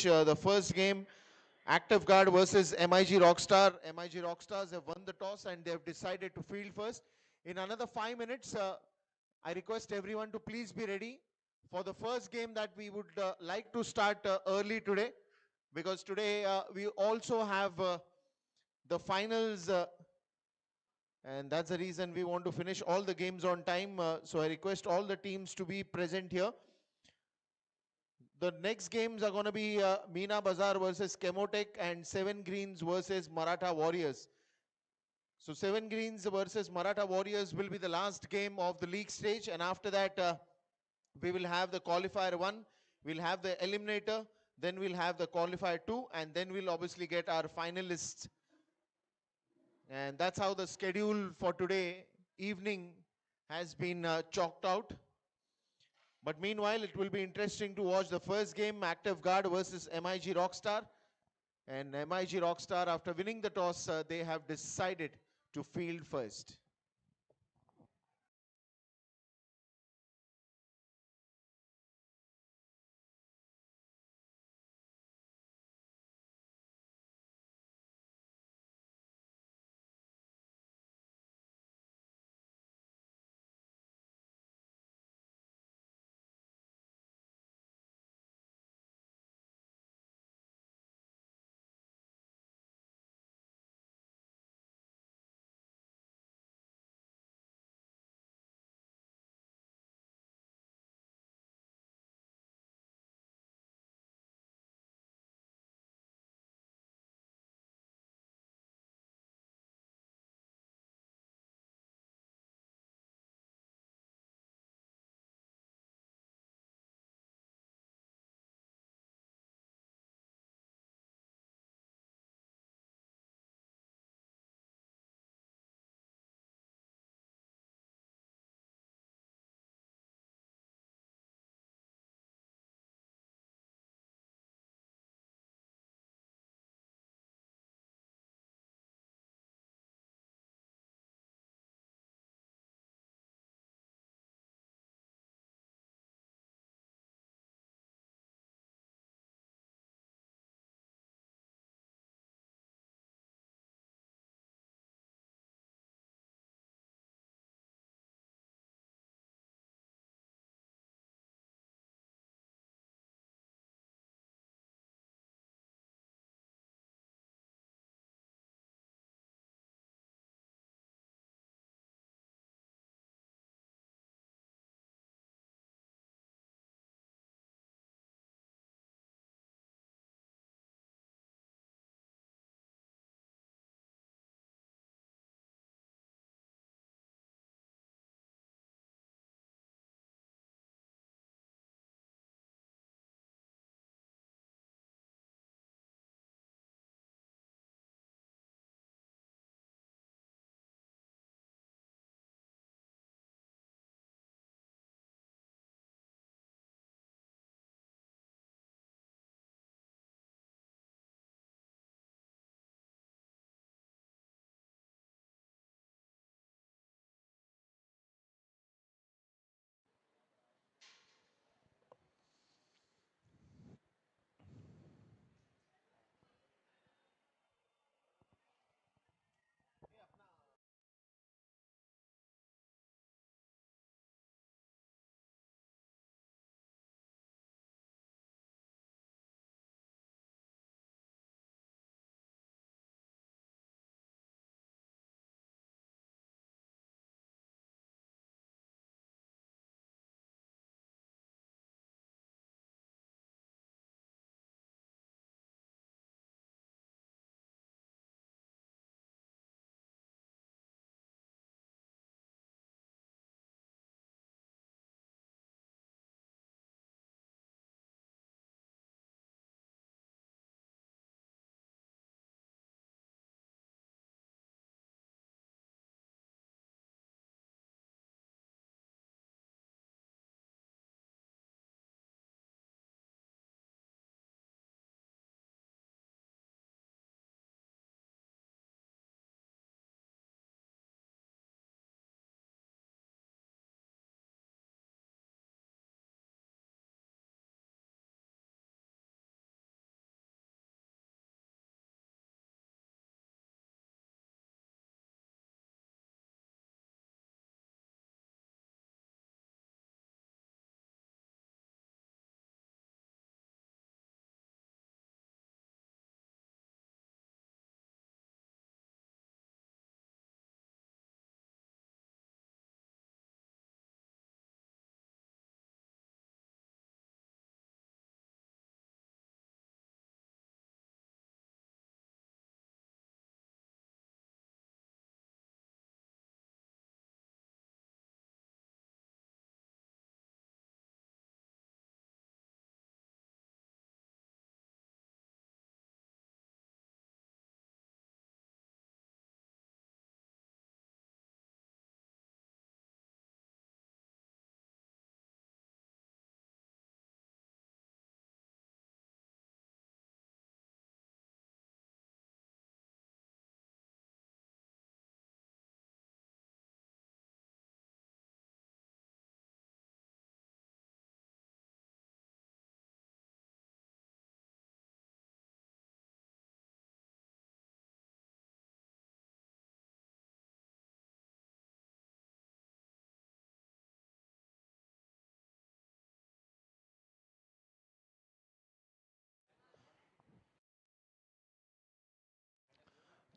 The first game, Active Guard versus MIG Rockstar. MIG Rockstars have won the toss and they have decided to field first. In another 5 minutes, I request everyone to please be ready for the first game that we would like to start early today, because today we also have the finals, and that's the reason we want to finish all the games on time. So I request all the teams to be present here. The next games are going to be Meena Bazaar versus Chemotech and Seven Greens versus Maratha Warriors. So Seven Greens versus Maratha Warriors will be the last game of the league stage, and after that we will have the qualifier 1, we'll have the eliminator, then we'll have the qualifier 2, and then we'll obviously get our finalists. And that's how the schedule for today evening has been chalked out. But meanwhile, it will be interesting to watch the first game, Active Guard versus MIG Rockstar. And MIG Rockstar, after winning the toss, they have decided to field first.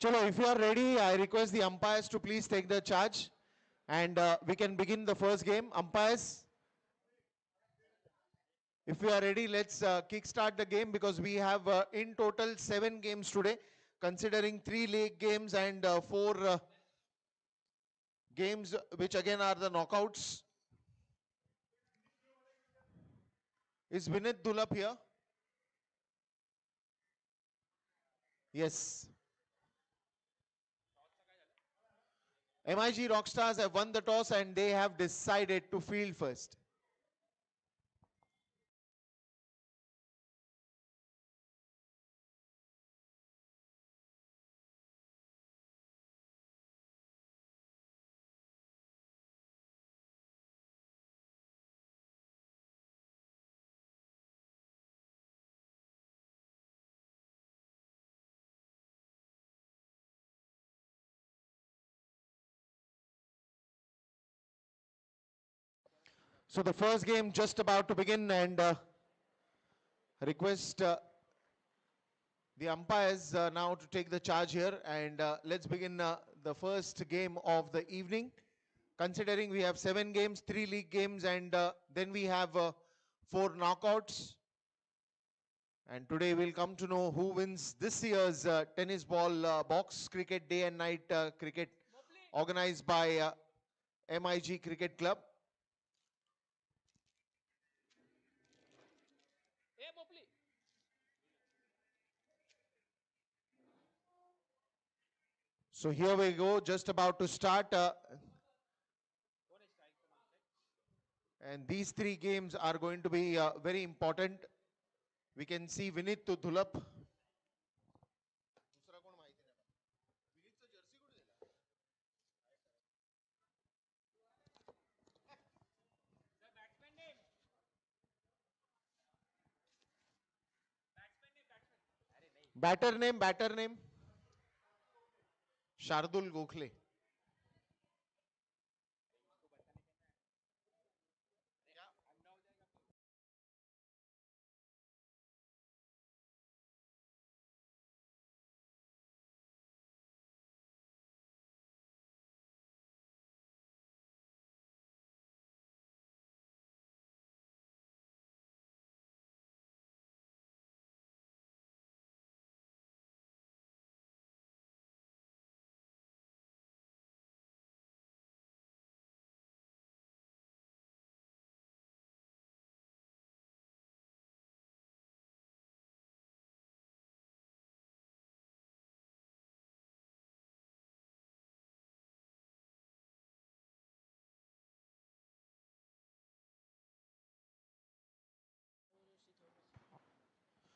Chalo, if you are ready, I request the umpires to please take the charge and we can begin the first game. Umpires, if we are ready, let's kickstart the game because we have in total 7 games today, considering 3 league games and 4 games which again are the knockouts. Is Vinith Dulap here? Yes. MIG Rockstars have won the toss and they have decided to field first. So the first game just about to begin and request the umpires now to take the charge here and let's begin the first game of the evening. Considering we have 7 games, 3 league games and then we have 4 knockouts. And today we'll come to know who wins this year's tennis ball box cricket day and night cricket organized by MIG Cricket Club. So here we go, just about to start. And these 3 games are going to be very important. We can see Vinith to Dhulap. Batter name. Shardul Gokhale.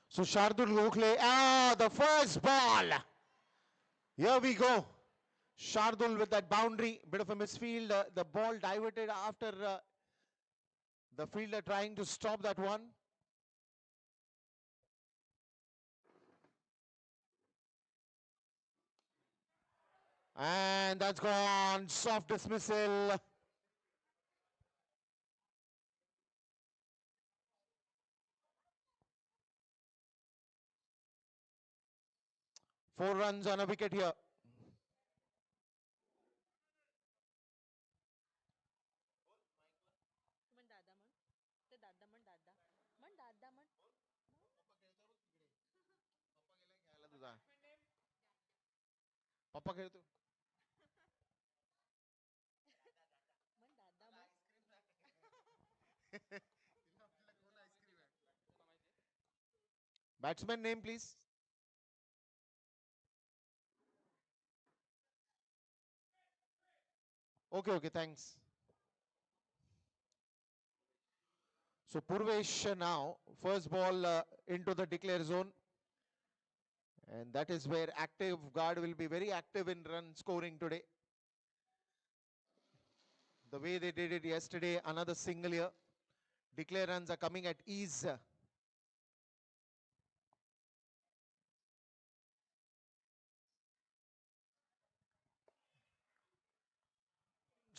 So Shardul Gokhale, the first ball. Here we go. Shardul with that boundary, bit of a misfield. The ball diverted after the fielder trying to stop that one. And that's gone. Soft dismissal. Four runs on a wicket here. पप्पा खेळतो batsman name please. Okay, thanks. So Purvesh now, first ball into the declare zone. And that is where active guard will be very active in run scoring today. The way they did it yesterday, another single here. Declare runs are coming at ease.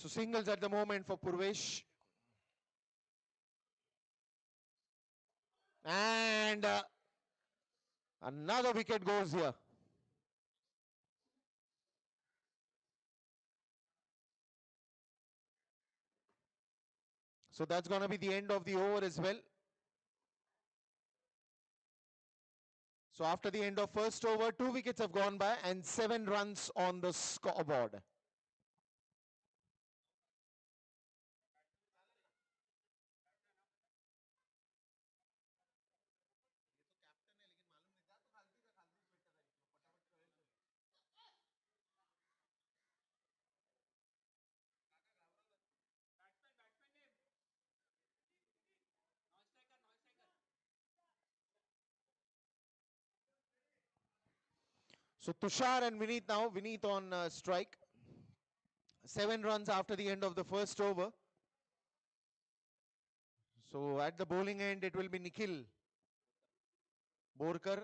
So singles at the moment for Purvesh. And another wicket goes here. So that's going to be the end of the over as well. So after the end of first over, 2 wickets have gone by and 7 runs on the scoreboard. So Tushar and Vineet now. Vineet on strike. 7 runs after the end of the first over. So at the bowling end, it will be Nikhil Borkar.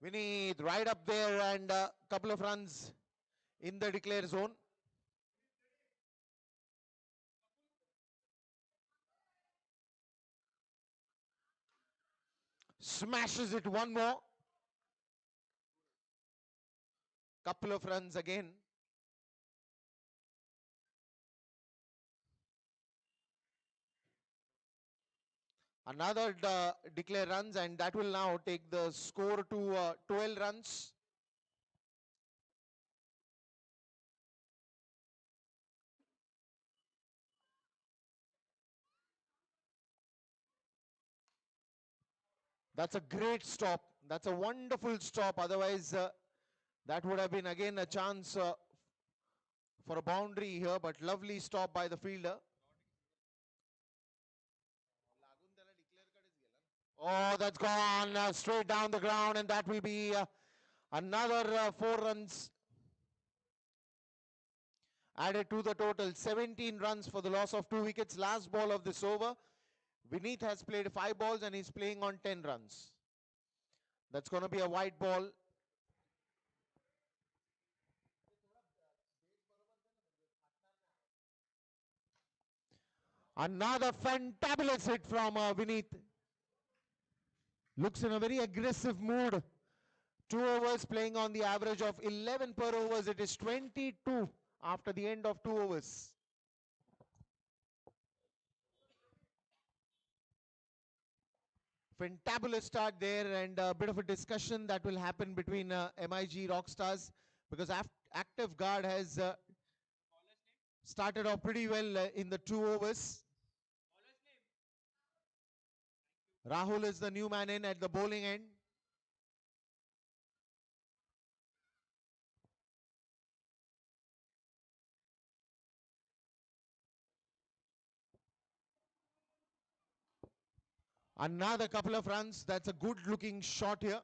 Vineet right up there and a couple of runs in the declare zone. Smashes it one more. Couple of runs again. Another declare runs, and that will now take the score to 12 runs. That's a great stop. That's a wonderful stop. Otherwise, that would have been again a chance for a boundary here, but lovely stop by the fielder. Oh, that's gone straight down the ground, and that will be another 4 runs added to the total. 17 runs for the loss of 2 wickets. Last ball of this over. Vineet has played 5 balls and he's playing on 10 runs. That's going to be a wide ball. Another fantabulous hit from Vineet. Looks in a very aggressive mood. 2 overs playing on the average of 11 per overs. It is 22 after the end of 2 overs. Fantabulous start there, and a bit of a discussion that will happen between MIG Rockstars, because Active Guard has started off pretty well in the 2 overs. Rahul is the new man in at the bowling end. Another couple of runs. That's a good looking shot here.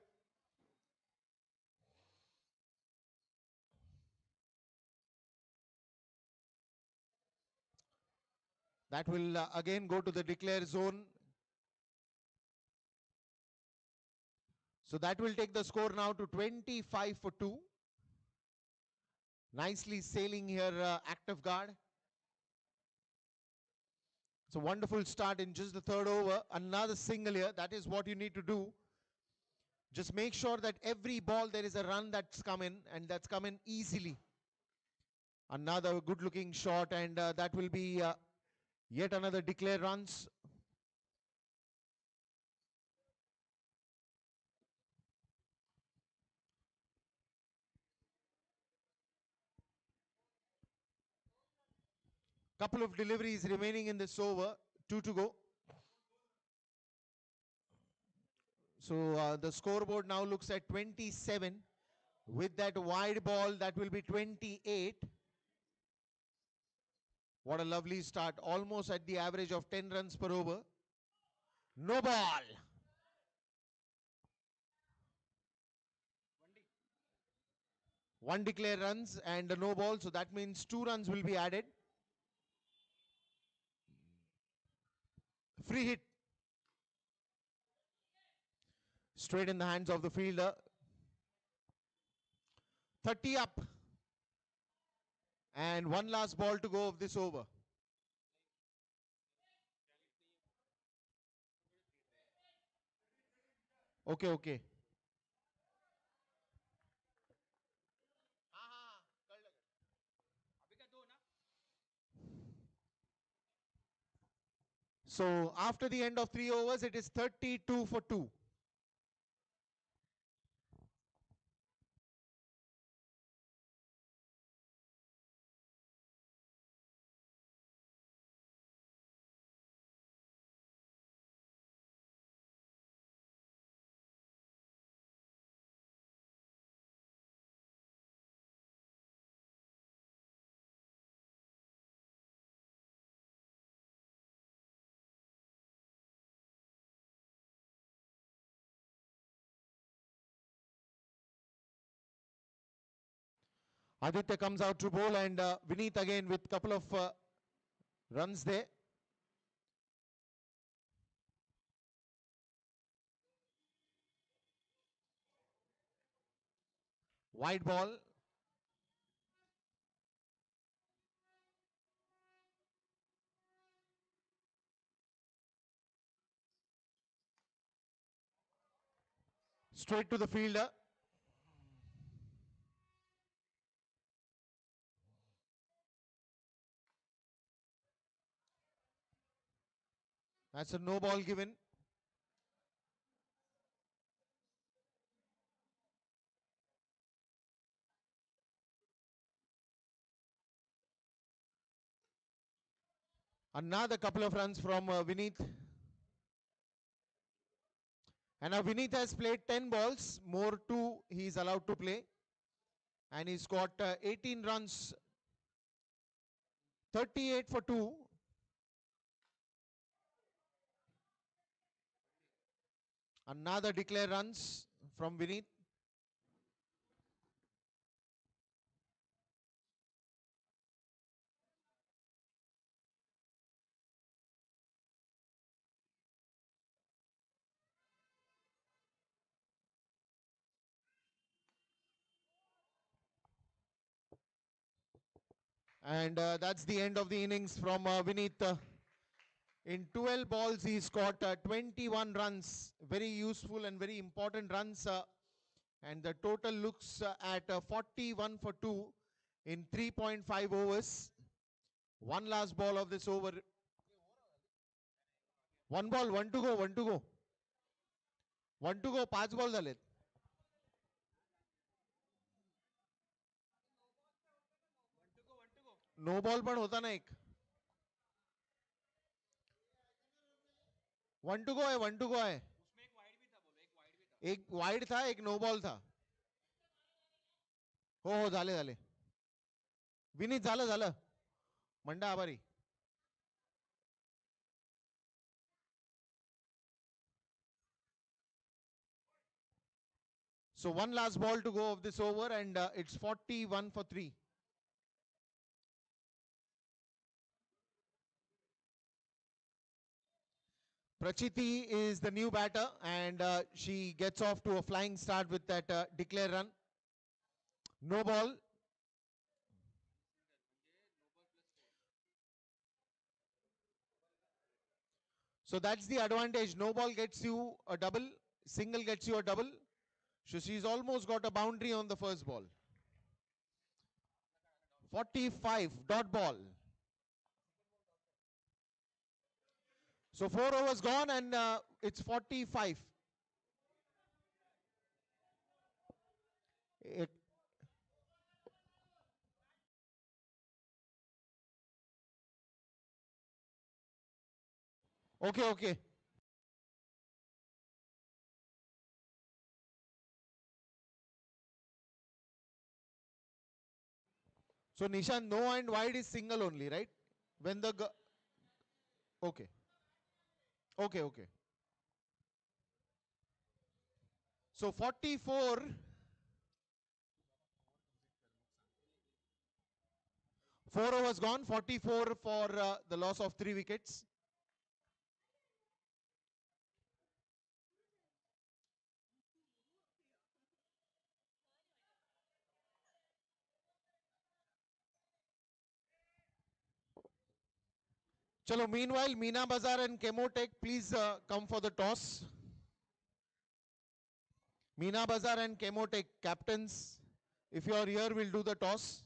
That will again go to the declare zone. So that will take the score now to 25 for 2. Nicely sailing here, Active Guard. It's a wonderful start in just the 3rd over. Another single here. That is what you need to do. Just make sure that every ball there is a run that's come in, and that's come in easily. Another good looking shot, and that will be yet another declare runs. Couple of deliveries remaining in this over. 2 to go. So the scoreboard now looks at 27. With that wide ball, that will be 28. What a lovely start. Almost at the average of 10 runs per over. No ball. One declare runs and a no ball. So that means 2 runs will be added. Free hit. Straight in the hands of the fielder. 30 up. And one last ball to go of this over. Okay, okay. So after the end of 3 overs, it is 32 for 2. Aditya comes out to bowl, and Vineet again with couple of runs there. Wide ball. Straight to the fielder. That's a no ball given. Another couple of runs from Vineet. And now Vineet has played 10 balls, more 2 he is allowed to play. And he's got 18 runs, 38 for 2. Another declare runs from Vineet. And that's the end of the innings from Vineet. In 12 balls, he scored 21 runs. Very useful and very important runs. And the total looks at 41 for 2 in 3.5 overs. One last ball of this over. One ball, one to go, one to go. One to go, 5 ball झालेत. No ball पण होता ना एक. One to गो है, one to गो है. एक wide था, एक नो बॉल था. हो हो झाले झाले. विनीत झालं झालं. मंडा आभारी. So one last ball to go of this over, and it's 41 for 3. Prachiti is the new batter, and she gets off to a flying start with that declare run. No ball. So that's the advantage. No ball gets you a double, single gets you a double. So she's almost got a boundary on the first ball. 45, dot ball. So 4 overs gone, and it's 45. It, okay, okay. So Nishan, no and wide is single only, right? When the okay, okay, okay. So 44. 4 overs gone, 44 for the loss of 3 wickets. Chalo, meanwhile, Meena Bazar and Chemotech, please come for the toss. Meena Bazar and Chemotech, captains, if you are here, we'll do the toss.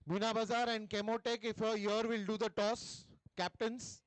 Meena Bazar and Chemotech, if you're here, will do the toss. Captains.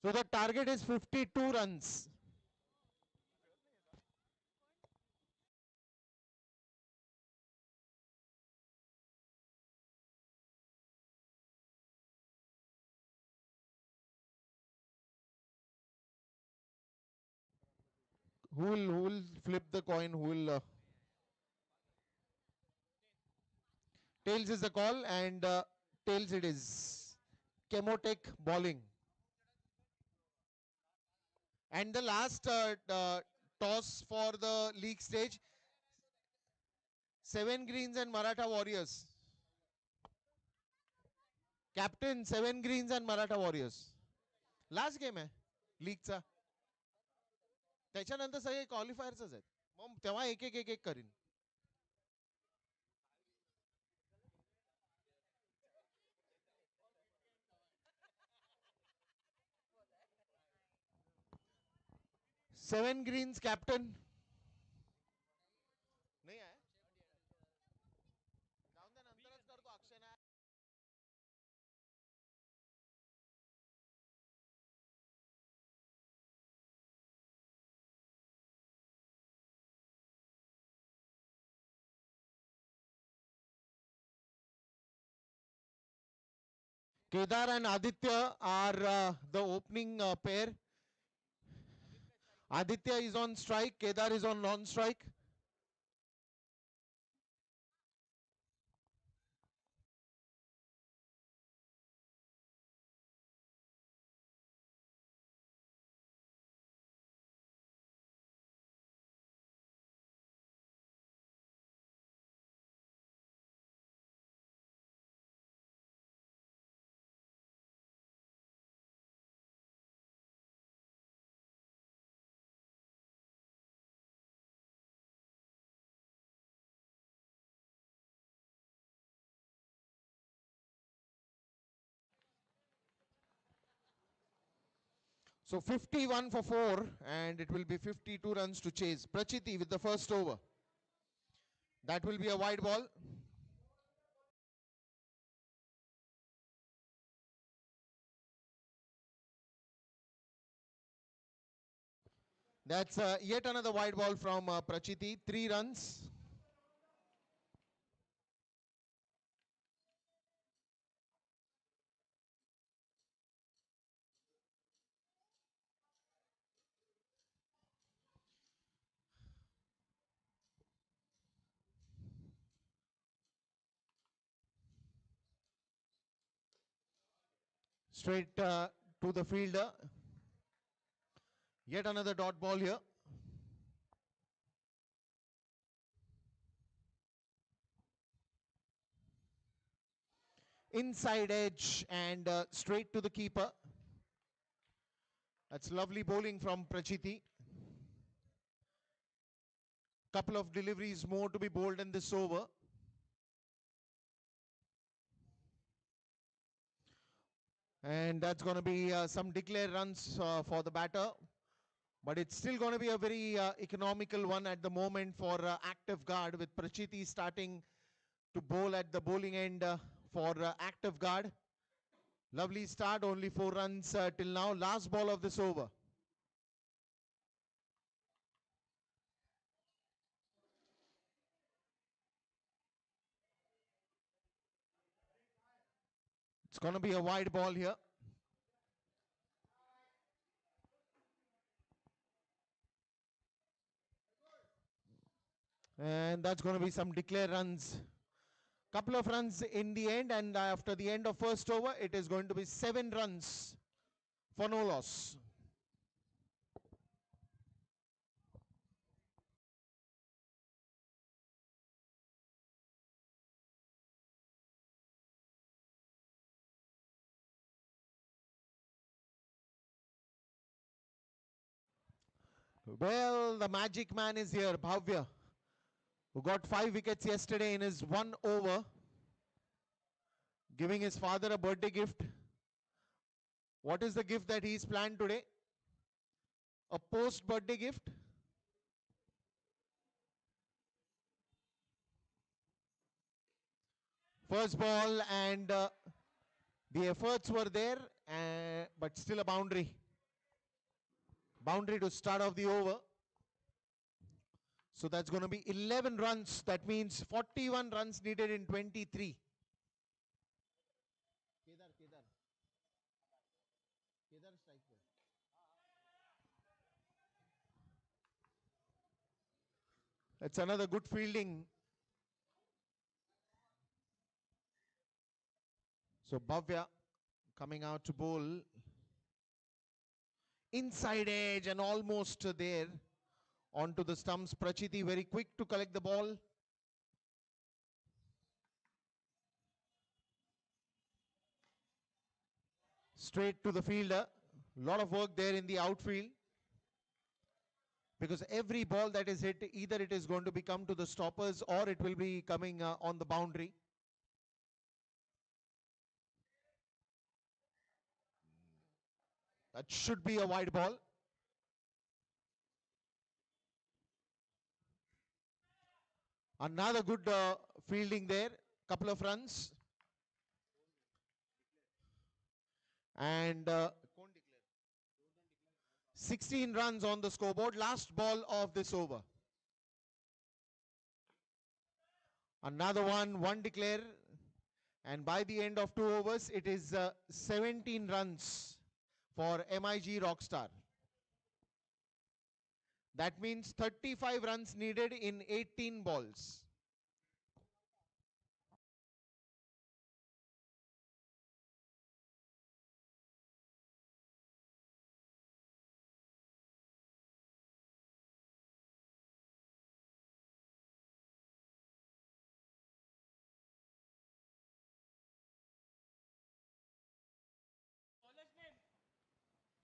So the target is 52 runs. Who will flip the coin? Who will tails is the call, and tails it is. Chemotech bowling. And the last toss for the league stage, 7 greens and Maratha Warriors. Captain 7 greens and Maratha Warriors. Last game आहे लीगचा. त्याच्यानंतर सगळे क्वालिफायर्सच आहेत. मग तेव्हा एक एक एक एक करीन. 7 greens captain. नाही आहे. जाऊन दे नंतरच करतो अक्षय नाही. Kedar and Aditya are the opening pair. Aditya is on strike, Kedar is on non-strike. So 51 for 4, and it will be 52 runs to chase. Prachiti with the first over. That will be a wide ball. That's yet another wide ball from Prachiti. 3 runs. Straight to the fielder. Yet another dot ball here. Inside edge and straight to the keeper. That's lovely bowling from Prachiti. Couple of deliveries more to be bowled in this over. And that's going to be some declared runs for the batter. But it's still going to be a very economical one at the moment for active guard, with Prachiti starting to bowl at the bowling end for active guard. Lovely start, only 4 runs till now. Last ball of this over. It's going to be a wide ball here. And that's going to be some declare runs. Couple of runs in the end, and after the end of first over, it is going to be 7 runs for no loss. Well, the magic man is here, Bhavya, who got 5 wickets yesterday in his 1 over, giving his father a birthday gift. What is the gift that he's planned today? A post-birthday gift? First ball, and the efforts were there, but still a boundary. Boundary to start off the over. So that's going to be 11 runs. That means 41 runs needed in 23. That's another good fielding. So Bhavya coming out to bowl. Inside edge and almost there. Onto the stumps. Prachiti very quick to collect the ball. Straight to the fielder. Lot of work there in the outfield. Because every ball that is hit, either it is going to become to the stoppers or it will be coming on the boundary. That should be a wide ball. Another good fielding there. Couple of runs. And 16 runs on the scoreboard. Last ball of this over. Another one declare. And by the end of 2 overs, it is 17 runs for MIG Rockstar. That means 35 runs needed in 18 balls.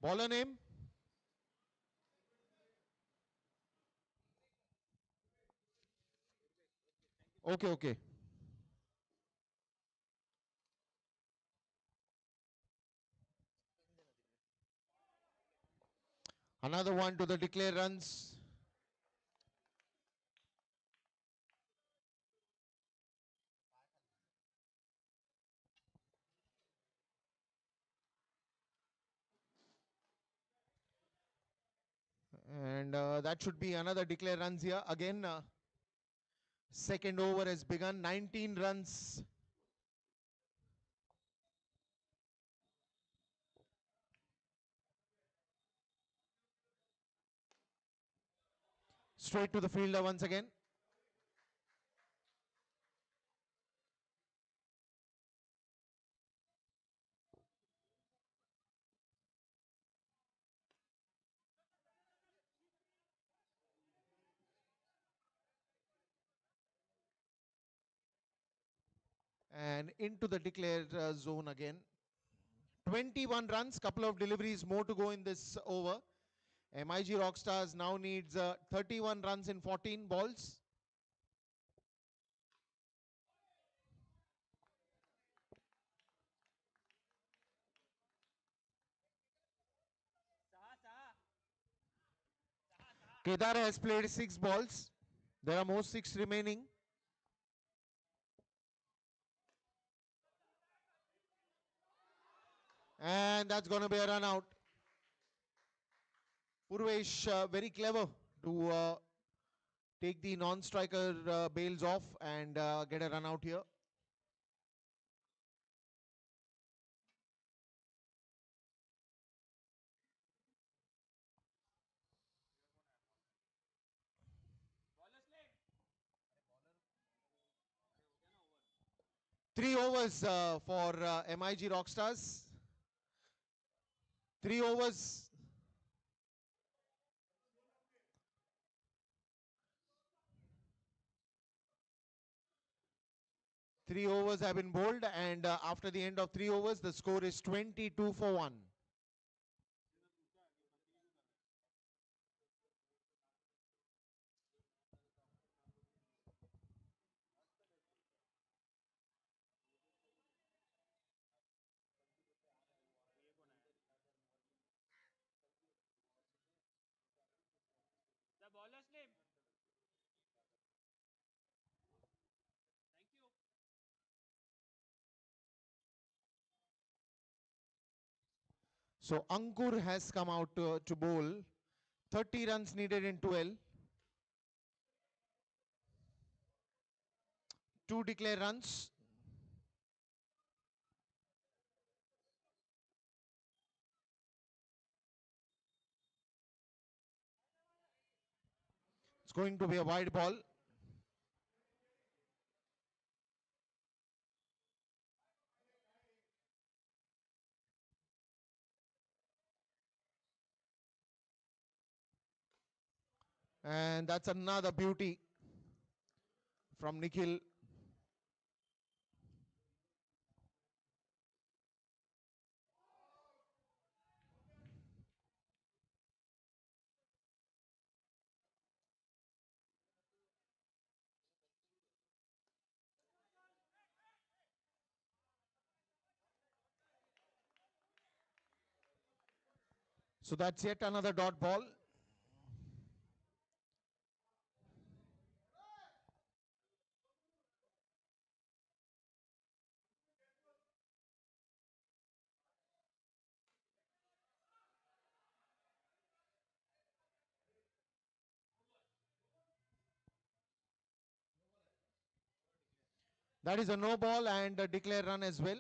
Bowler name? Okay. Another one to the declare runs. And that should be another declare runs here. Again, second over has begun. 19 runs. Straight to the fielder once again. and into the declared zone again. 21 runs, couple of deliveries more to go in this over. MIG Rockstars now needs 31 runs in 14 balls. Kedar has played 6 balls. There are more 6 remaining. And that's going to be a run out. Purvesh very clever to take the non-striker bails off and get a run out here. Three overs for MIG Rockstars. 3 overs. Three overs have been bowled, and after the end of 3 overs, the score is 22 for 1. So Ankur has come out to bowl. 30 runs needed in 12. 2 declare runs. It's going to be a wide ball. And that's another beauty from Nikhil. So that's yet another dot ball. That is a no ball and a declare run as well.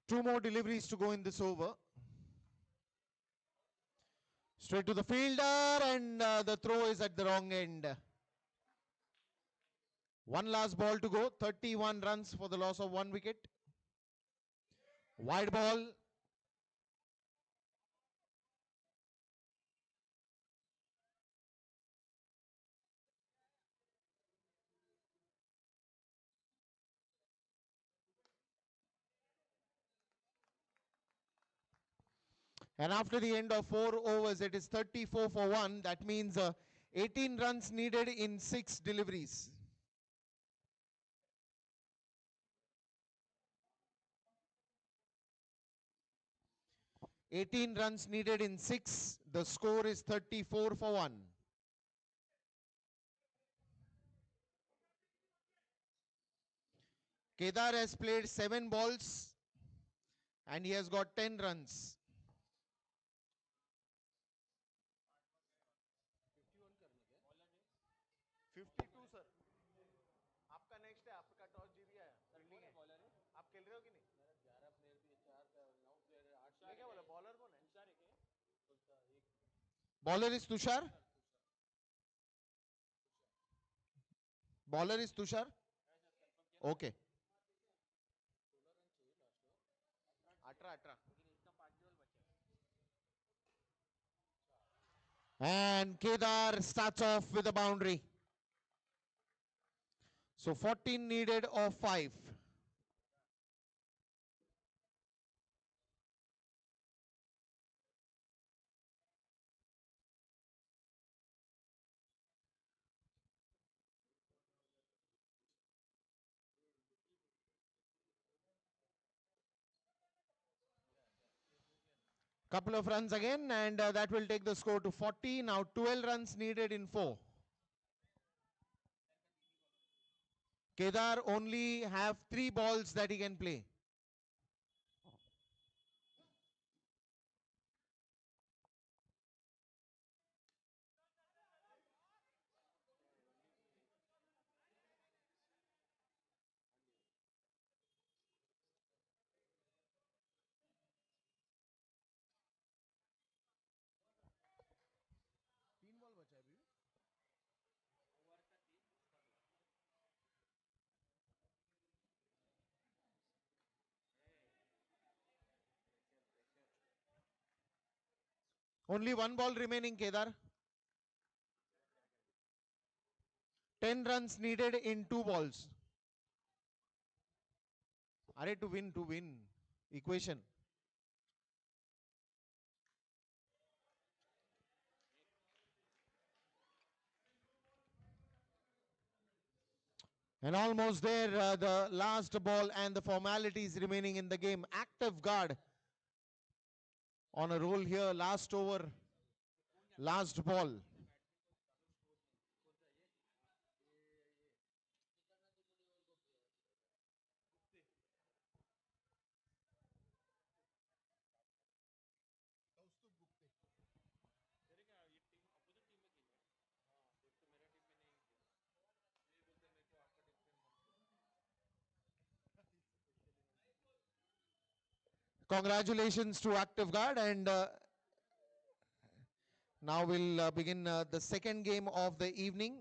Two more deliveries to go in this over. Straight to the fielder, and the throw is at the wrong end. One last ball to go. 31 runs for the loss of 1 wicket. Wide ball. And after the end of 4 overs, it is 34 for 1. That means 18 runs needed in 6 deliveries. 18 runs needed in 6. The score is 34 for 1. Kedar has played 7 balls and he has got 10 runs. Bowler is Tushar. Bowler is Tushar. Okay. 18. And Kedar starts off with a boundary. So 14 needed of 5. Couple of runs again, and that will take the score to 40. Now 12 runs needed in 4. Kedar only have 3 balls that he can play. Only 1 ball remaining, Kedar. 10 runs needed in 2 balls. Are to win. Equation. And almost there, the last ball and the formalities remaining in the game. Active guard on a roll here. Last over, last ball. Congratulations to Active Guard, and now we'll begin the second game of the evening.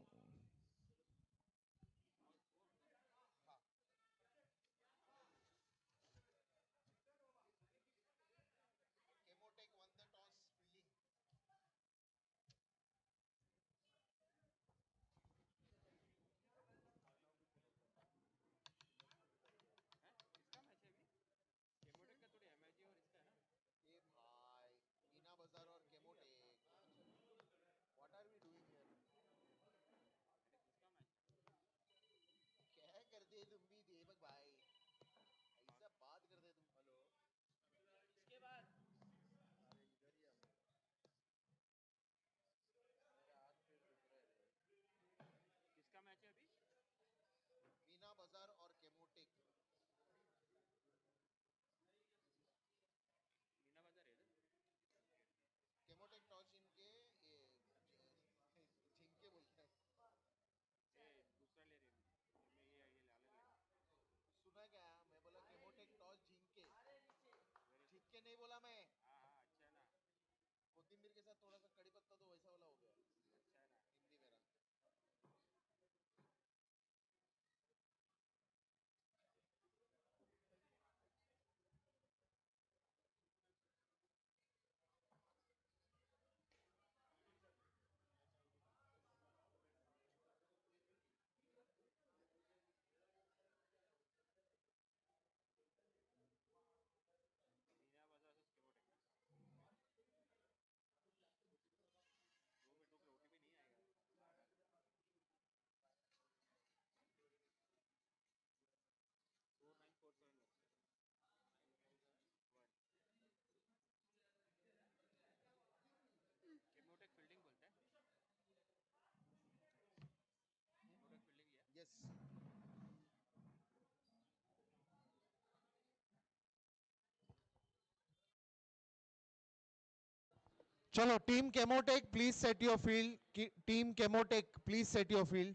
Chalo, Team Chemotech, please set your field. Team Chemotech, please set your field.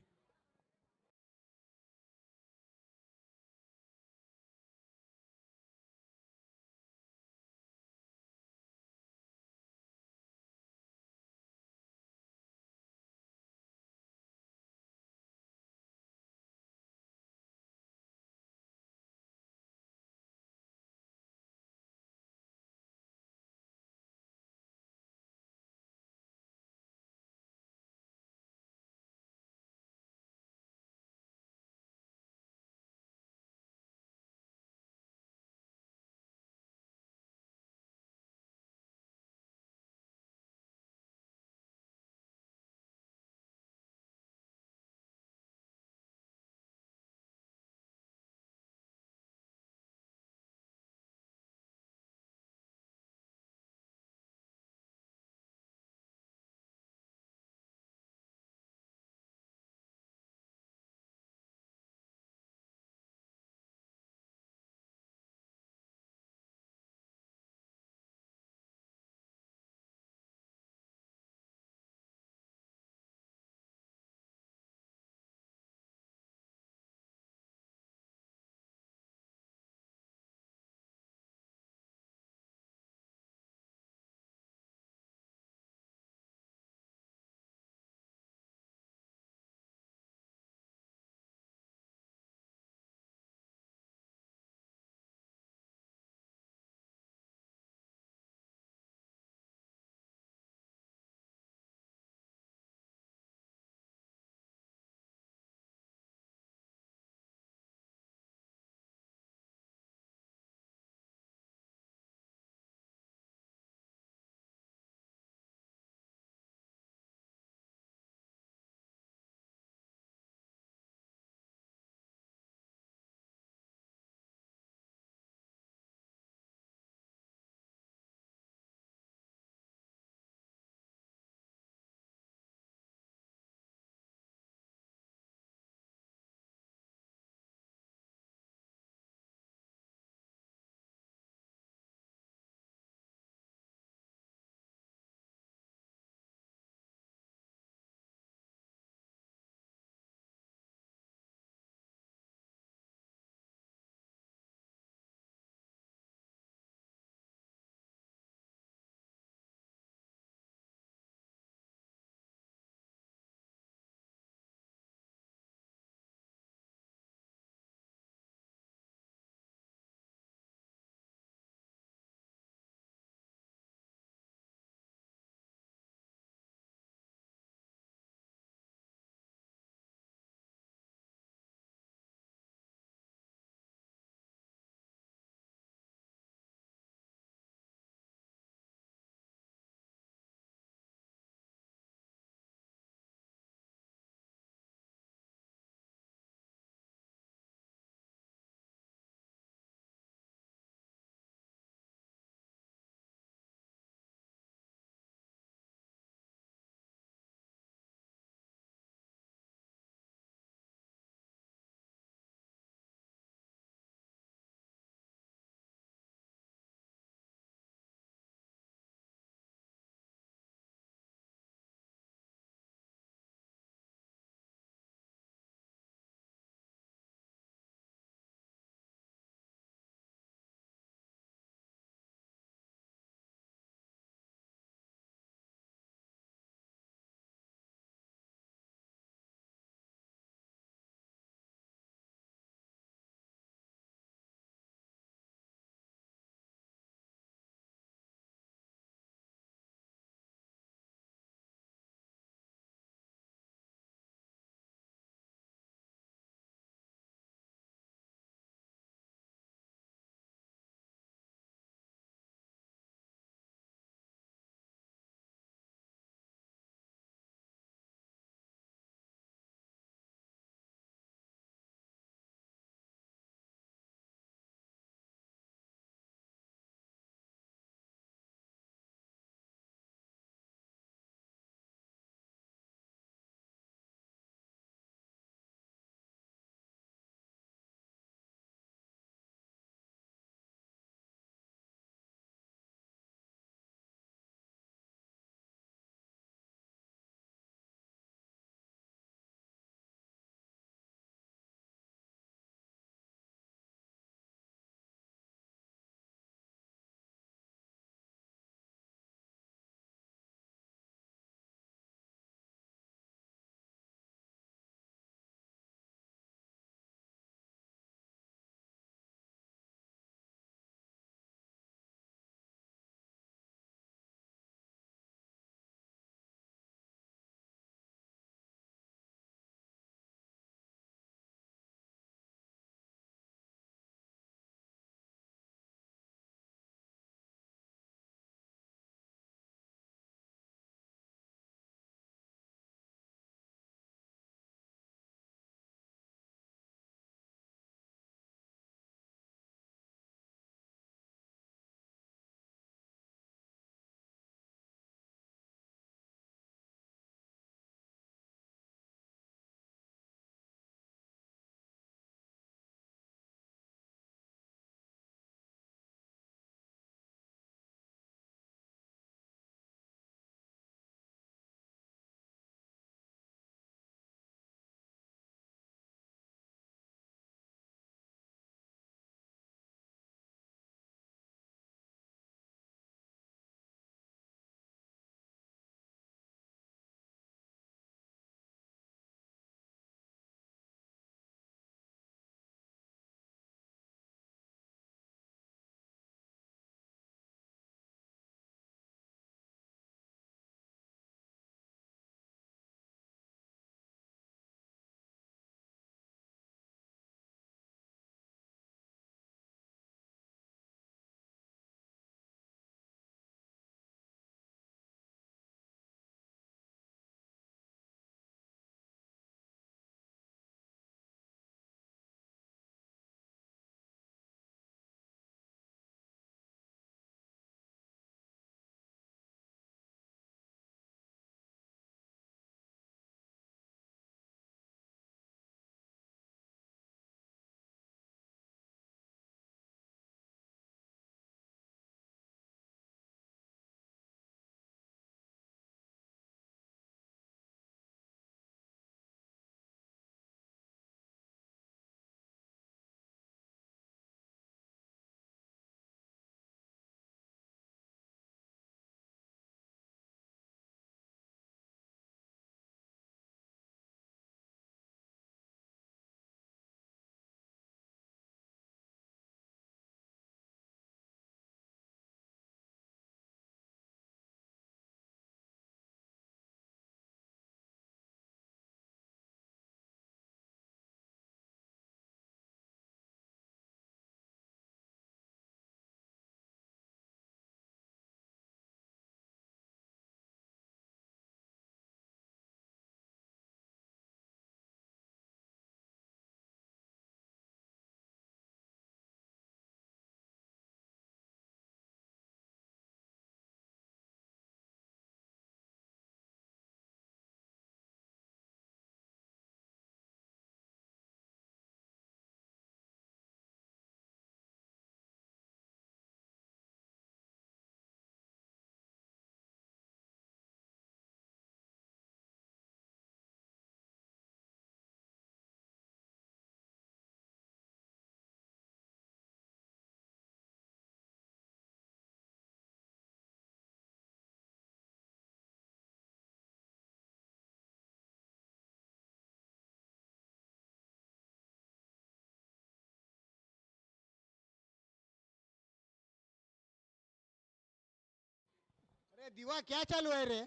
दिवा क्या चालू आहे रे?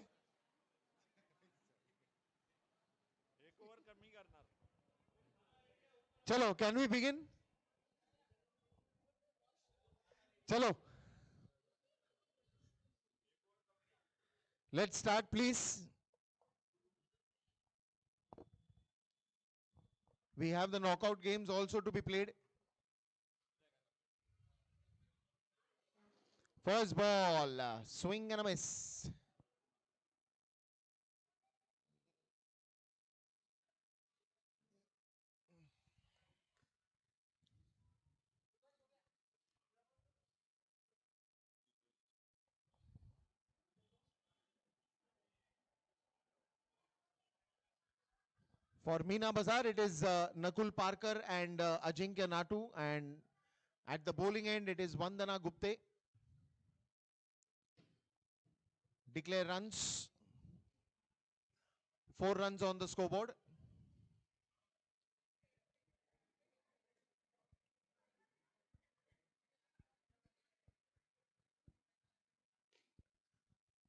Chalo, can we begin? Chalo. Let's start, please. We have the knockout games also to be played. First ball, swing and a miss. For Meena Bazar, it is Nakul Parkar and Ajinkya Natu. And at the bowling end, it is Vandana Gupte. Declare runs. 4 runs on the scoreboard.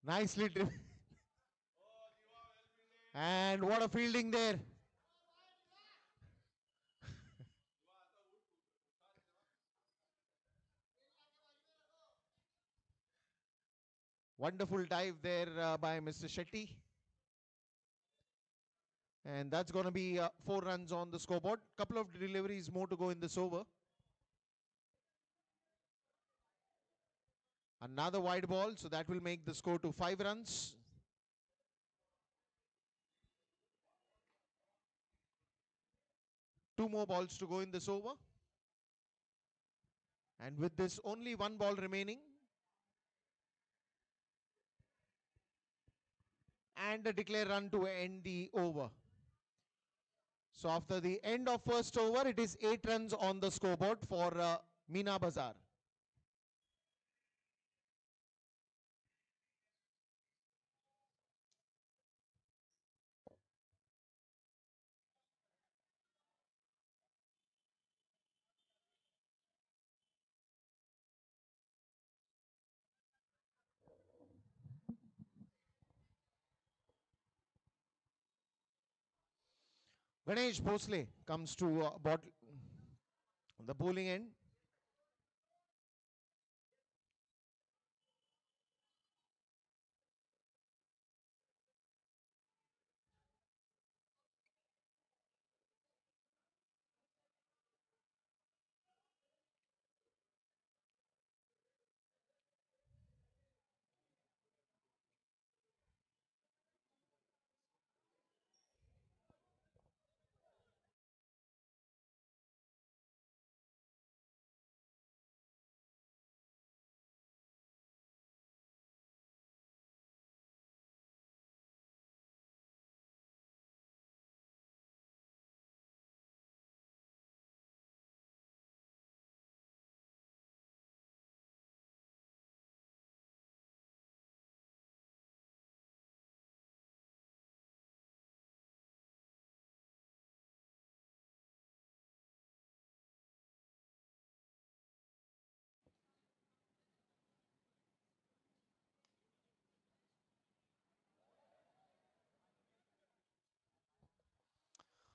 Nicely driven. And what a fielding there. Wonderful dive there by Mr. Shetty. And that's going to be 4 runs on the scoreboard. Couple of deliveries more to go in this over. Another wide ball, so that will make the score to 5 runs. Two more balls to go in this over. And with this, only one ball remaining. And a declare run to end the over. So after the end of first over, it is 8 runs on the scoreboard for Meena Bazar. Ganesh Bhosle comes to the bowling end.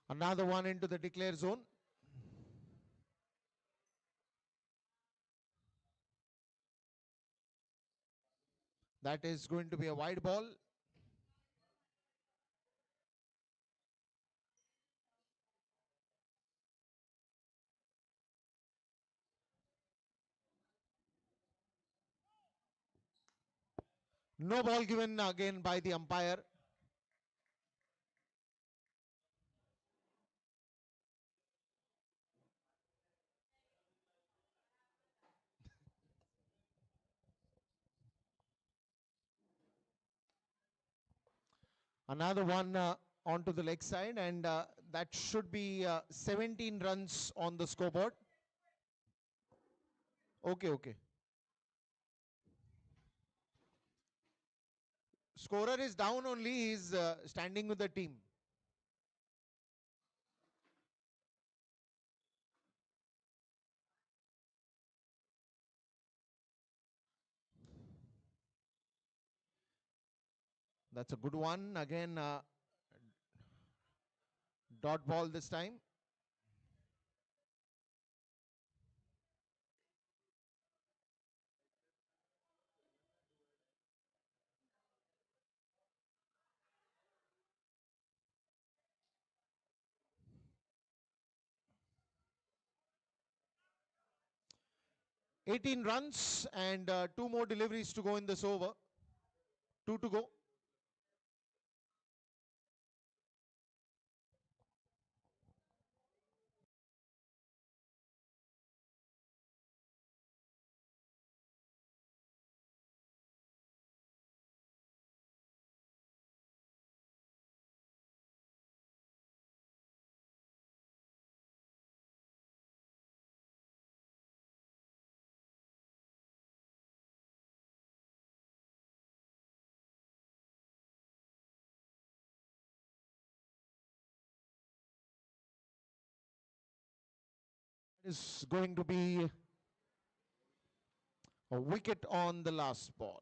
Another one into the declare zone. That is going to be a wide ball. No ball given again by the umpire. Another one onto the leg side, and that should be 17 runs on the scoreboard. Okay, okay. Scorer is down only. He's standing with the team. That's a good one. Again, dot ball this time. $18 runs and two more deliveries to go in this over. Two to go. Is going to be a wicket on the last ball.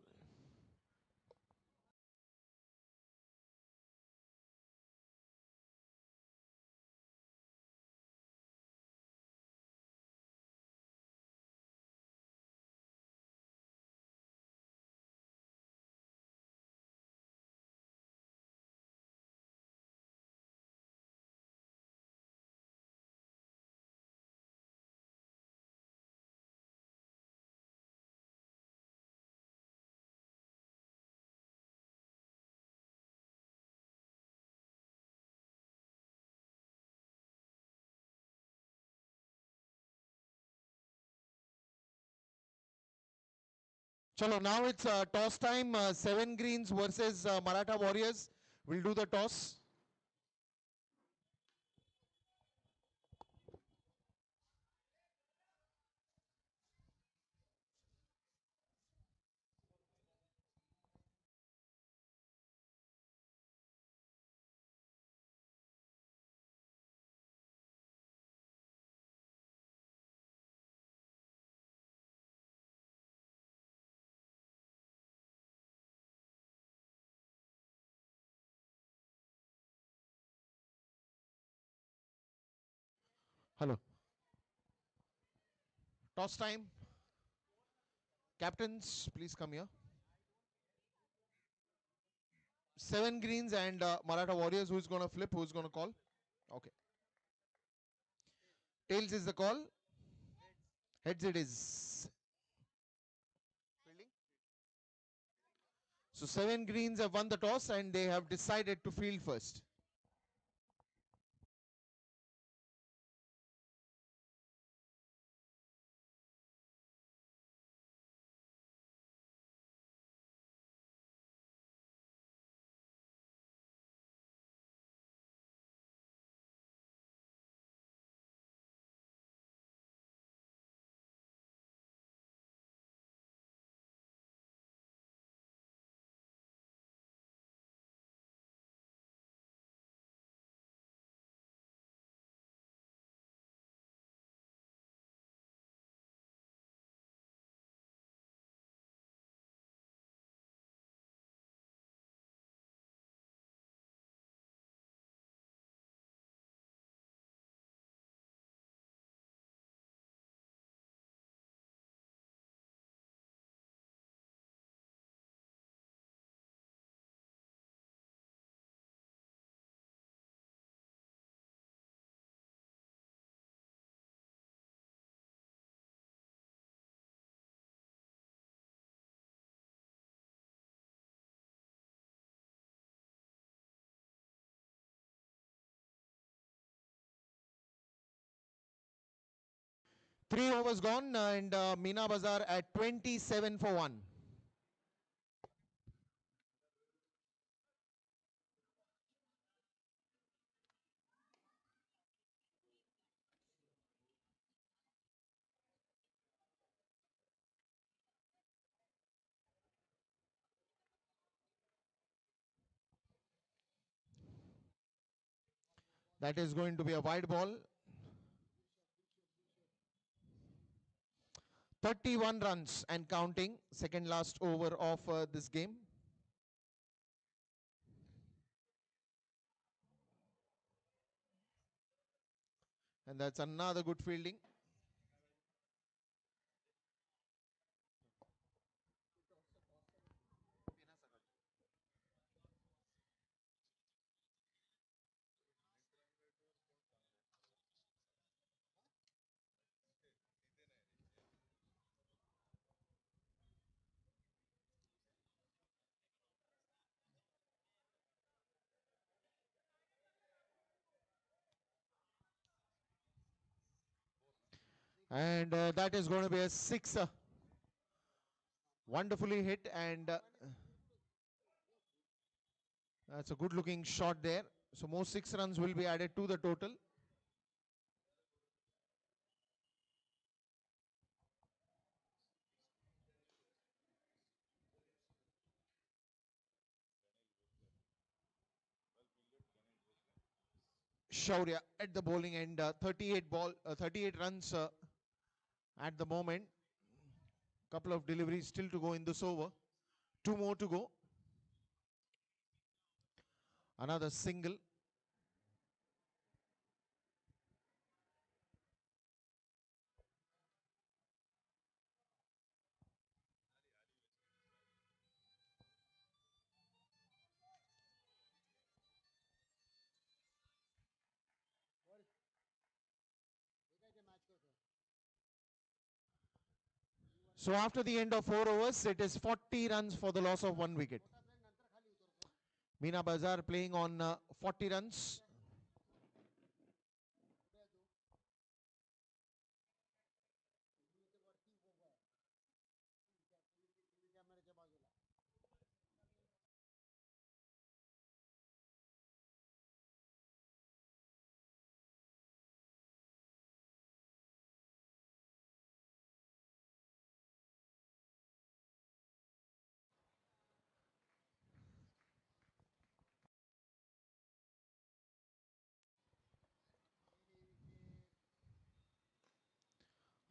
Chalo, now it's toss time. Seven Greens versus Maratha Warriors. We'll do the toss. Hello. Toss time. Captains, please come here. Seven Greens and Maratha Warriors. Who's going to flip? Who's going to call? Okay. Tails is the call. Heads it is. Fielding. So Seven Greens have won the toss and they have decided to field first. Three overs gone and Meena Bazar at 27 for 1. That is going to be a wide ball. 31 runs and counting. Second last over of this game. And that's another good fielding. And that is going to be a sixer. Wonderfully hit, and that's a good looking shot there. So more 6 runs will be added to the total. Shaurya at the bowling end, 38 runs at the moment. Couple of deliveries still to go in this over. 2 more to go. Another single. So after the end of 4 overs, it is 40 runs for the loss of 1 wicket. Meena Bazar playing on 40 runs.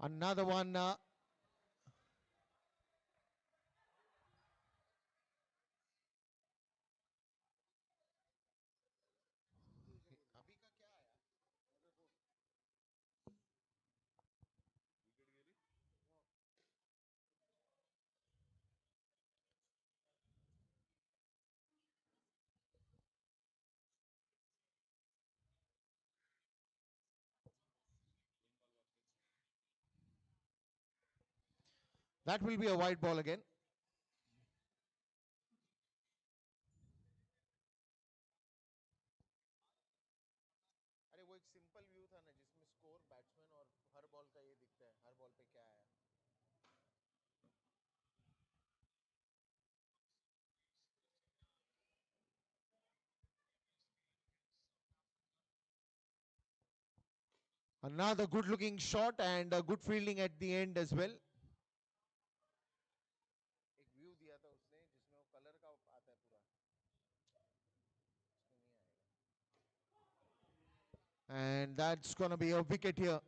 Another one. That will be a wide ball again. अरे वो एक simple view था ना जिसमें score batsman और हर ball का ये दिखता है हर बॉल पे क्या आया. Another good looking shot and a good fielding at the end as well. एक व्यू दिया था उसने जिसमें वो कलर का आता है पूरा. And that's going to be a wicket here.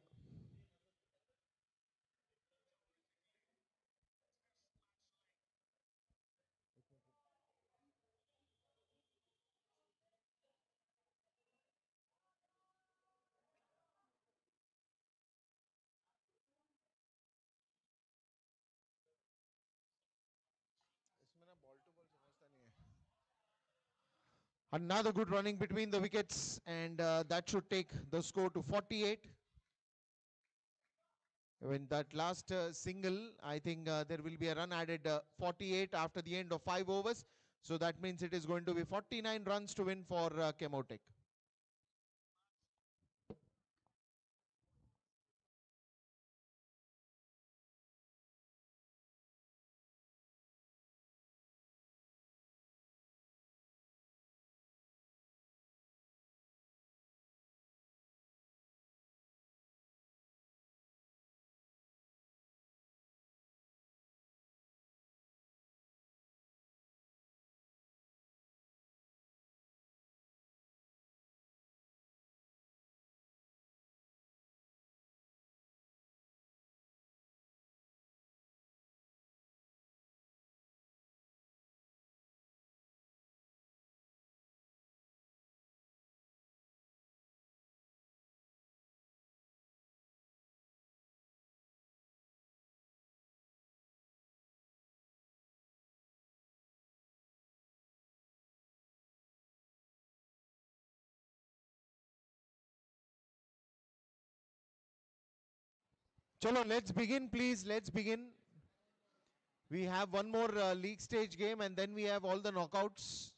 Another good running between the wickets, and that should take the score to 48. When that last single, I think there will be a run added 48 after the end of 5 overs. So that means it is going to be 49 runs to win for Chemotek. Chalo, let's begin, please. Let's begin. We have one more league stage game and then we have all the knockouts.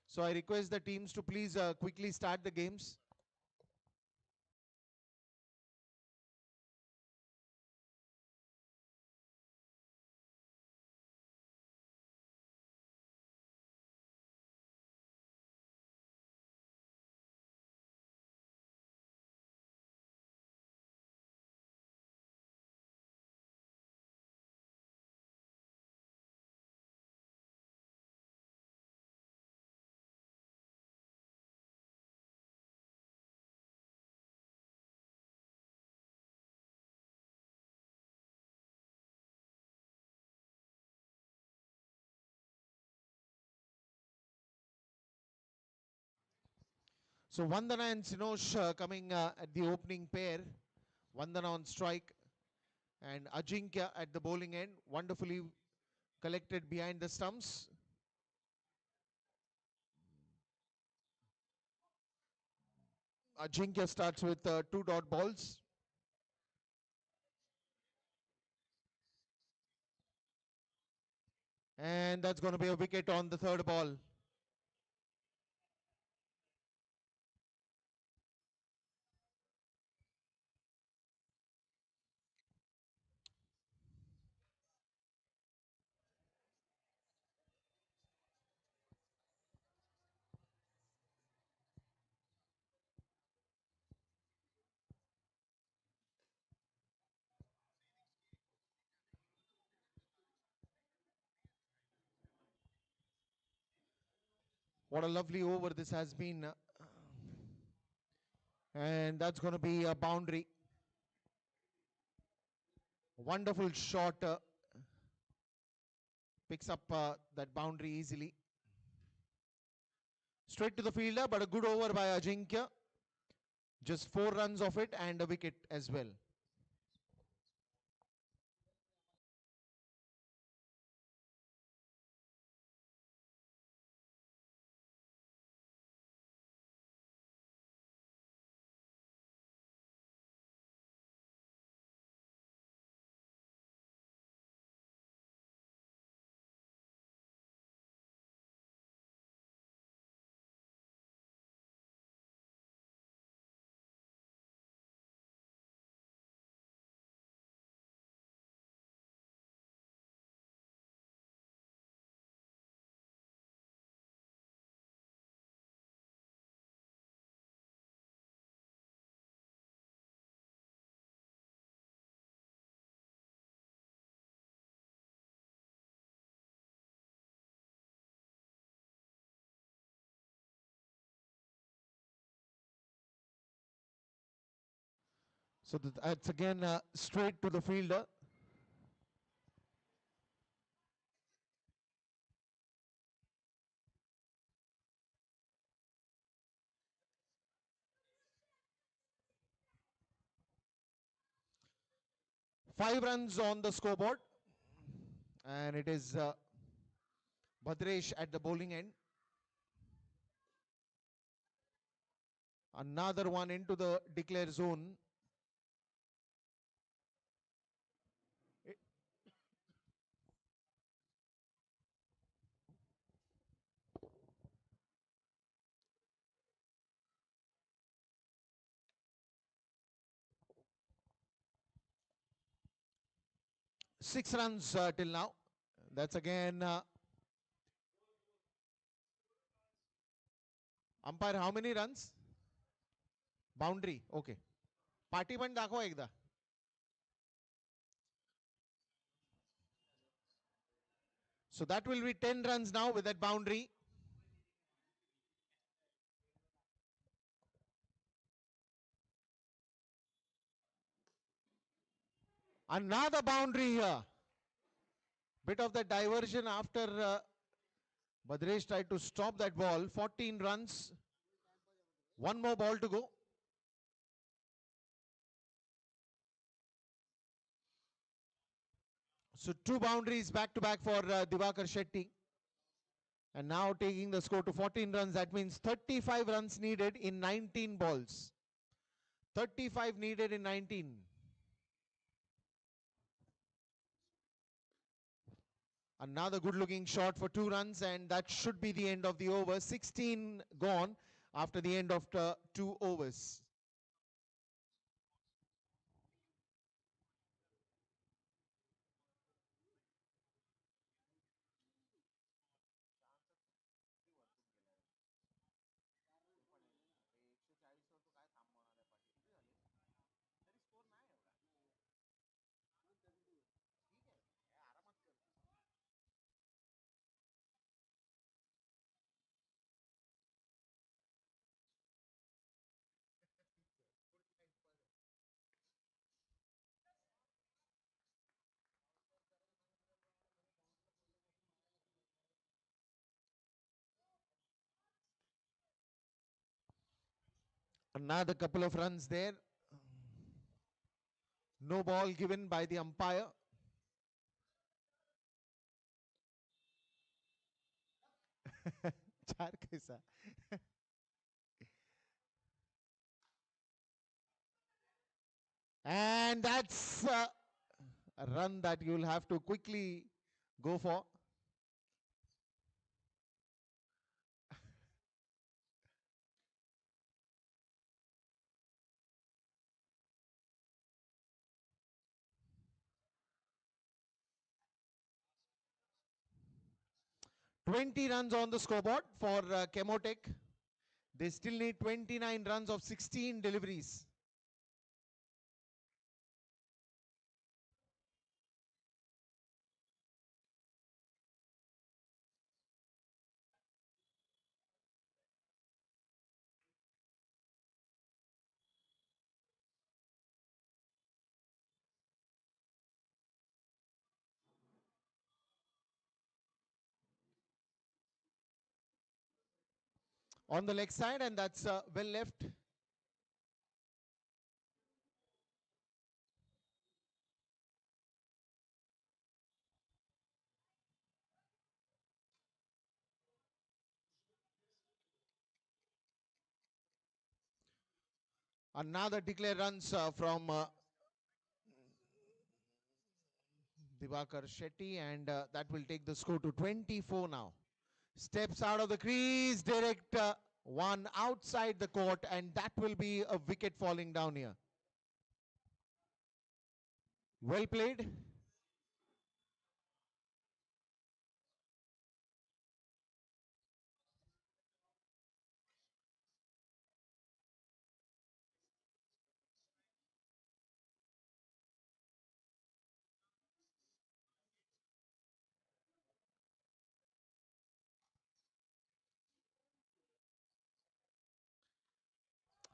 So I request the teams to please quickly start the games. So Vandana and Sinosh coming at the opening pair. Vandana on strike and Ajinkya at the bowling end. Wonderfully collected behind the stumps. Ajinkya starts with 2 dot balls. And that's going to be a wicket on the third ball. What a lovely over this has been. And that's going to be a boundary. Wonderful shot. Picks up that boundary easily. Straight to the fielder, but a good over by Ajinkya. Just 4 runs of it and a wicket as well. So that's again straight to the fielder. Five runs on the scoreboard. And it is Bhadresh at the bowling end. Another one into the declare zone. 6 runs till now. That's again umpire. How many runs? Boundary. Okay. Party पण दाखवा एकदा. So that will be 10 runs now with that boundary. Another boundary here. Bit of the diversion after Bhadresh tried to stop that ball. 14 runs. One more ball to go. So 2 boundaries back to back for Divakar Shetty. And now taking the score to 14 runs. That means 35 runs needed in 19 balls. 35 needed in 19. Another good looking shot for 2 runs, and that should be the end of the over. 16 gone after the end of 2 overs. Another couple of runs there. No ball given by the umpire. चार कैसा and that's a run that you'll have to quickly go for. Twenty runs on the scoreboard for Chemotech. They still need 29 runs of 16 deliveries. On the leg side, and that's well left. Another declare runs from Divakar Shetty, and that will take the score to 24 now. Steps out of the crease, direct one outside the court, and that will be a wicket falling down here. Well played.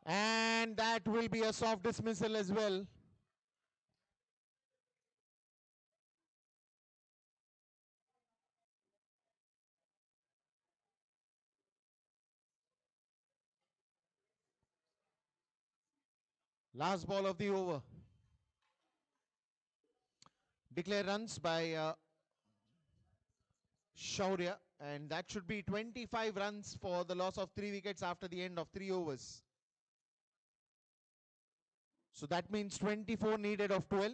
And that will be a soft dismissal as well. Last ball of the over. Declare runs by Shaurya, and that should be 25 runs for the loss of 3 wickets after the end of 3 overs. So that means 24 needed of 12.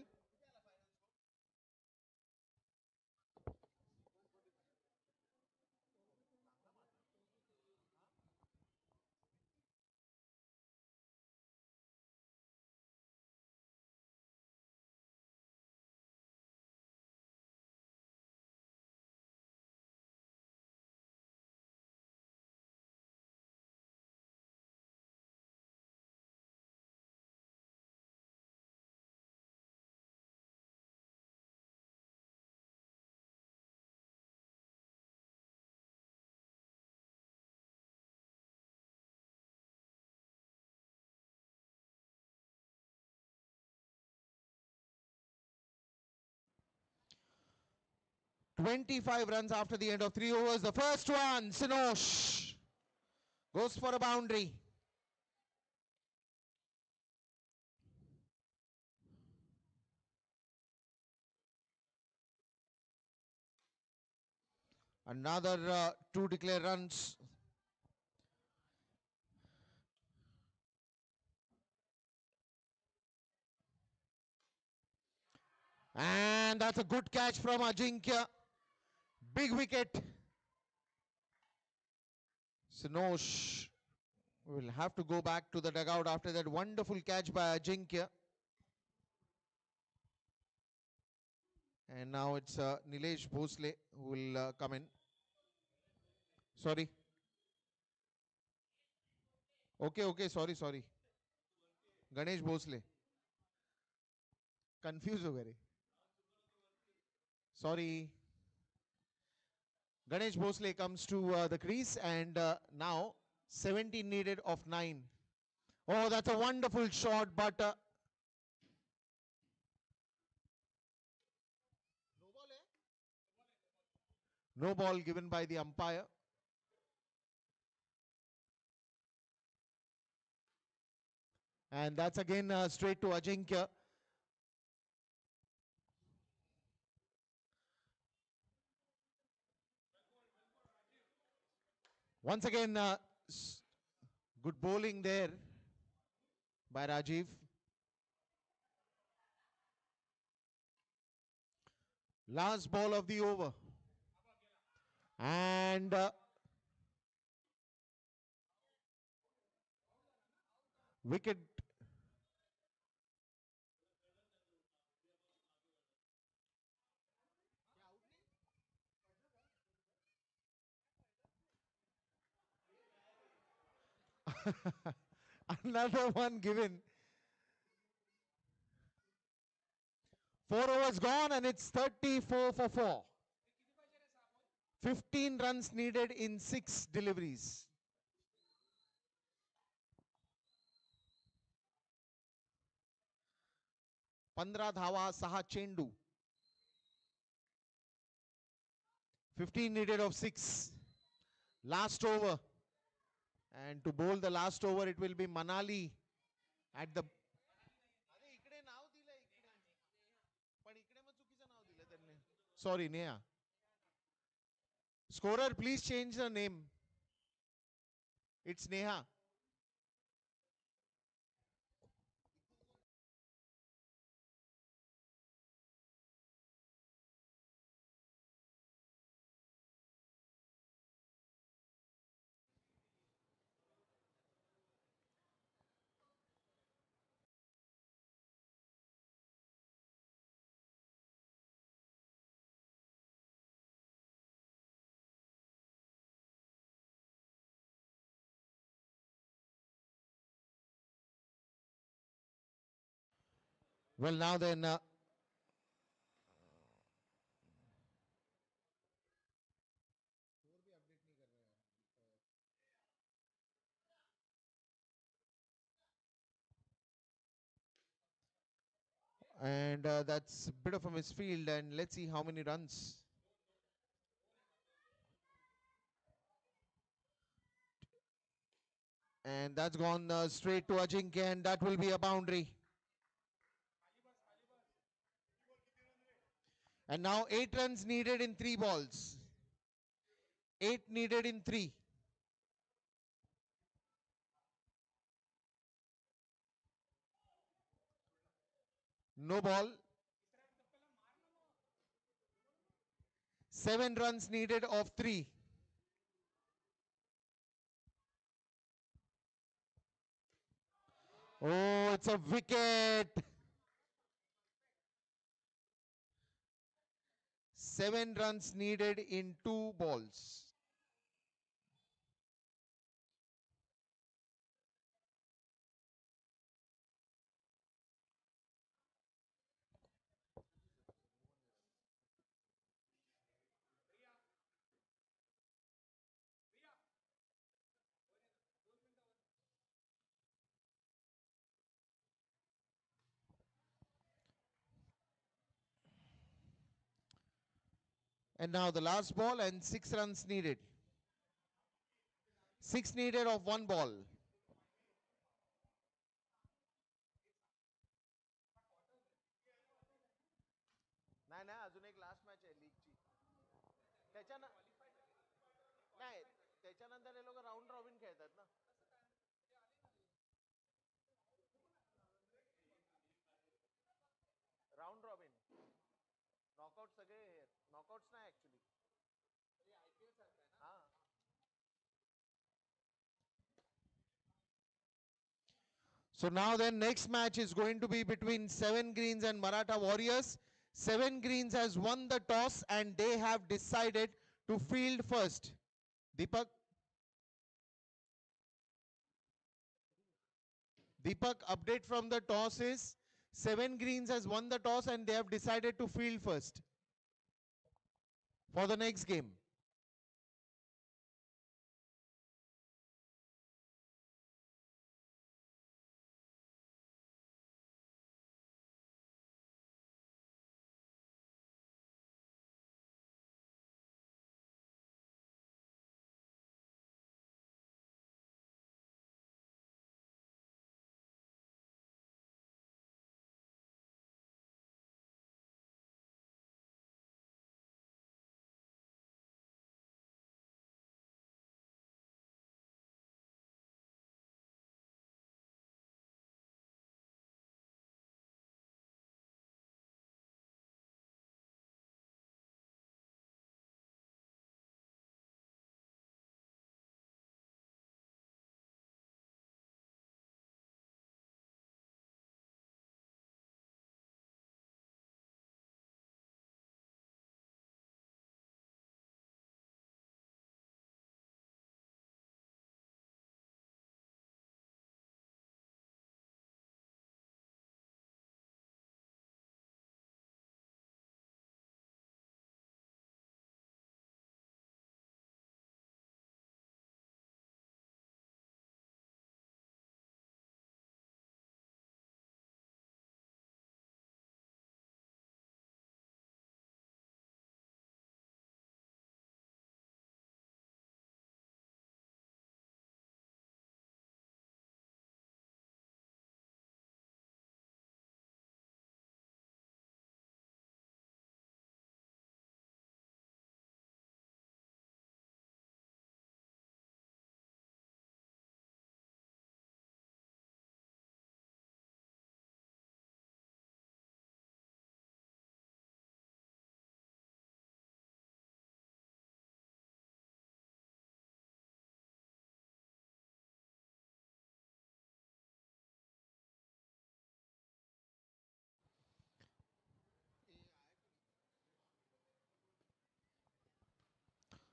Twenty-five runs after the end of 3 overs. The first one, Sinosh, goes for a boundary. Another 2 declare runs. And that's a good catch from Ajinkya. Big wicket. Sanosh will have to go back to the dugout after that wonderful catch by Ajinkya. And now it's Nilesh Bhosle who will come in. Sorry. Okay, sorry. Ganesh Bhosle. Confused हो गए. Sorry. Ganesh Bhosle comes to the crease, and now 17 needed of 9. Oh, that's a wonderful shot, but no ball given by the umpire. And that's again straight to Ajinkya. Once again, good bowling there by Rajiv. Last ball of the over. And wicket. Another one given. 4 overs gone, and it's 34 for 4. 15 runs needed in 6 deliveries. Pandra dhawa, saha chendu. 15 needed of 6. Last over. And to bowl the last over, it will be Manali at the. Sorry, Neha. Scorer, please change the name. It's Neha. Well, now then, and that's a bit of a misfield, and let's see how many runs. And that's gone straight to Ajinkya, and that will be a boundary. And now 8 runs needed in 3 balls. 8 needed in 3. No ball. 7 runs needed of 3. Oh, it's a wicket. 7 runs needed in 2 balls. And now the last ball, and 6 runs needed. 6 needed of 1 ball. नाही नाही अजून एक last match आहे लीगची नाही त्याच्यानंतर हे लोक round robin खेळतात ना राऊंड रॉबिन नॉकआउट सगळे नॉकआउट्स नाही actually So now then next match is going to be between 7 Greens and Maratha Warriors. 7 Greens has won the toss and they have decided to field first. Deepak? Deepak, update from the toss is 7 Greens has won the toss and they have decided to field first for the next game.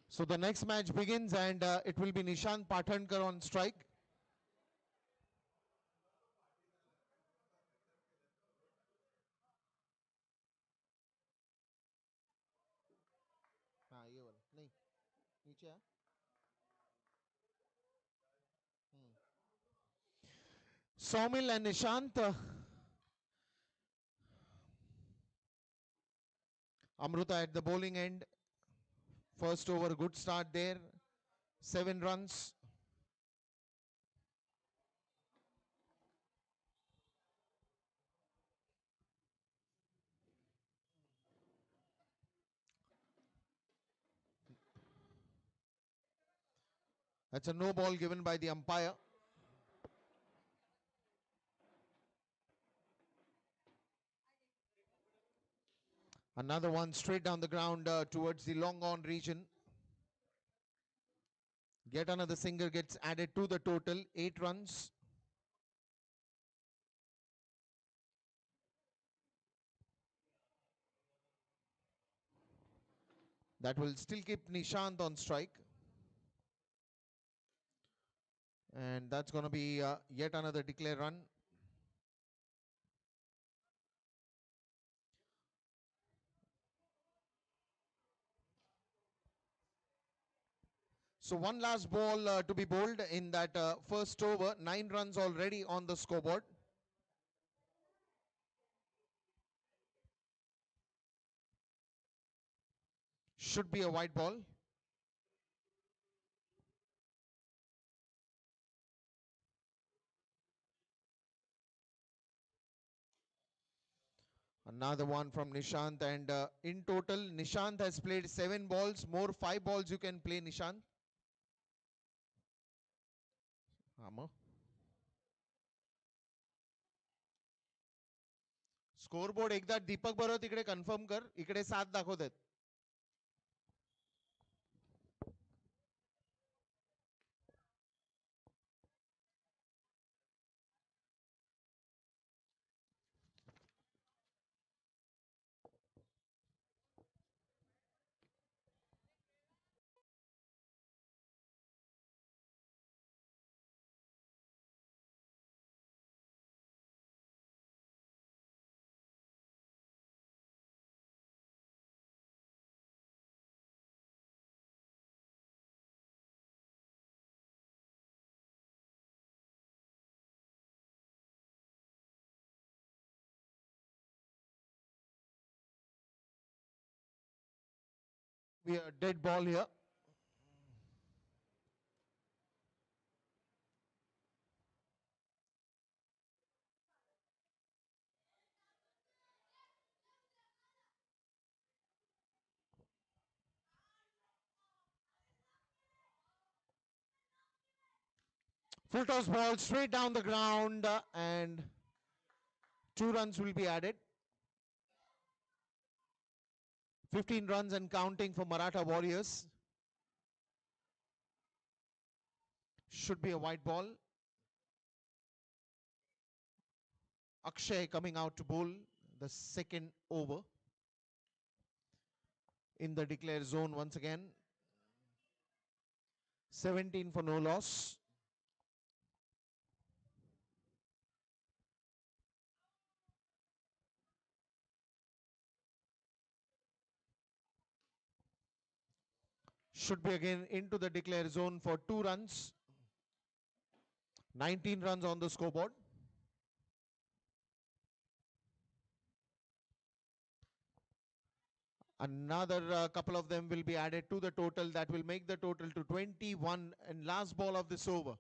So the next match begins and it will be Nishant Pathankar on strike. हाँ ये वाला नहीं नीचे आ Saumil and Nishant. Amruta at the bowling end. First over, good start there. 7 runs. That's a no ball given by the umpire. Another one straight down the ground towards the long on region. Yet another single gets added to the total. 8 runs. That will still keep Nishant on strike. And that's going to be yet another declare run. So one last ball to be bowled in that first over. 9 runs already on the scoreboard. Should be a white ball. Another one from Nishant, and in total Nishant has played 7 balls. More 5 balls you can play, Nishant. Scoreboard एकदा दीपक बरोबर तिकडे confirm कर. इकडे 7 दाखवतात. be a dead ball here. Full toss ball straight down the ground, and 2 runs will be added. 15 runs and counting for Maratha Warriors. Should be a white ball. Akshay coming out to bowl the second over in the declare zone once again. 17 for no loss. Should be again into the declare zone for 2 runs. 19 runs on the scoreboard. Another couple of them will be added to the total. That will make the total to 21. And last ball of this over.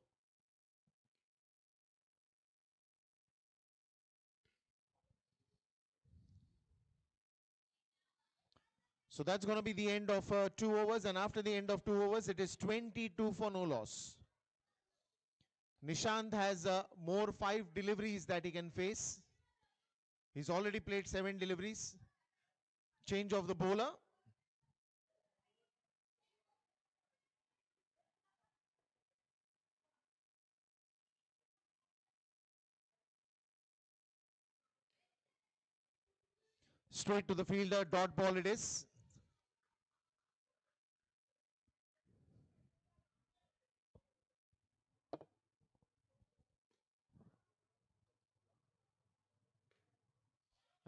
So that's going to be the end of 2 overs. And after the end of 2 overs, it is 22 for no loss. Nishant has more 5 deliveries that he can face. He's already played 7 deliveries. Change of the bowler. Straight to the fielder, dot ball it is.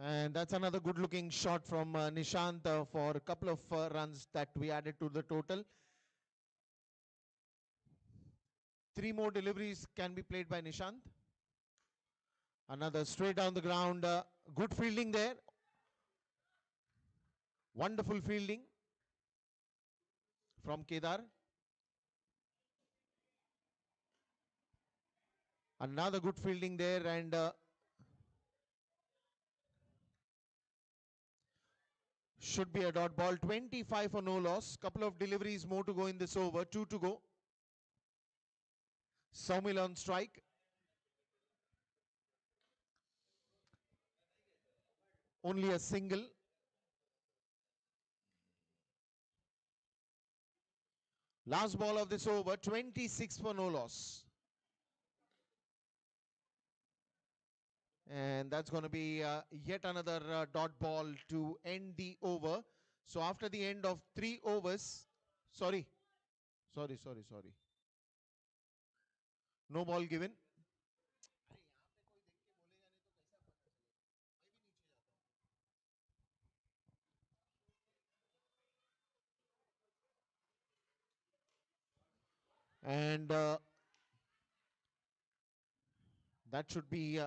And that's another good looking shot from Nishant for a couple of runs that we added to the total. 3 more deliveries can be played by Nishant. Another straight down the ground. Good fielding there. Wonderful fielding from Kedar. Another good fielding there, and should be a dot ball. 25 for no loss. Couple of deliveries more to go in this over. 2 to go. Saumil on strike. Only a single. Last ball of this over. 26 for no loss. And that's going to be yet another dot ball to end the over. So after the end of 3 overs, sorry. No ball given. And that should be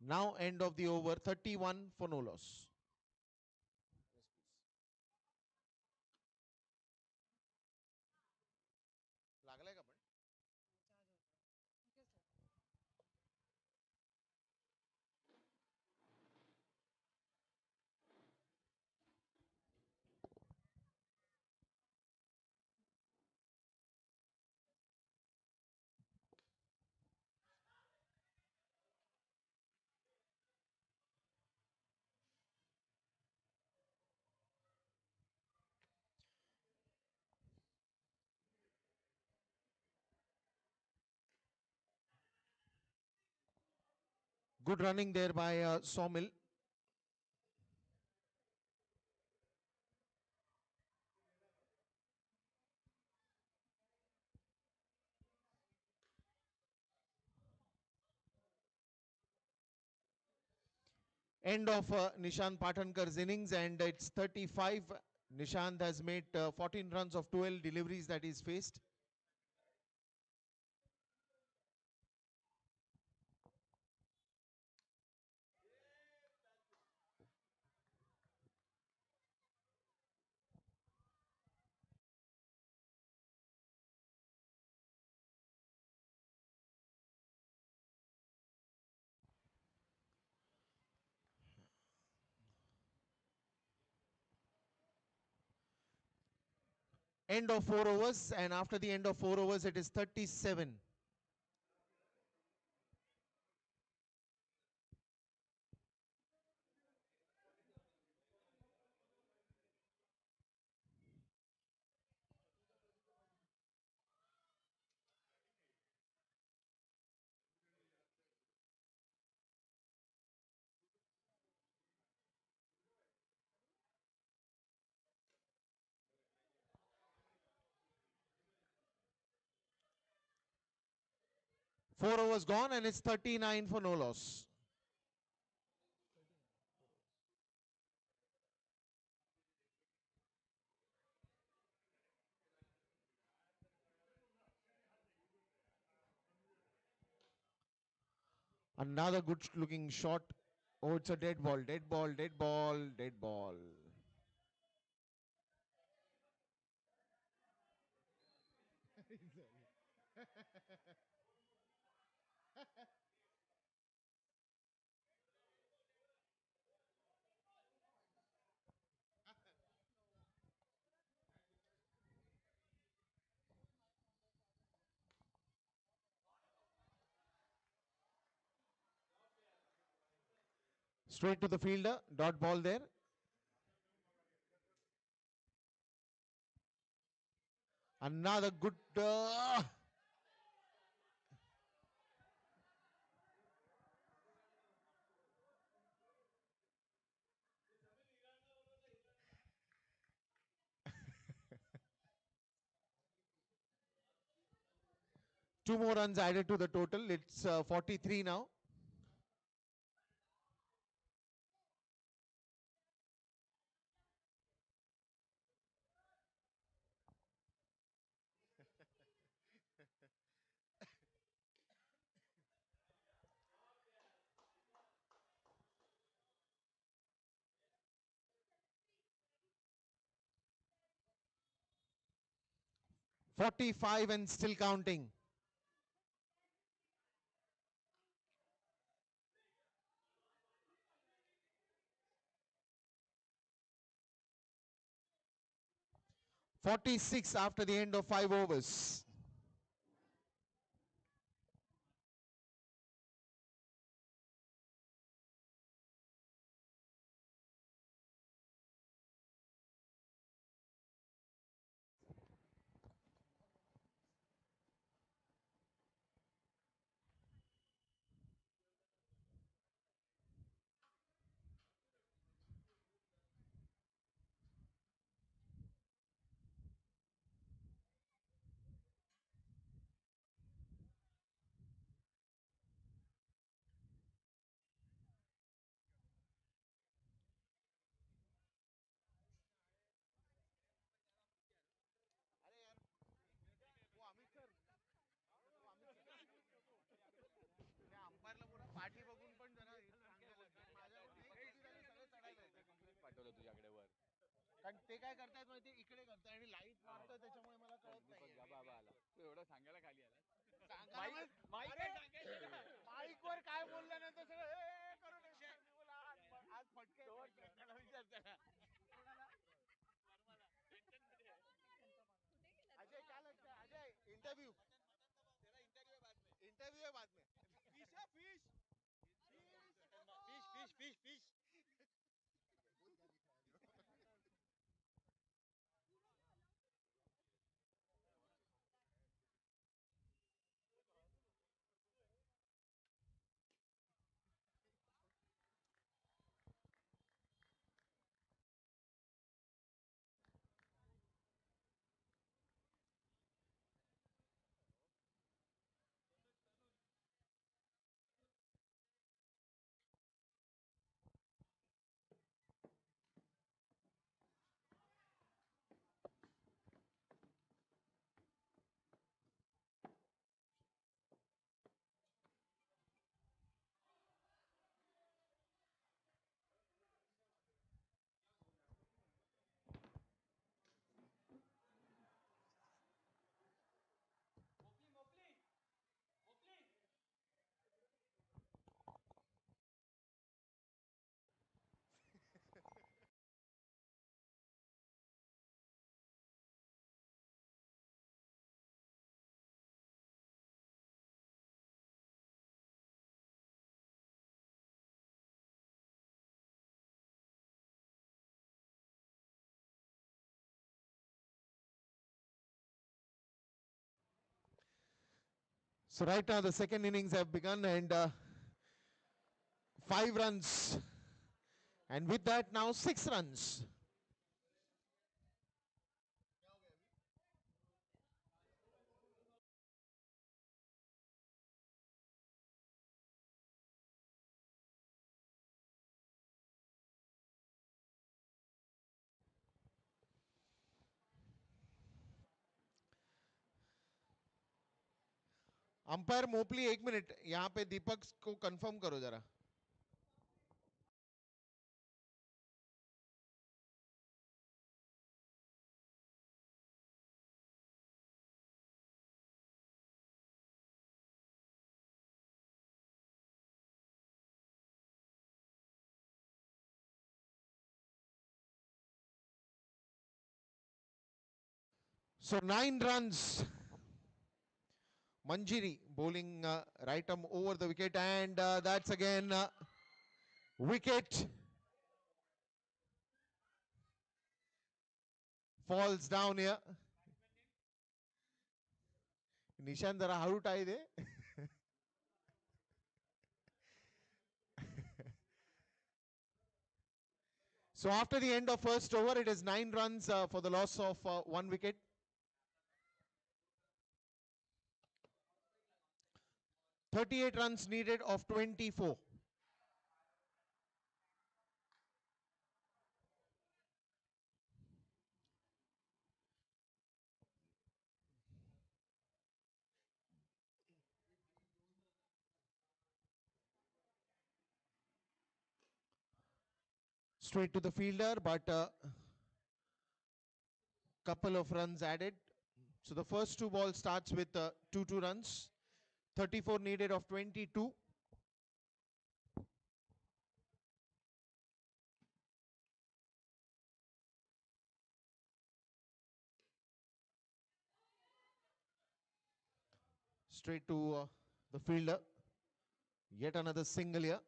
now end of the over. 31 for no loss. Good running there by Saumil. End of Nishant Pathankar's innings, and it's 35. Nishant has made 14 runs of 12 deliveries that he's faced. End of 4 overs, and after the end of 4 overs, it is 37. Four overs gone, and it's 39 for no loss. Another good looking shot. Oh, it's a dead ball, dead ball, dead ball, dead ball. Straight to the fielder, dot ball there. Another good. Two more runs added to the total. It's 43 now. Forty-five and still counting. Forty-six after the end of 5 overs. ते काय करतायत माहिती इकडे करताय आणि light मारतोय त्याच्यामुळे मला कळत नाही बाबा आला तू एवढं सांगायला खाली आला माईक वर काय बोलल्यानंतर सगळं करून आज फटके विचार त्याला अजय क्या लगता है अजय इंटरव्यू इंटरव्यू है बाद में फिश है fish fish fish fish fish So right now the second innings have begun, and 5 runs, and with that now 6 runs. Umpire मोपली 1 मिनट, यहाँ पे दीपक को कंफर्म करो जरा. So 9 runs. Manjiri bowling right arm over the wicket, and that's again wicket. Falls down here. Nishan जरा हळू टाळी दे. So after the end of first over, it is 9 runs for the loss of 1 wicket. .38 runs needed of 24. Straight to the fielder, but couple of runs added. So the first 2 balls starts with 2 runs. 34 needed of 22. Straight to the fielder. Yet another single here.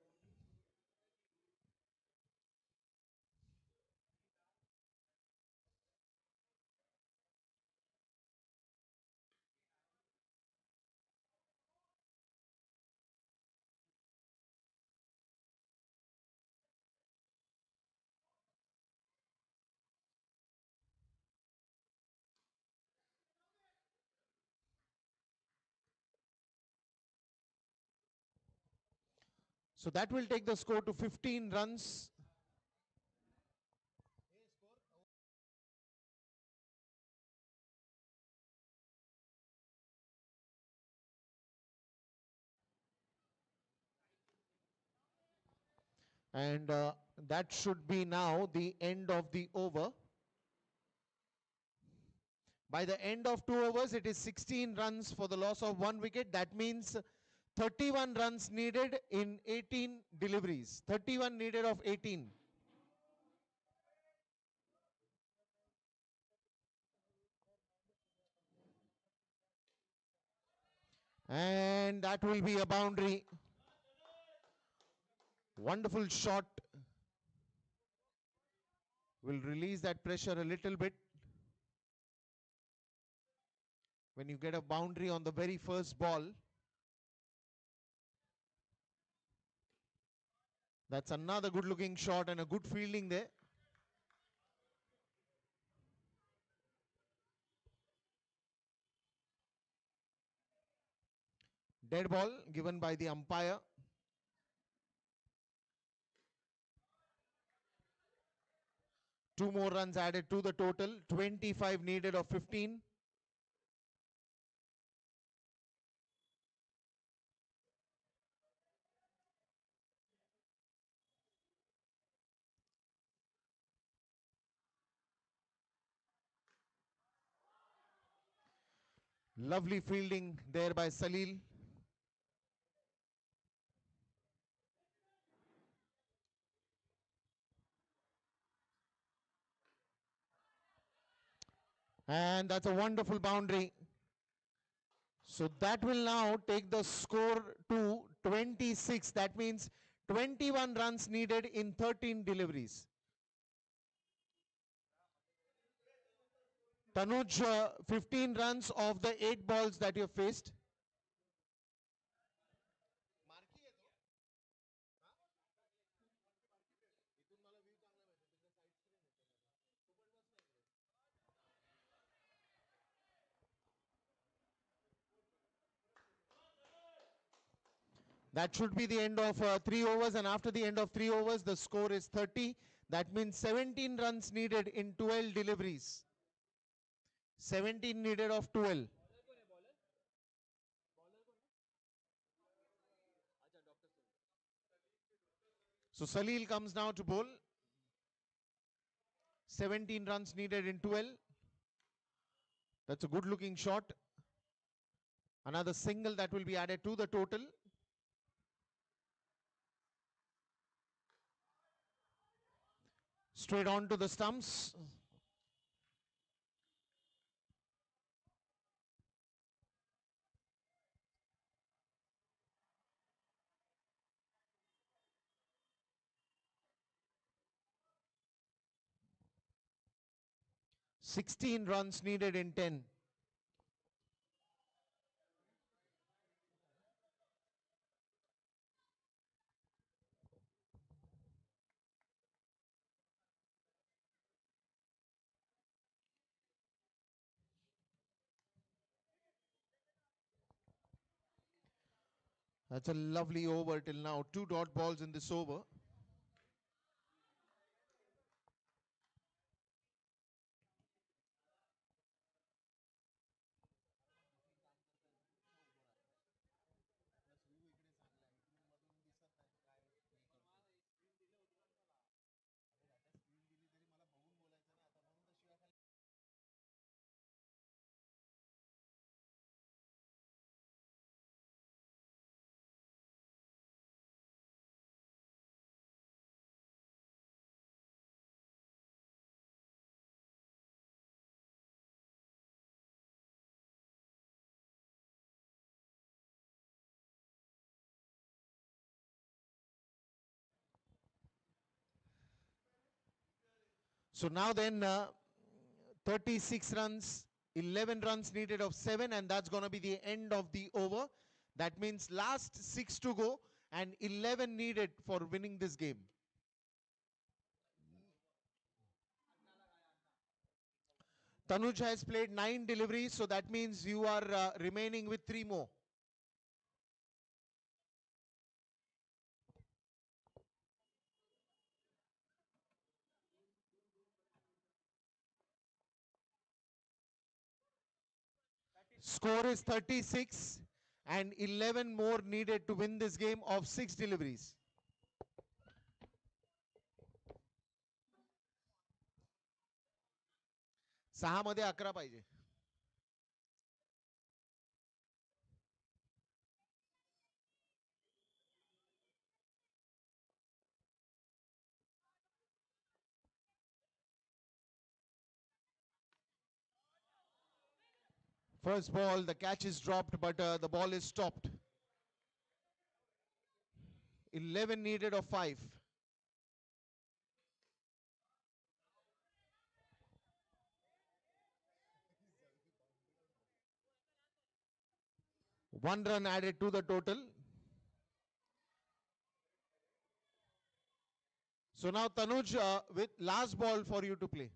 So that will take the score to 15 runs. And that should be now the end of the over. By the end of 2 overs, it is 16 runs for the loss of 1 wicket. That means 31 runs needed in 18 deliveries. 31 needed of 18. And that will be a boundary. Wonderful shot. Will release that pressure a little bit. When you get a boundary on the very first ball, that's another good looking shot and a good fielding there. Dead ball given by the umpire. Two more runs added to the total. 25 needed of 15. Lovely fielding there by Salil. And that's a wonderful boundary. So that will now take the score to 26. That means 21 runs needed in 13 deliveries. Tanuj, 15 runs of the 8 balls that you have faced. That should be the end of 3 overs, and after the end of 3 overs, the score is 30. That means 17 runs needed in 12 deliveries. 17 needed of 12. So Salil comes now to bowl. 17 runs needed in 12. That's a good looking shot. Another single that will be added to the total. Straight on to the stumps. Sixteen runs needed in 10. That's a lovely over till now. 2 dot balls in this over. So now then, 36 runs, 11 runs needed of 7, and that's going to be the end of the over. That means last 6 to go and 11 needed for winning this game. Tanuj has played 9 deliveries, so that means you are remaining with 3 more. Score is 36 and 11 more needed to win this game of 6 deliveries. सहा मध्ये 11 पाहिजे. First ball, the catch is dropped, but the ball is stopped. 11 needed of 5. One run added to the total. So now Tanuj with last ball for you to play.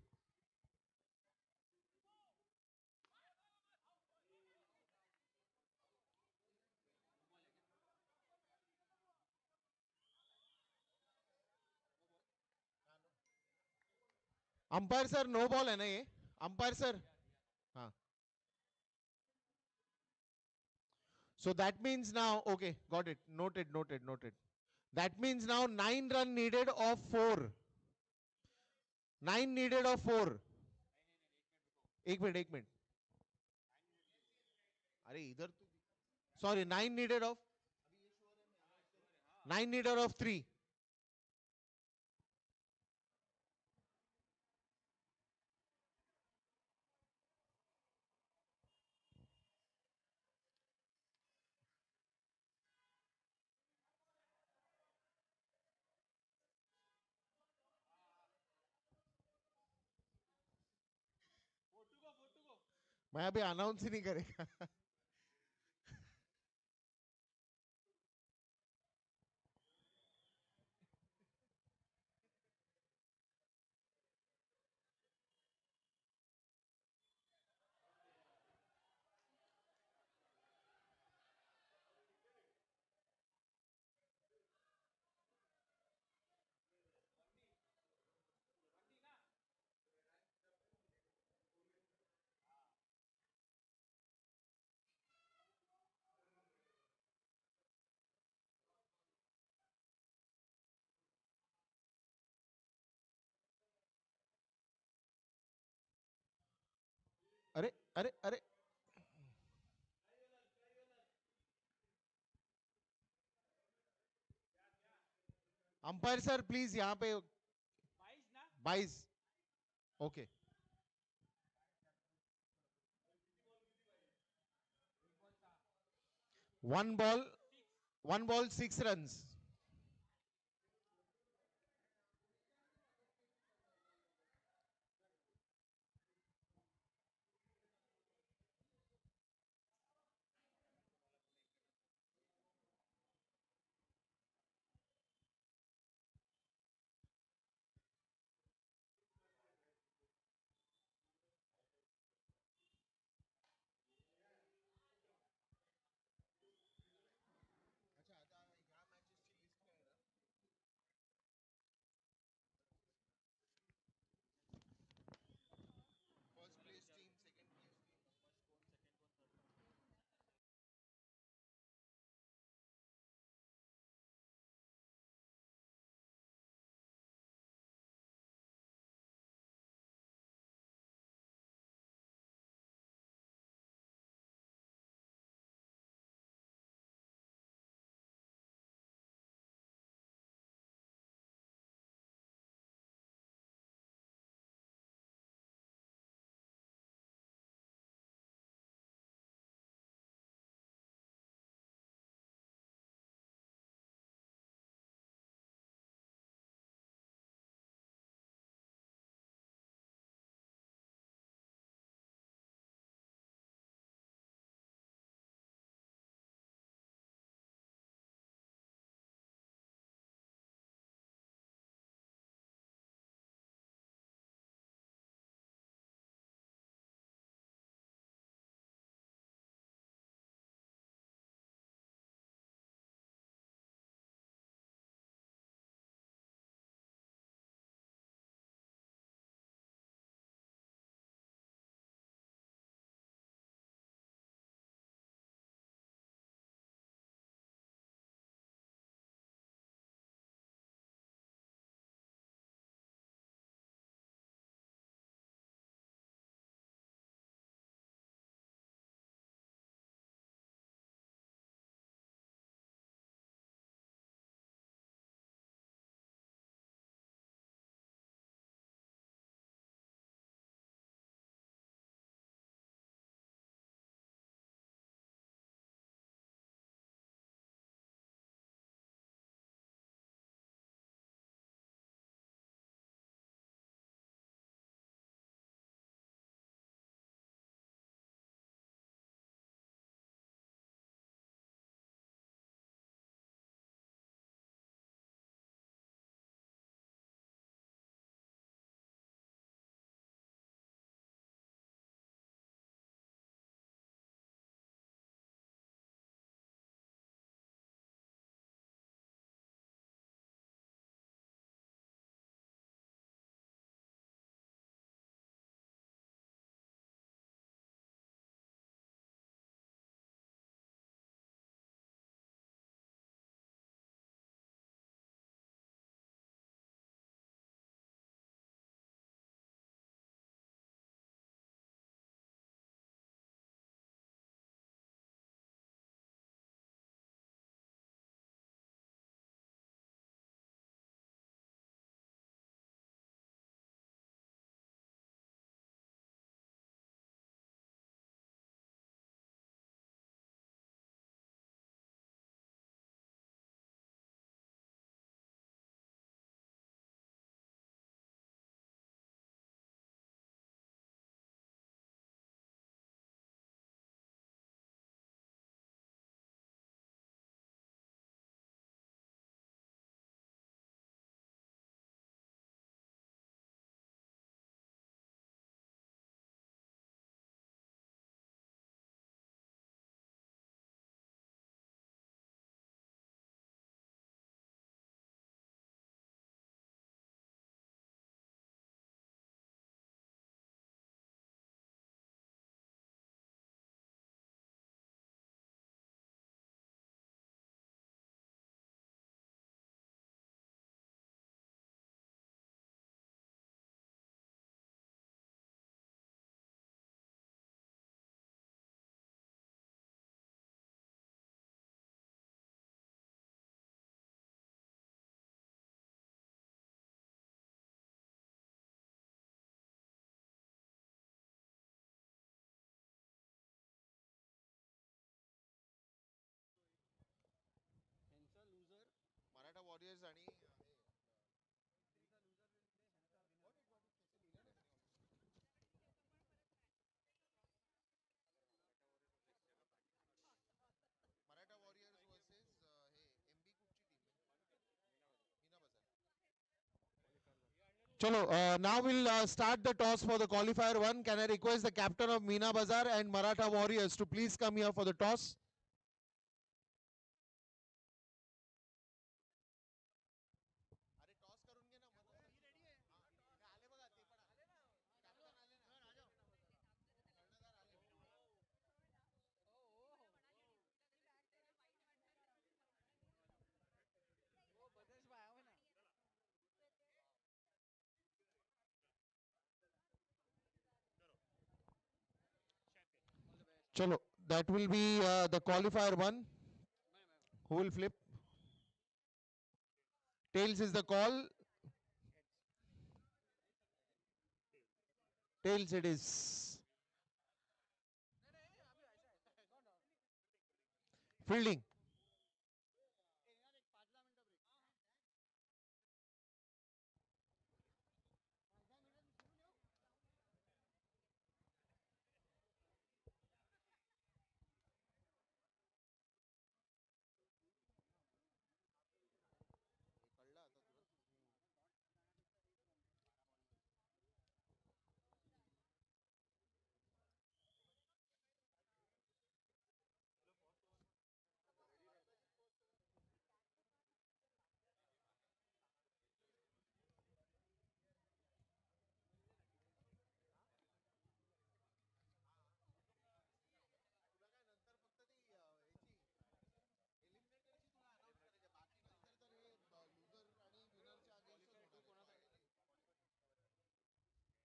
Umpire sir no ball है ना ये umpire sir हाँ so that means now okay got it noted that means now 9 run needed of 4 9 needed of 4 एक minute अरे इधर sorry 9 needed of 9 needed of 3 मैं अभी announce ही नहीं करेगा अरे अरे अंपायर सर प्लीज यहाँ पे 22. Okay. One ball, 1 ball, 6 runs. Warriors आणि मराठा वॉरियर्स वर्सेस हे एमबी कुठची टीम आहे मीना बाजार. Chalo, now we'll start the toss for the qualifier one. Can I request the captain of Meena Bazar and Maratha Warriors to please come here for the toss? अरे toss करून घे ना आले बघा ते पण कॅप्टन आले ना कर्णधार आले. Chalo, that will be the qualifier one. Who will flip? Tails is the call. Tails it is. Fielding. कळलं आता तुला. तुला काय नंतर फक्त ती याची एलिमिनेटरची तुला अनाउन्स करायचे बाकी नंतर तर हे लुझर आणि विनरच्या अगेन्स्टच होणार आहे. ती ह्याची गणात्रा मोटर्स आणि आपलं हे active group.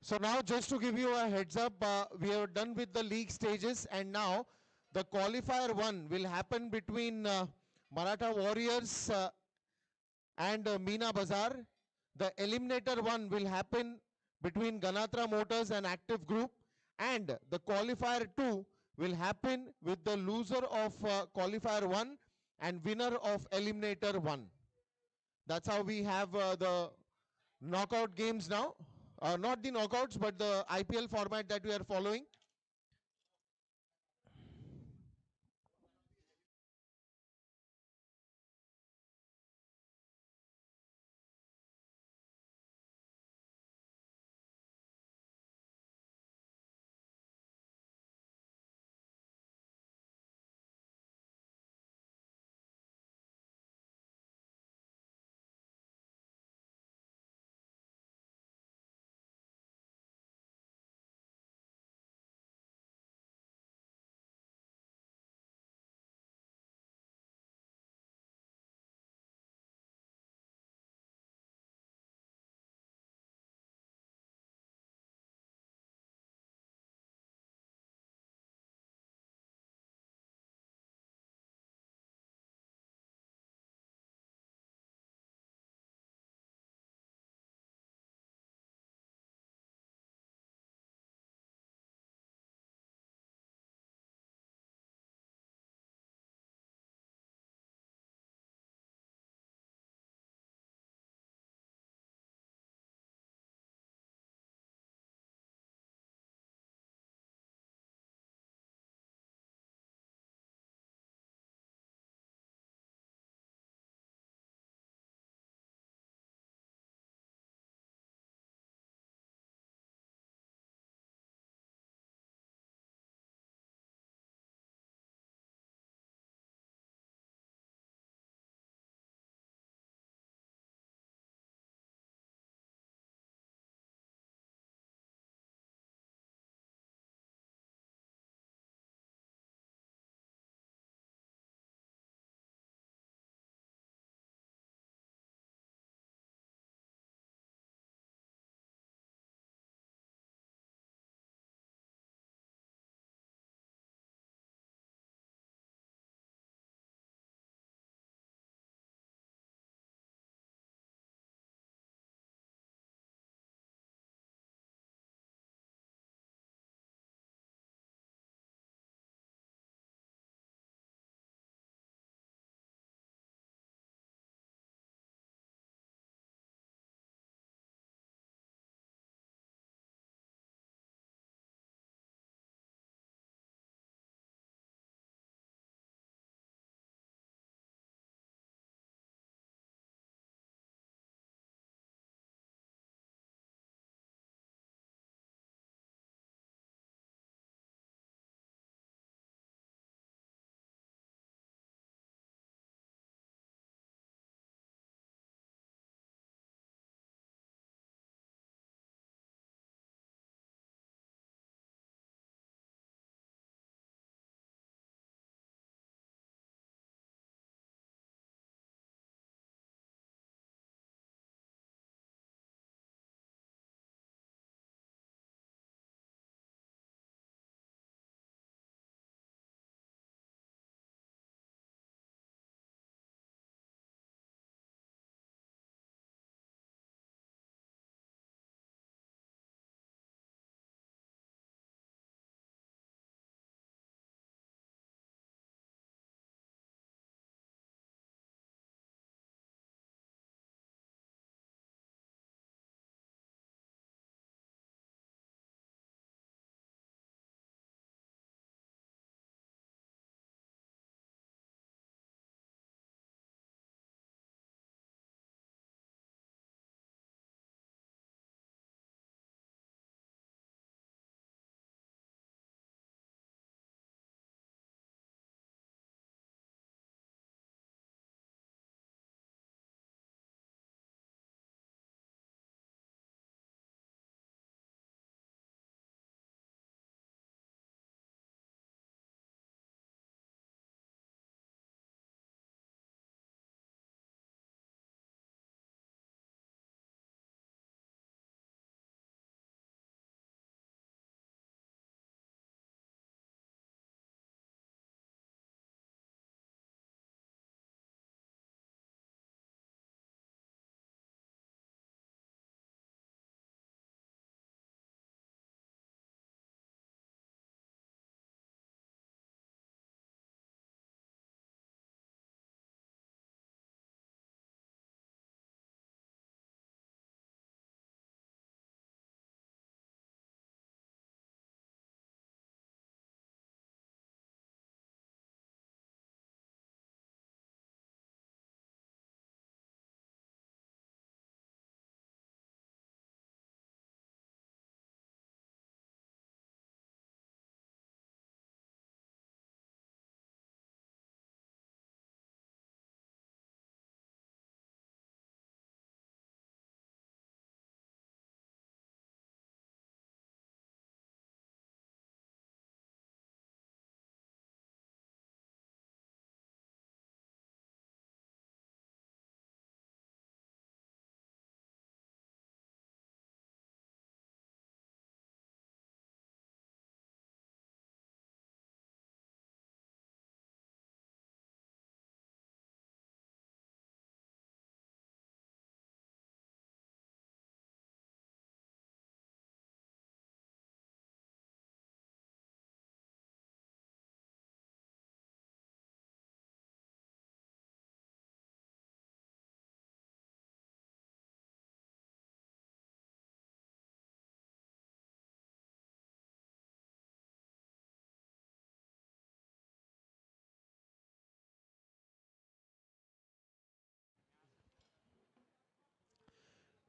So now just to give you a heads up, we are done with the league stages and now the qualifier one will happen between Maratha Warriors and Meena Bazar. The eliminator one will happen between Ganatra Motors and Active Group, and the qualifier 2 will happen with the loser of qualifier 1 and winner of eliminator 1. That's how we have the knockout games now. Not the knockouts, but the IPL format that we are following.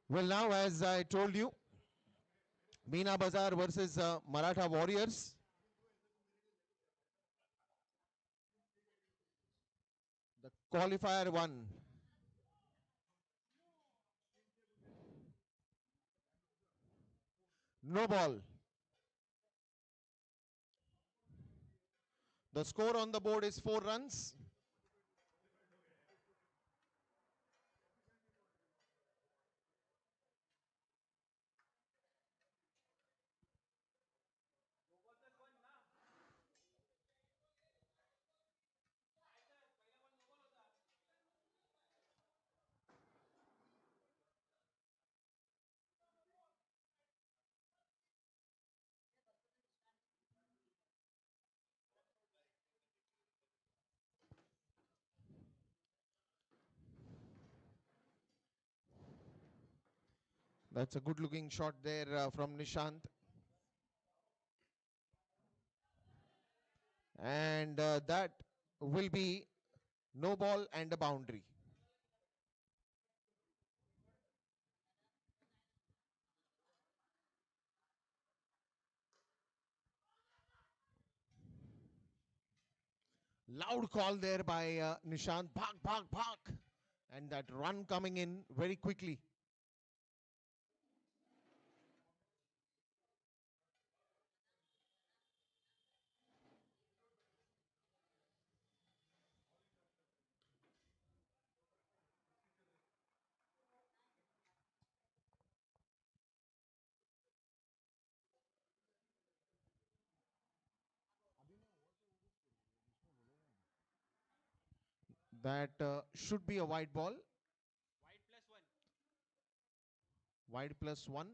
Well, now, as I told you, Meena Bazar versus Maratha Warriors. The qualifier one. No ball. The score on the board is 4 runs. That's a good looking shot there from Nishant. And that will be no ball and a boundary. Loud call there by Nishant. Bhag, bhag, bhag. And that run coming in very quickly. That should be a wide ball. Wide plus one.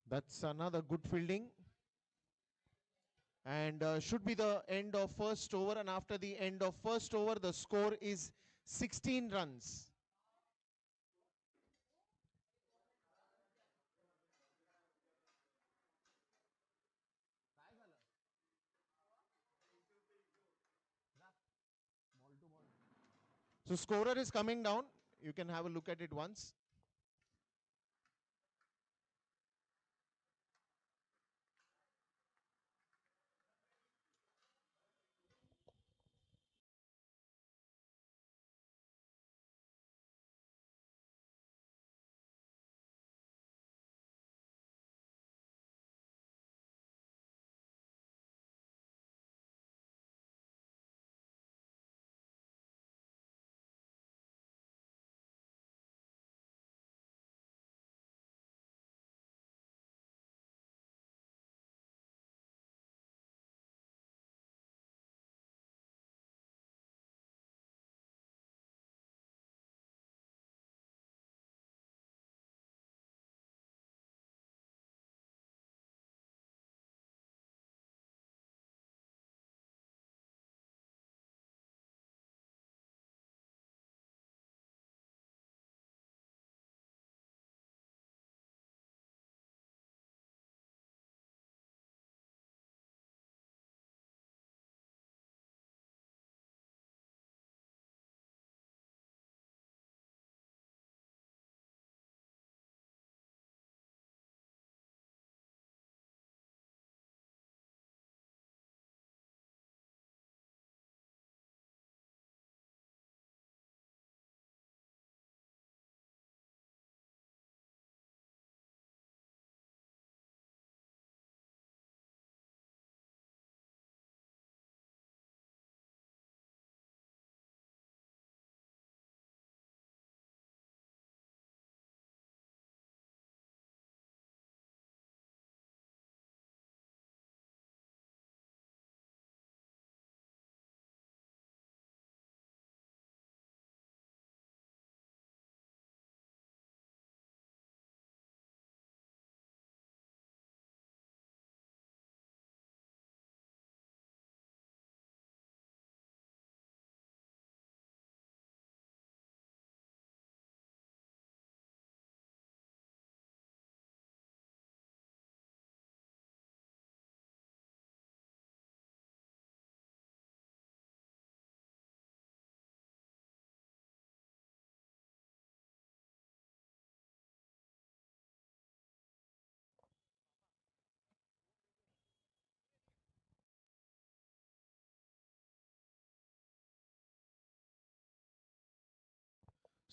That's another good fielding. And should be the end of first over. And after the end of first over, the score is 16 runs. So scorer is coming down. You can have a look at it once.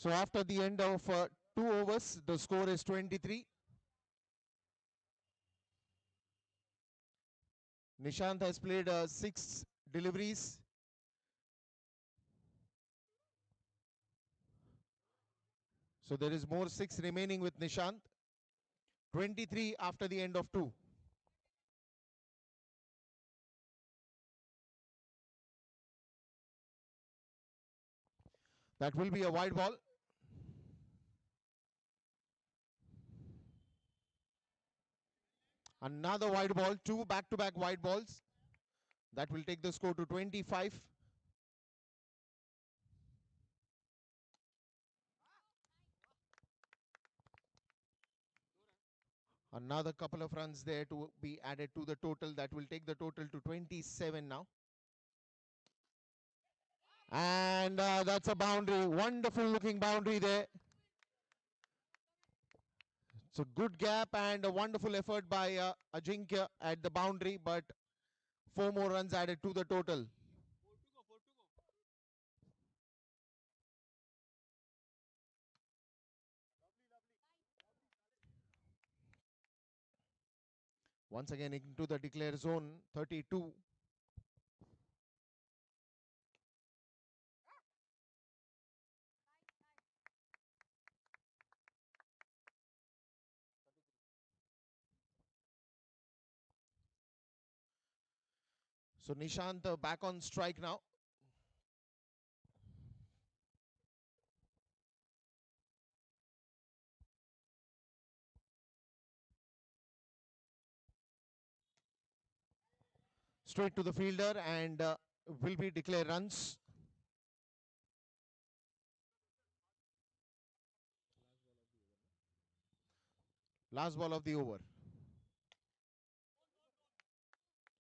So after the end of 2 overs, the score is 23. Nishant has played 6 deliveries. So there is more 6 remaining with Nishant. 23 after the end of 2. That will be a wide ball. Another wide ball, 2 back-to-back wide balls. That will take the score to 25. Another couple of runs there to be added to the total. That will take the total to 27 now. And that's a boundary. Wonderful looking boundary there. It's a good gap and a wonderful effort by Ajinkya at the boundary, but 4 more runs added to the total. Once again into the declare zone, 32. So Nishant back on strike now. Straight to the fielder and will be declare runs. Last ball of the over.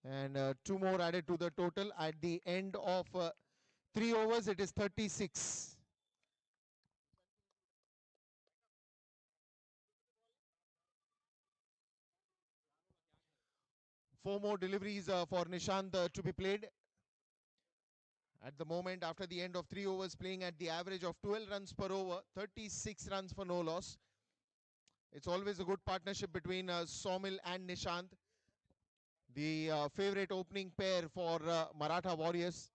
And 2 more added to the total. At the end of 3 overs, it is 36. Four more deliveries for Nishant to be played. At the moment, after the end of 3 overs, playing at the average of 12 runs per over, 36 runs for no loss. It's always a good partnership between Somil and Nishant, the favorite opening pair for Maratha Warriors.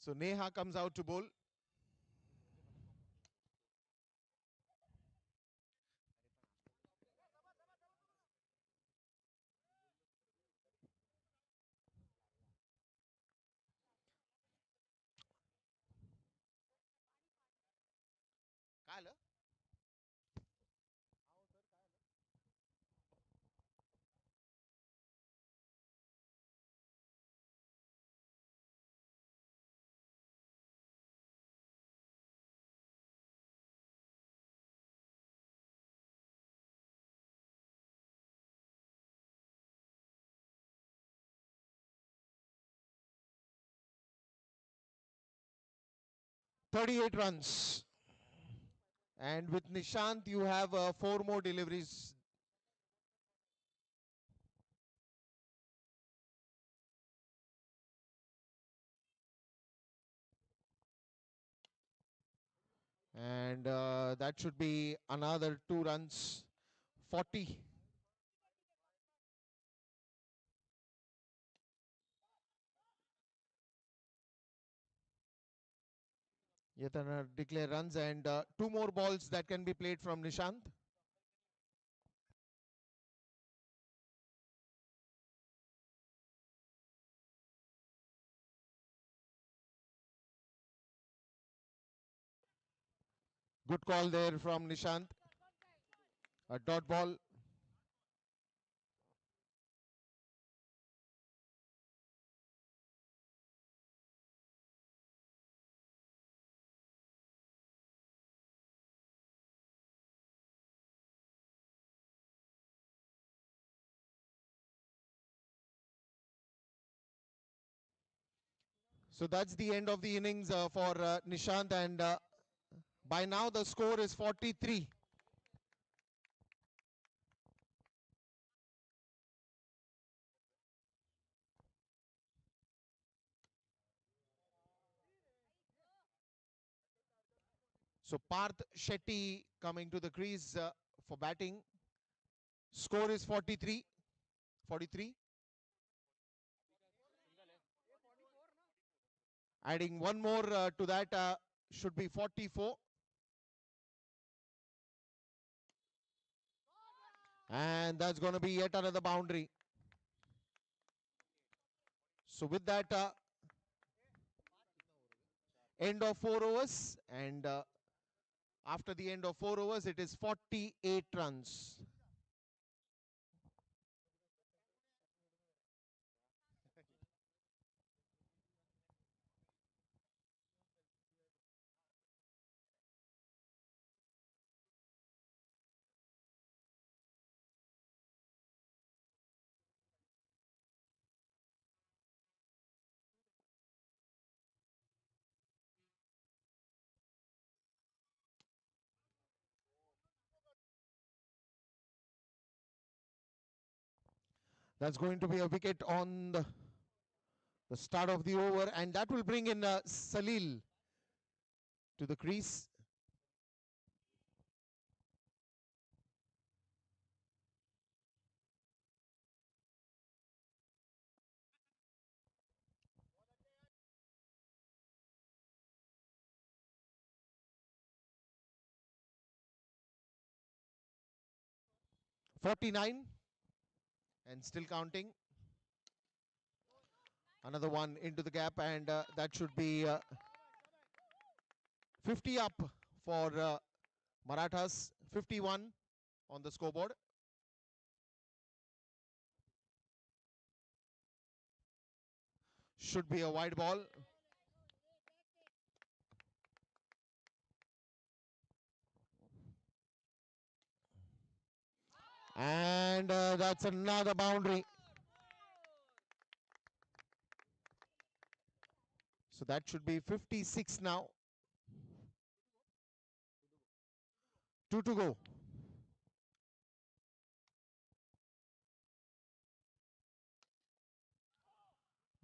So Neha comes out to bowl. Kyle? 38 runs. And with Nishant, you have 4 more deliveries. And that should be another 2 runs. 40. Yet another declare runs and 2 more balls that can be played from Nishant. Good call there from Nishant. A dot ball. So that's the end of the innings for Nishant, and by now the score is 43. So Parth Shetty coming to the crease for batting. Score is 43. 43. Adding one more to that should be 44. And that's going to be yet another boundary. So with that, end of 4 overs, and after the end of 4 overs, it is 48 runs. That's going to be a wicket on the start of the over, and that will bring in Salil to the crease. .49 and still counting. Another one into the gap, and that should be 50 up for Marathas. 51 on the scoreboard. Should be a wide ball. And that's another boundary. So that should be 56 now. 2 to go.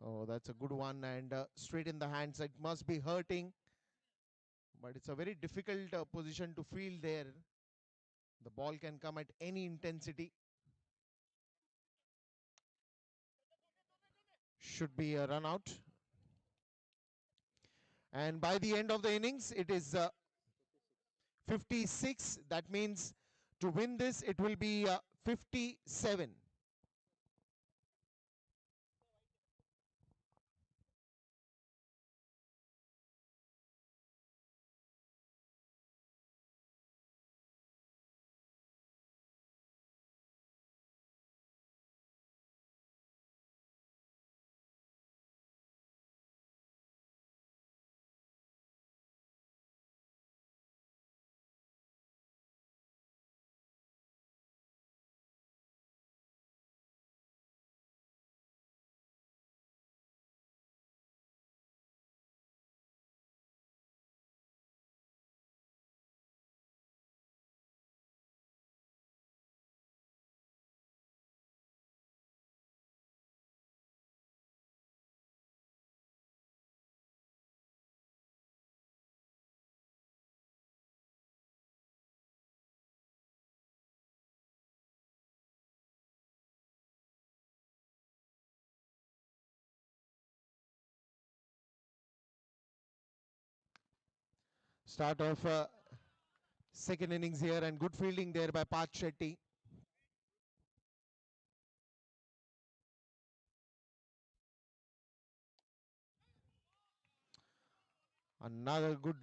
Oh, that's a good one, and straight in the hands. It must be hurting, but it's a very difficult position to field there. The ball can come at any intensity. Should be a run out. And by the end of the innings, it is 56. That means to win this, it will be 57. Start of second innings here, and good fielding there by Parth Shetty. Another good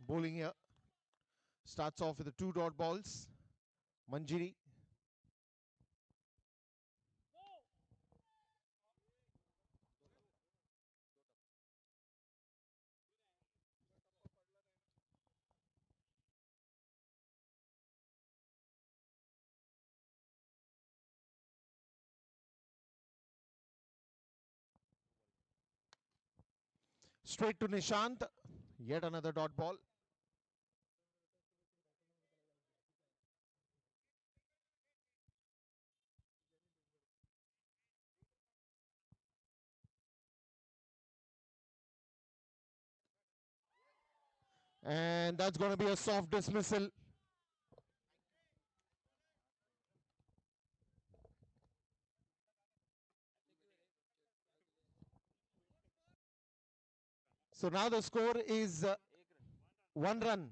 bowling here. Starts off with the 2 dot balls. Manjiri. Straight to Nishant. Yet another dot ball. And that's going to be a soft dismissal. So now the score is 1 run.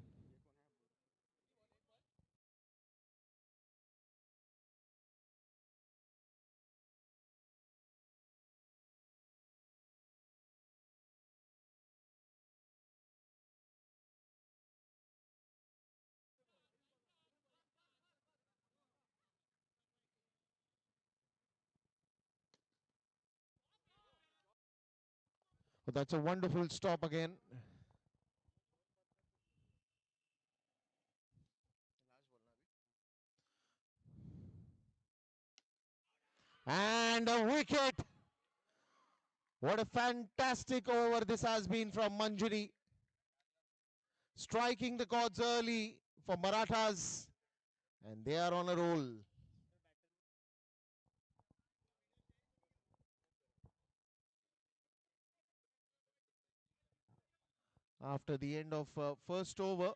That's a wonderful stop again. And a wicket. What a fantastic over this has been from Manjari. Striking the chords early for Marathas. And they are on a roll. After the end of first over,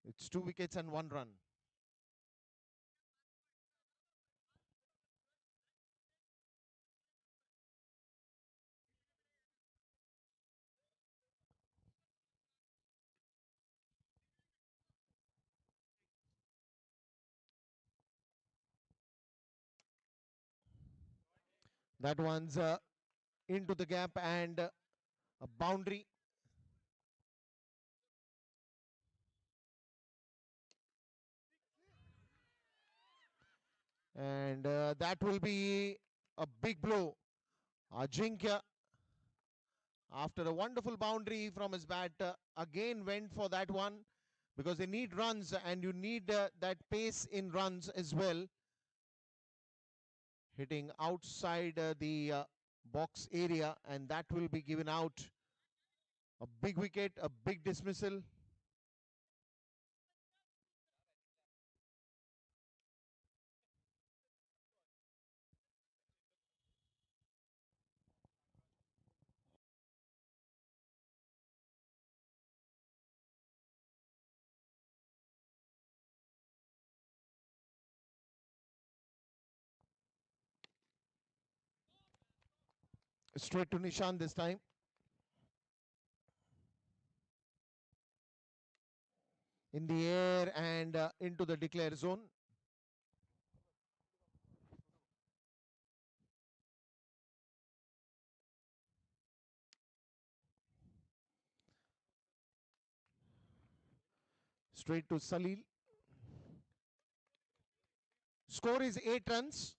it's 2 wickets and 1 run. That one's into the gap and a boundary. And that will be a big blow. Ajinkya, after a wonderful boundary from his bat, again went for that one because they need runs and you need that pace in runs as well. Hitting outside the box area, and that will be given out. A big wicket, a big dismissal. Straight to Nishan this time. In the air and into the declare zone. Straight to Salil. Score is 8 runs.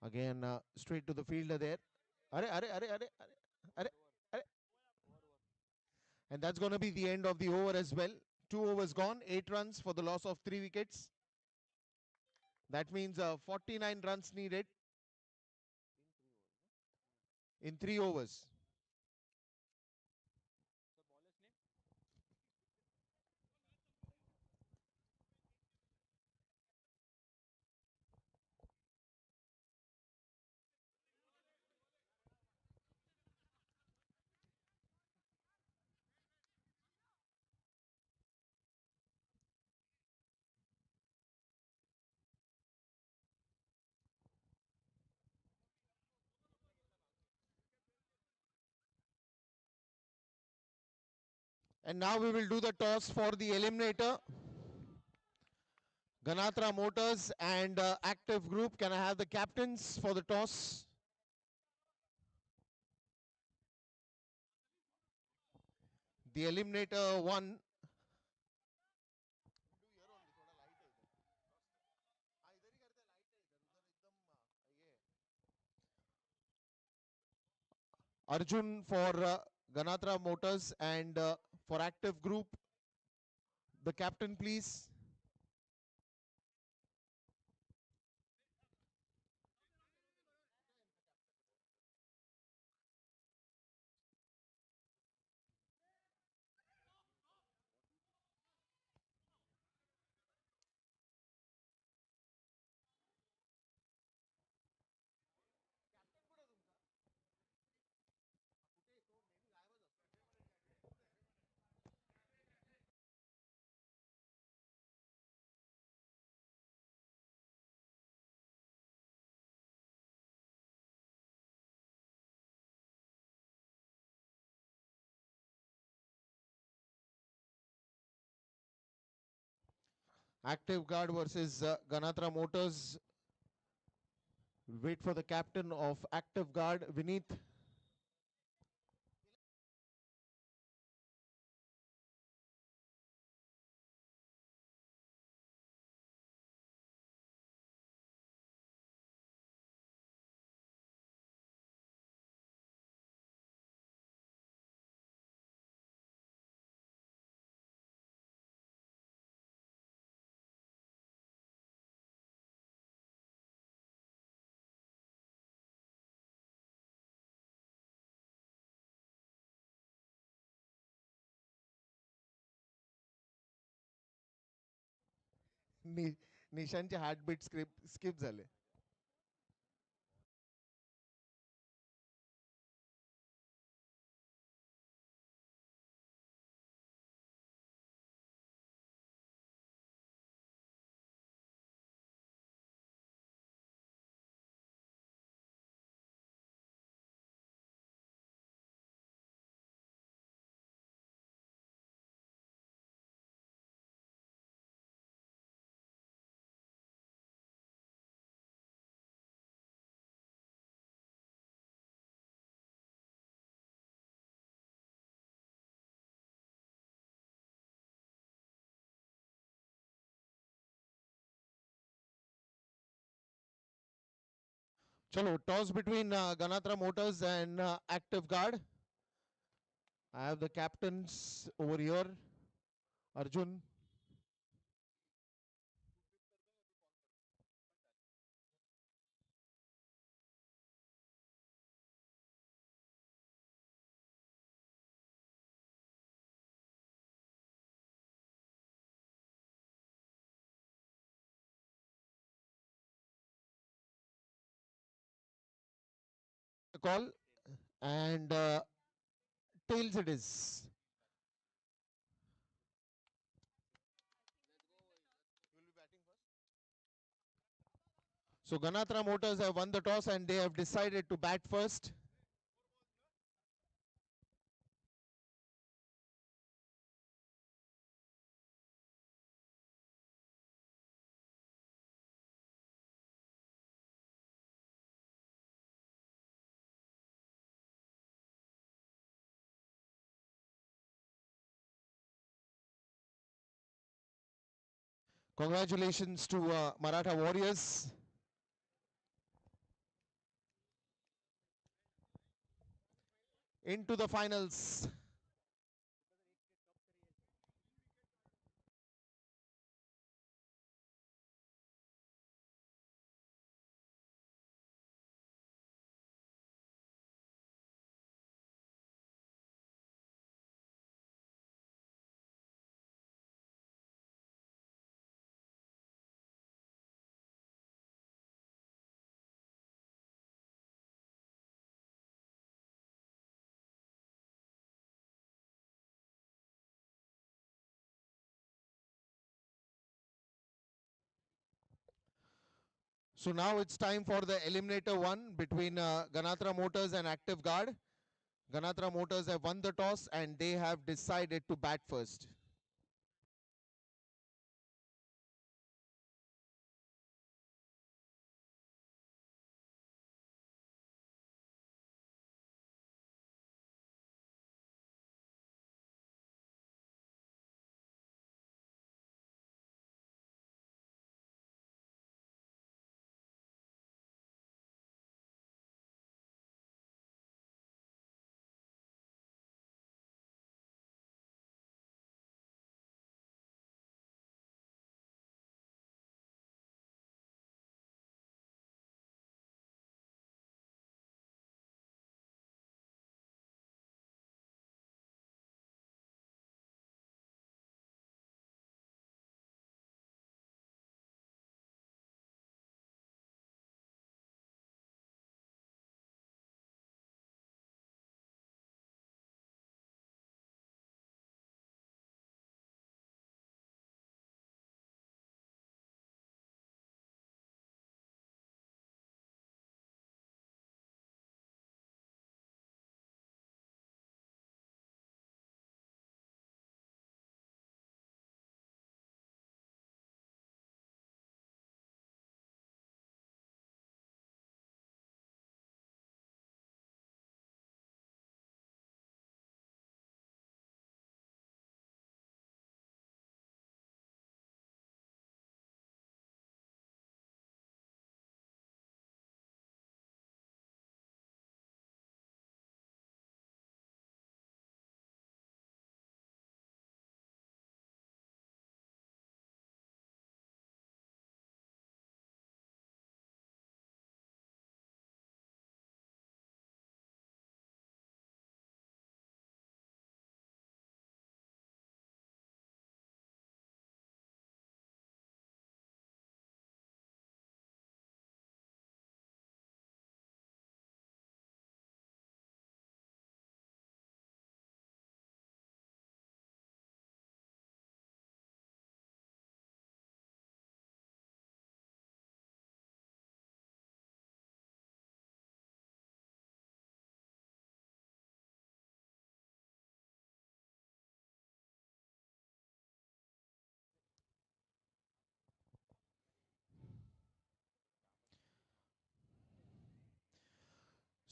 Again, straight to the fielder there. Are, are, are, are, are, are. And that's going to be the end of the over as well. 2 overs gone, 8 runs for the loss of 3 wickets. That means 49 runs needed in 3 overs. And now we will do the toss for the eliminator. Ganatra Motors and Active Group. Can I have the captains for the toss? The eliminator 1. Arjun for Ganatra Motors and for Active Group. The captain, please. Active Guard versus Ganatra Motors. Wait for the captain of Active Guard, Vineet. निशांचे heartbeat skip झाले. Chalo, toss between Ganatra Motors and Active Guard. I have the captains over here. Arjun. Call and tails it is. So Ganatra Motors have won the toss and they have decided to bat first. Congratulations to Maratha Warriors. Into the finals. So now it's time for the eliminator one between Ganatra Motors and Active Guard. Ganatra Motors have won the toss and they have decided to bat first.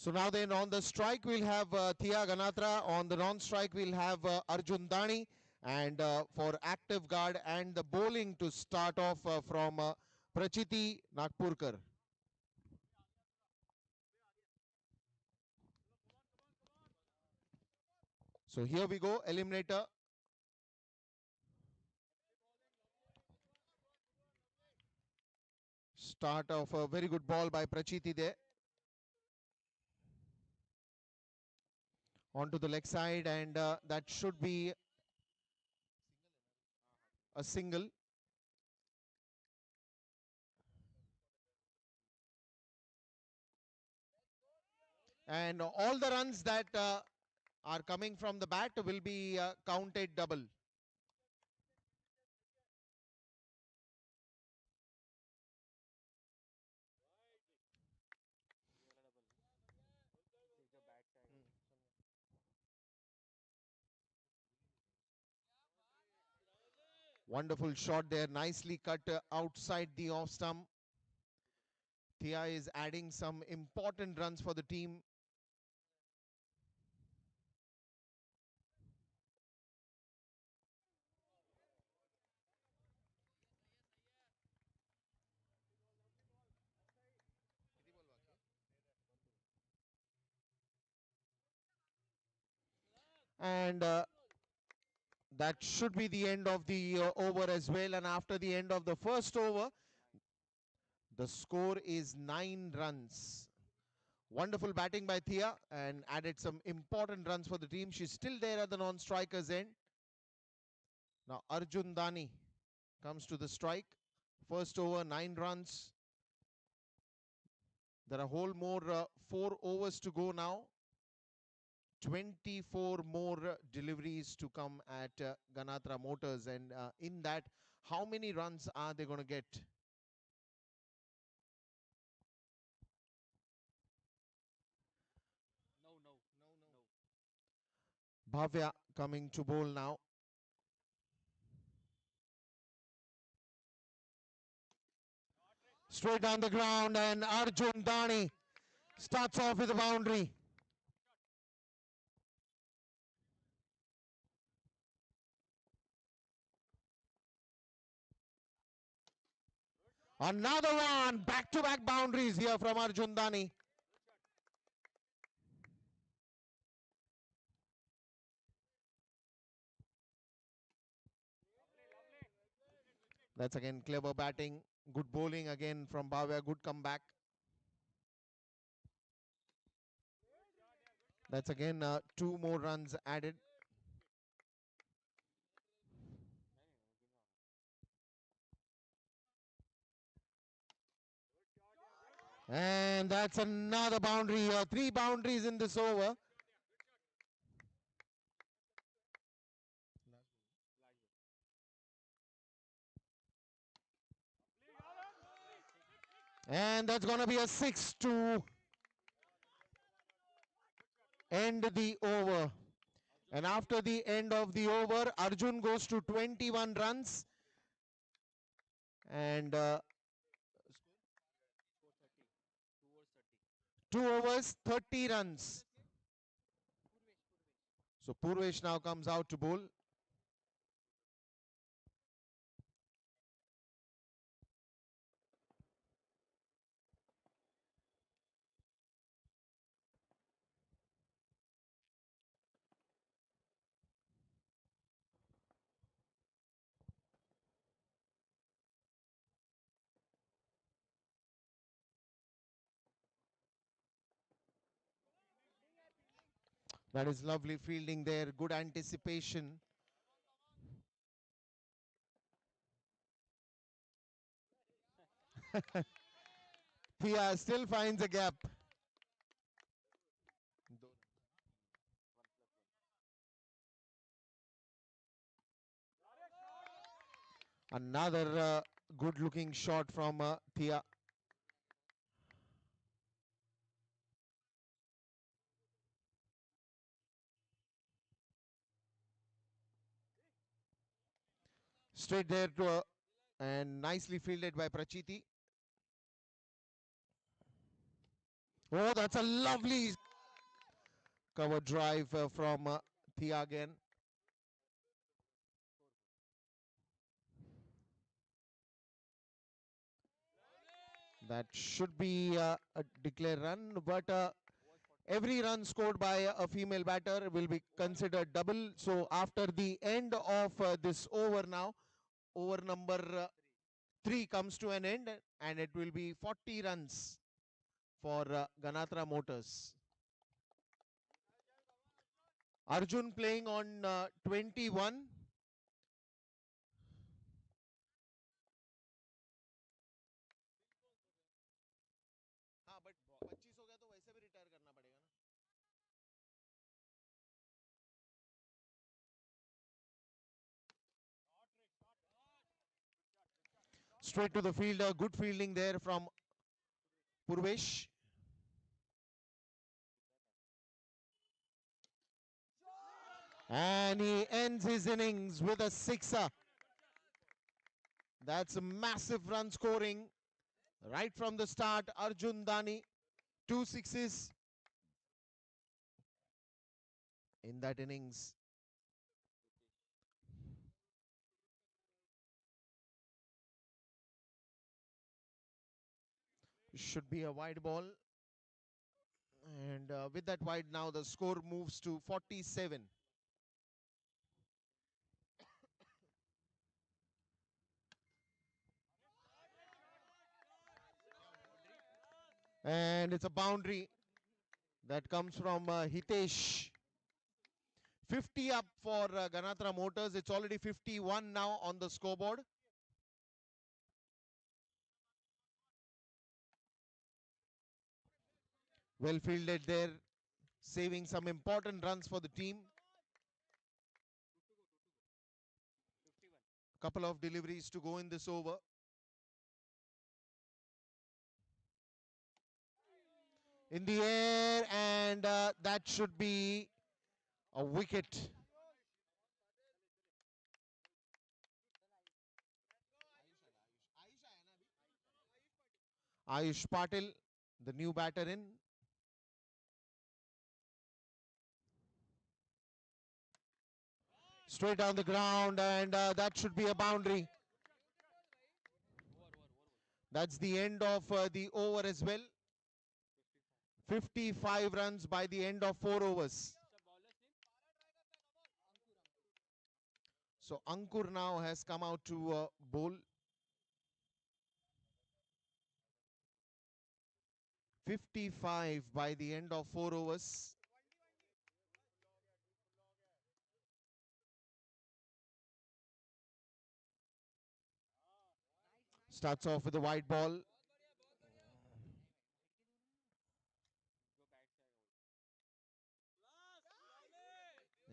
So now then on the strike we'll have Thea Ganatra. On the non-strike we'll have Arjun Dani. And for active guard and the bowling to start off from Prachiti Nagpurkar. So here we go, eliminator. Start of a very good ball by Prachiti there. Onto the leg side, and that should be a single. And all the runs that are coming from the bat will be counted double. Wonderful shot there, nicely cut outside the off stump. Thea is adding some important runs for the team. And that should be the end of the over as well. And after the end of the first over, the score is 9 runs. Wonderful batting by Thea and added some important runs for the team. She's still there at the non-striker's end. Now Arjun Dani comes to the strike. First over, 9 runs. There are whole more 4 overs to go now. 24 more deliveries to come at Ganatra Motors, and in that, how many runs are they going to get? Bhavya coming to bowl now. Straight down the ground, and Arjun Dani starts off with a boundary. Another one, back-to-back boundaries here from Arjun Dani. That's again clever batting, good bowling again from Bhavya, good comeback. That's again 2 more runs added. And that's another boundary here. 3 boundaries in this over. And that's going to be a 6 to end the over. And after the end of the over, Arjun goes to 21 runs. And 2 overs, 30 runs. So Purvesh now comes out to bowl. That is lovely fielding there, good anticipation. Thea still finds a gap. Another good looking shot from Thea. Straight there to and nicely fielded by Prachiti. Oh, that's a lovely cover drive from Thea again. That should be a declared run, but every run scored by a female batter will be considered double. So after the end of this over now, over number 3 comes to an end and it will be 40 runs for Ganatra Motors. Arjun playing on 21. हाँ but 25 हो गया तो वैसे भी retire करना पड़ेगा ना. Straight to the fielder, good fielding there from Purvesh. And he ends his innings with a sixer. That's a massive run scoring right from the start. Arjun Dani, 2 sixes in that innings. Should be a wide ball. And with that wide now, the score moves to 47. And it's a boundary that comes from Hitesh. 50 up for Ganatra Motors. It's already 51 now on the scoreboard. Well fielded there, saving some important runs for the team. Couple of deliveries to go in this over. In the air, and that should be a wicket. Ayush Patil, the new batter in. Straight down the ground, and that should be a boundary. That's the end of the over as well. 55 runs by the end of 4 overs. So Ankur now has come out to bowl. 55 by the end of 4 overs. Starts off with a wide ball.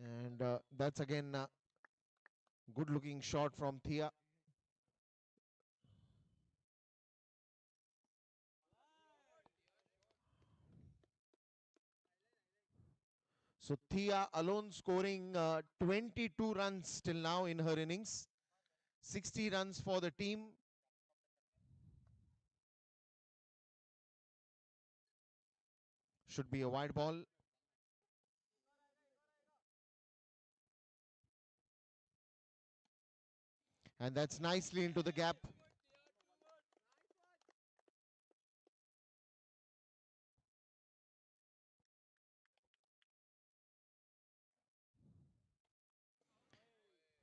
And that's again a good looking shot from Thea. So Thea alone scoring 22 runs till now in her innings. 60 runs for the team. Should be a wide ball. And that's nicely into the gap.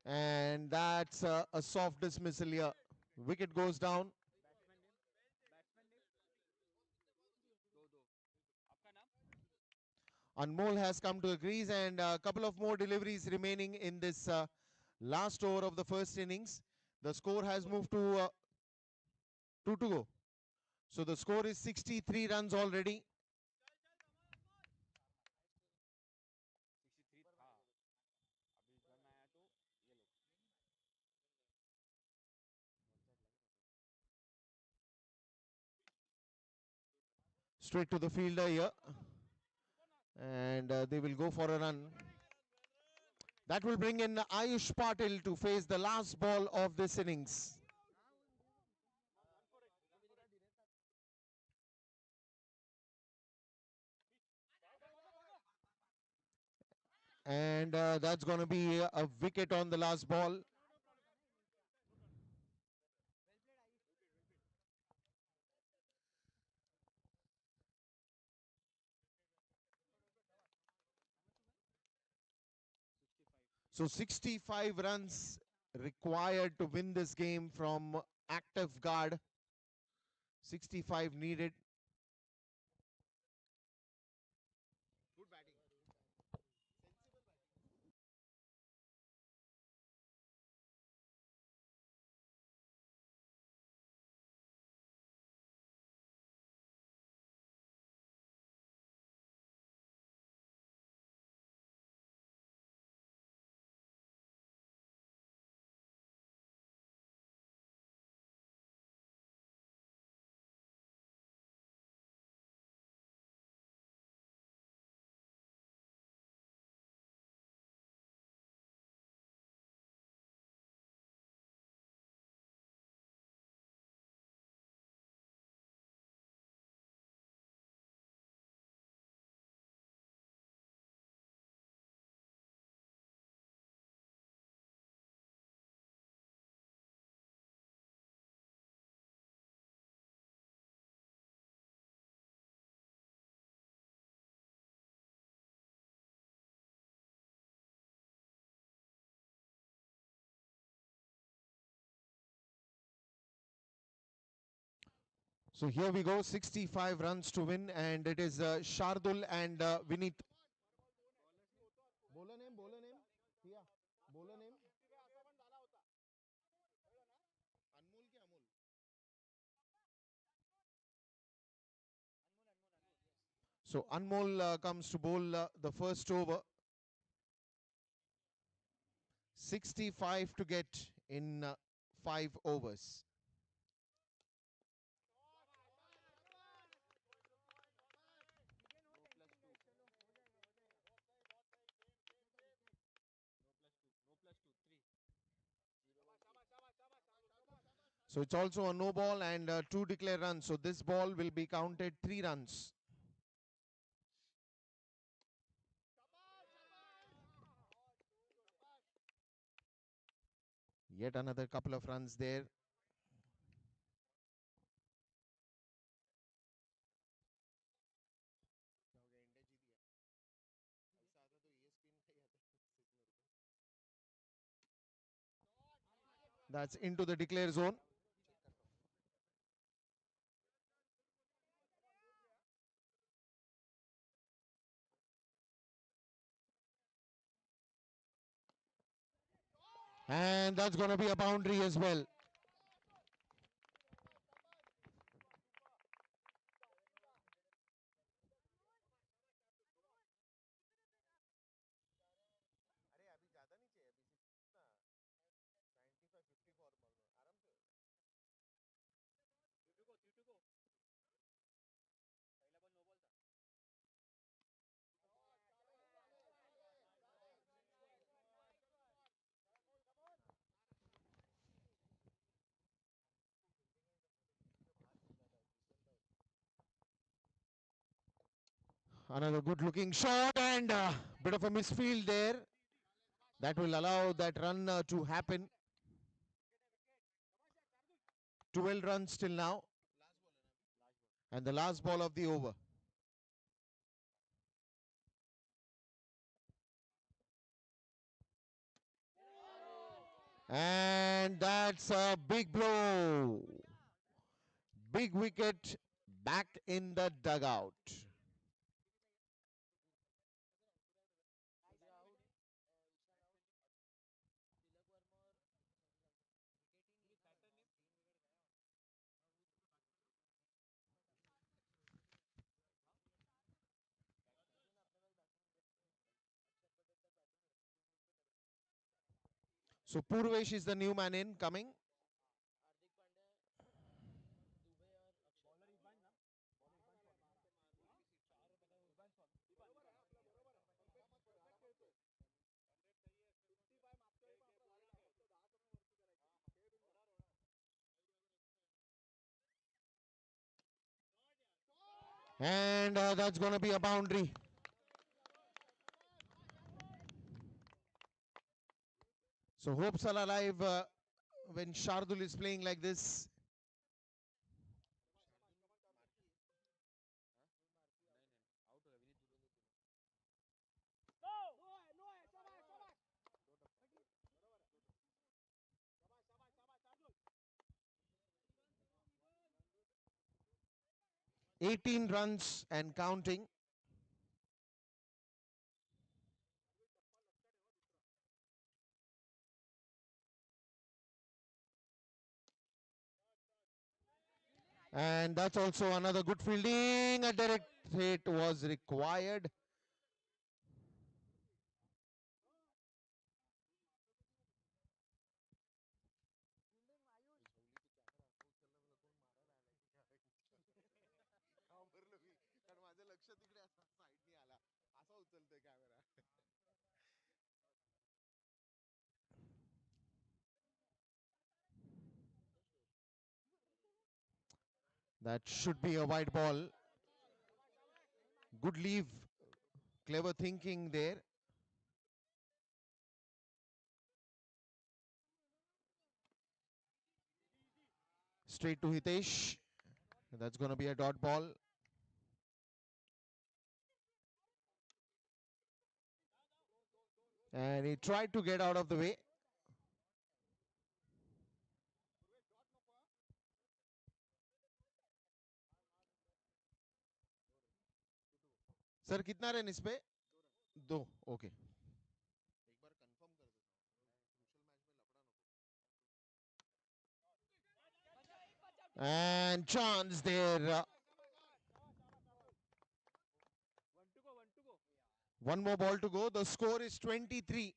And that's a soft dismissal here. Wicket goes down. Anmol has come to a crease, and a couple of more deliveries remaining in this last over of the first innings. The score has moved to 2 to go. So the score is 63 runs already. Straight to the fielder here. And they will go for a run. That will bring in Ayush Patil to face the last ball of this innings. And that's going to be a wicket on the last ball. So 65 runs required to win this game from active guard. 65 needed. So here we go, 65 runs to win, and it is Shardul and Vinit. Bowler name, bowler name. Yeah, bowler name. Anmol ke Amol? So Anmol comes to bowl the first over. 65 to get in 5 overs. So it's also a no ball and 2 declare runs. So this ball will be counted 3 runs. Yet another couple of runs there. That's into the declare zone. And that's going to be a boundary as well. Another good looking shot and a bit of a misfield there. That will allow that run to happen. 12 runs till now. And the last ball of the over. And that's a big blow. Big wicket back in the dugout. So Purvesh is the new man in coming. And that's going to be a boundary. So hopes are alive when Shardul is playing like this. No, 18 runs and counting. And that's also another good fielding. A direct hit was required. That should be a wide ball. Good leave. Clever thinking there. Straight to Hitesh. That's going to be a dot ball. And he tried to get out of the way. Sir कितना run इस पे 2 okay and chance there 1 to go. one more ball to go. The score is 23.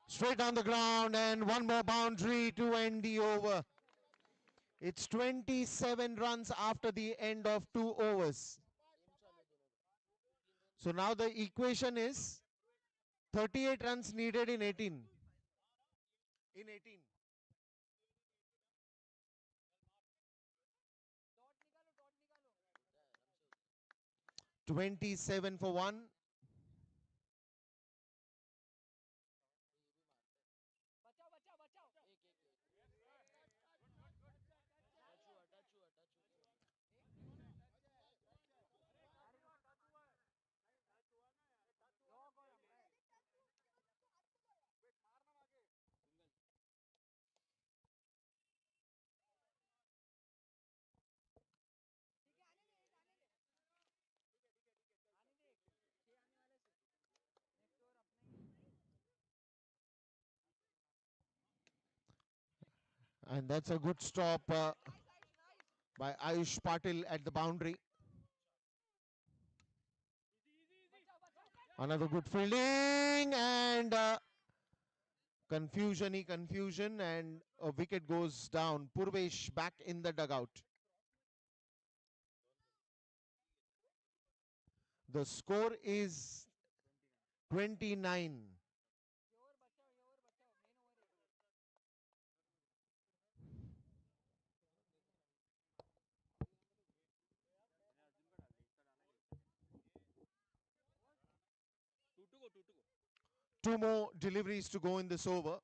Straight on the ground and one more boundary to end the over. It's 27 runs after the end of 2 overs. So now the equation is 38 runs needed in 18. In 18. 27 for one. And that's a good stop by Ayush Patil at the boundary. Another good fielding and confusion and a wicket goes down. Purvesh back in the dugout. The score is 29. Two more deliveries to go in this over.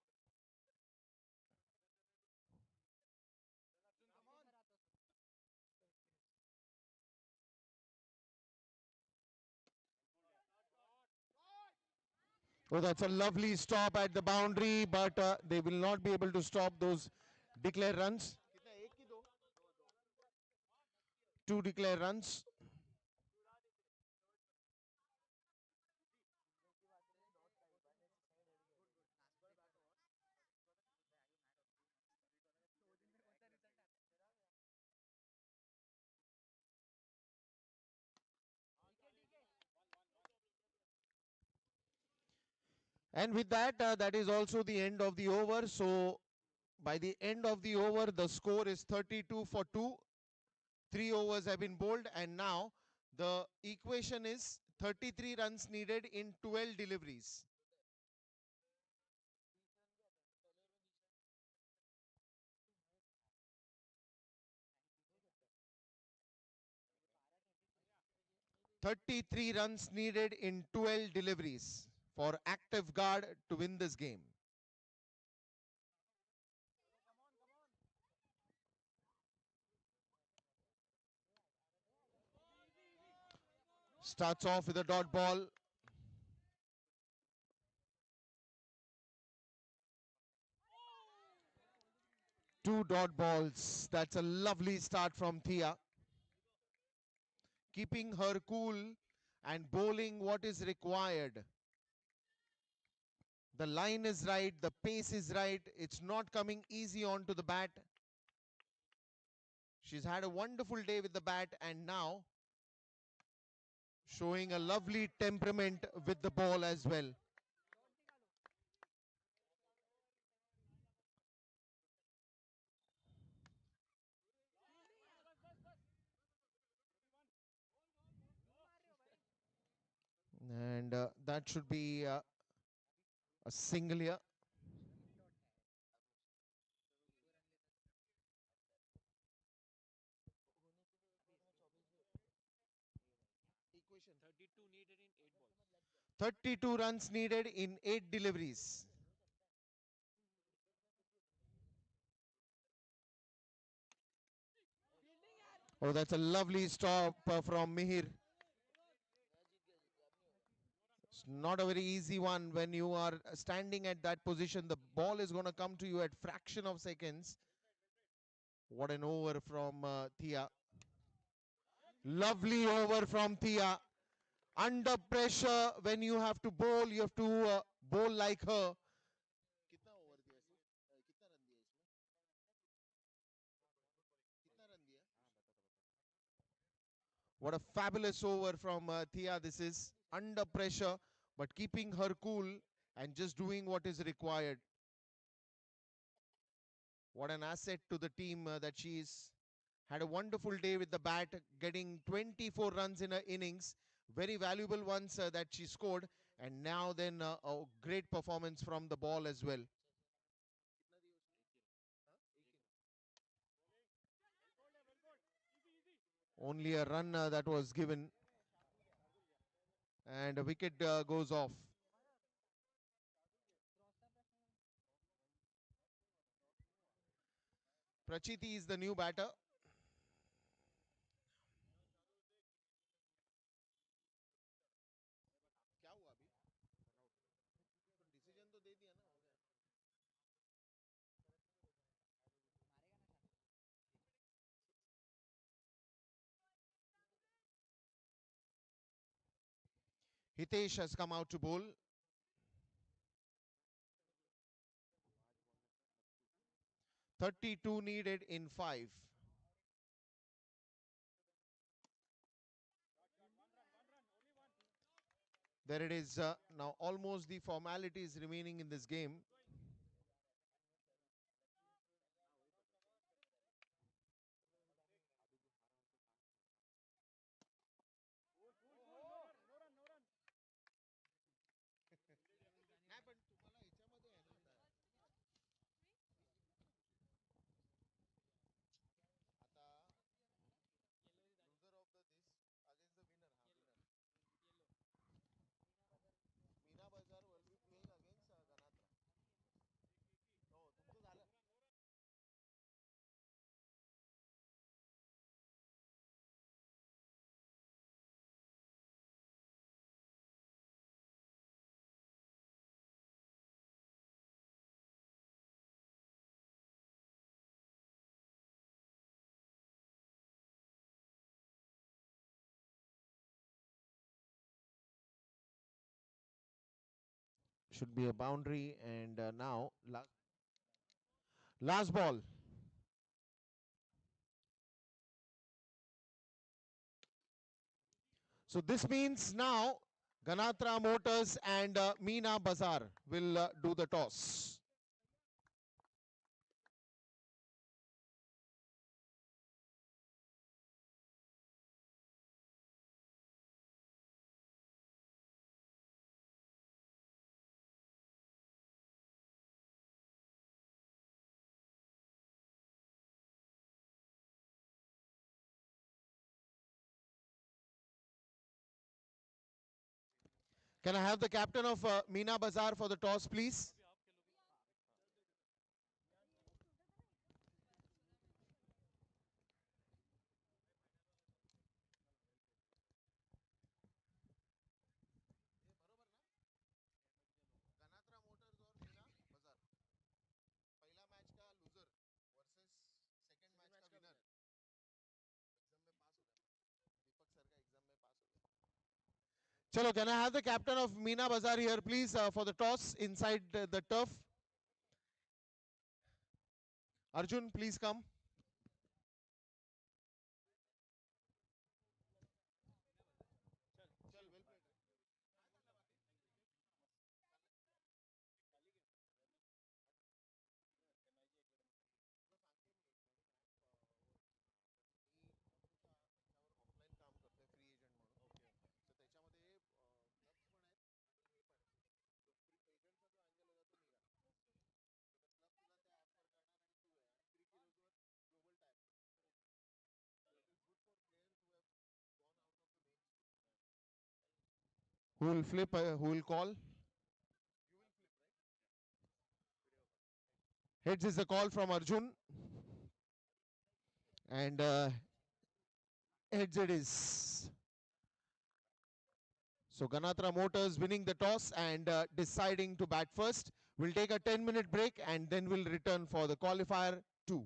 Oh, that's a lovely stop at the boundary, but they will not be able to stop those declare runs. Two declare runs. And with that, that is also the end of the over. So by the end of the over, the score is 32 for 2. 3 overs have been bowled, and now the equation is 33 runs needed in 12 deliveries. 33 runs needed in 12 deliveries for active guard to win this game. Starts off with a dot ball. Two dot balls. That's a lovely start from Thea. Keeping her cool and bowling what is required. The line is right, the pace is right. It's not coming easy onto the bat. She's had a wonderful day with the bat and now showing a lovely temperament with the ball as well. And that should be a single here. Equation. 32 needed in 8 balls. 32 runs needed in 8 deliveries. Oh, that's a lovely stop from Mihir. It's not a very easy one when you are standing at that position. The ball is going to come to you at fraction of seconds. What an over from Thea. Lovely over from Thea. Under pressure, when you have to bowl, you have to bowl like her. What a fabulous over from Thea this is. Under pressure, but keeping her cool and just doing what is required. What an asset to the team that she is. Had a wonderful day with the bat, getting 24 runs in her innings. Very valuable ones that she scored. And now then a great performance from the ball as well. Only a run that was given. And a wicket goes off. Prachiti is the new batter. Hitesh has come out to bowl. 32 needed in 5. There it is. Now almost the formalities remaining in this game. Should be a boundary. And now last ball. So this means now Ganatra Motors and Meena Bazar will do the toss. Can I have the captain of Meena Bazaar for the toss, please? Ganatra Motors और मीना बाजार पहला match का loser versus second match का winner exam में पास हो गया दीपक sir का exam में पास हो गया चलो can I have the captain of Meena Bazaar here please for the toss inside the turf Arjun please come चल वेल प्लेड मी ऑफलाईन काम करतोय फ्री एजंट म्हणून ओके तर त्याच्यामध्ये क्लब्स पण आहेत आणि हे पण आहे फ्री एजंटचा जो अँगल होता तो निघाला तर क्लब तुला त्या ऍपवर करणार आणि तू आहे आणि फ्री किलोजवर global type so it is good for players who have gone out of the main school who will flip who will call you will flip right heads is a call from Arjun and heads it is so Ganatra Motors winning the toss and deciding to bat first. We'll take a 10-minute break and then we'll return for the qualifier 2.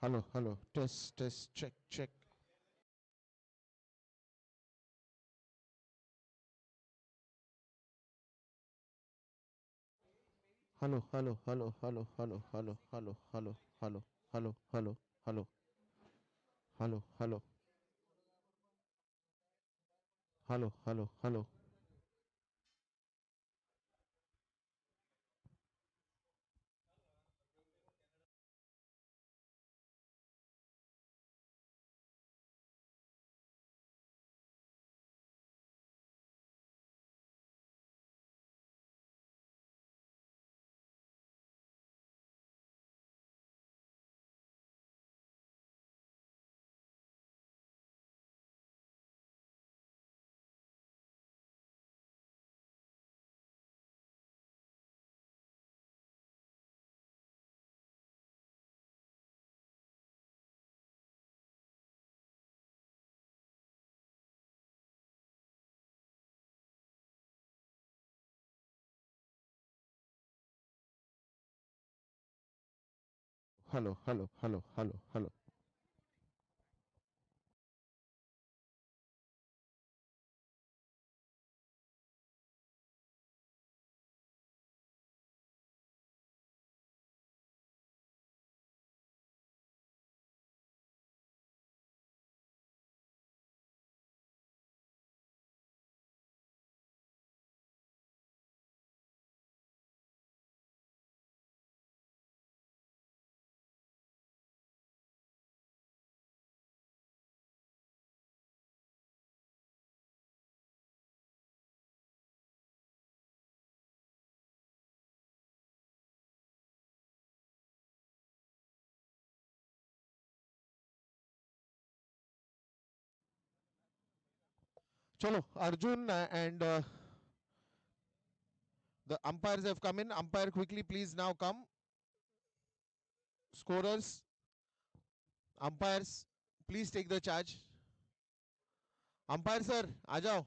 Hello, hello. Test, test, check, check. Hello, hello, hello, hello, hello, hello, hello, hello, hello, hello, hello, hello, hello, hello, hello, hello, hello. Hello, hello, hello, hello, hello. Chalo, Arjun and the umpires have come in. Umpire, quickly, please now come. Scorers, umpires, please take the charge. Umpire sir, आ जाओ.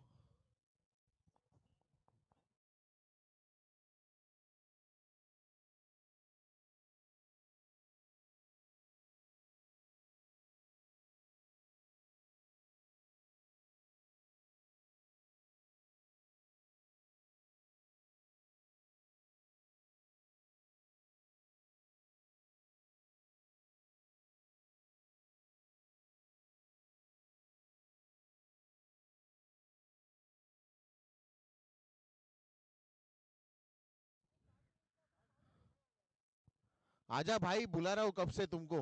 आजा भाई, बुला रहा हूँ कब से तुमको.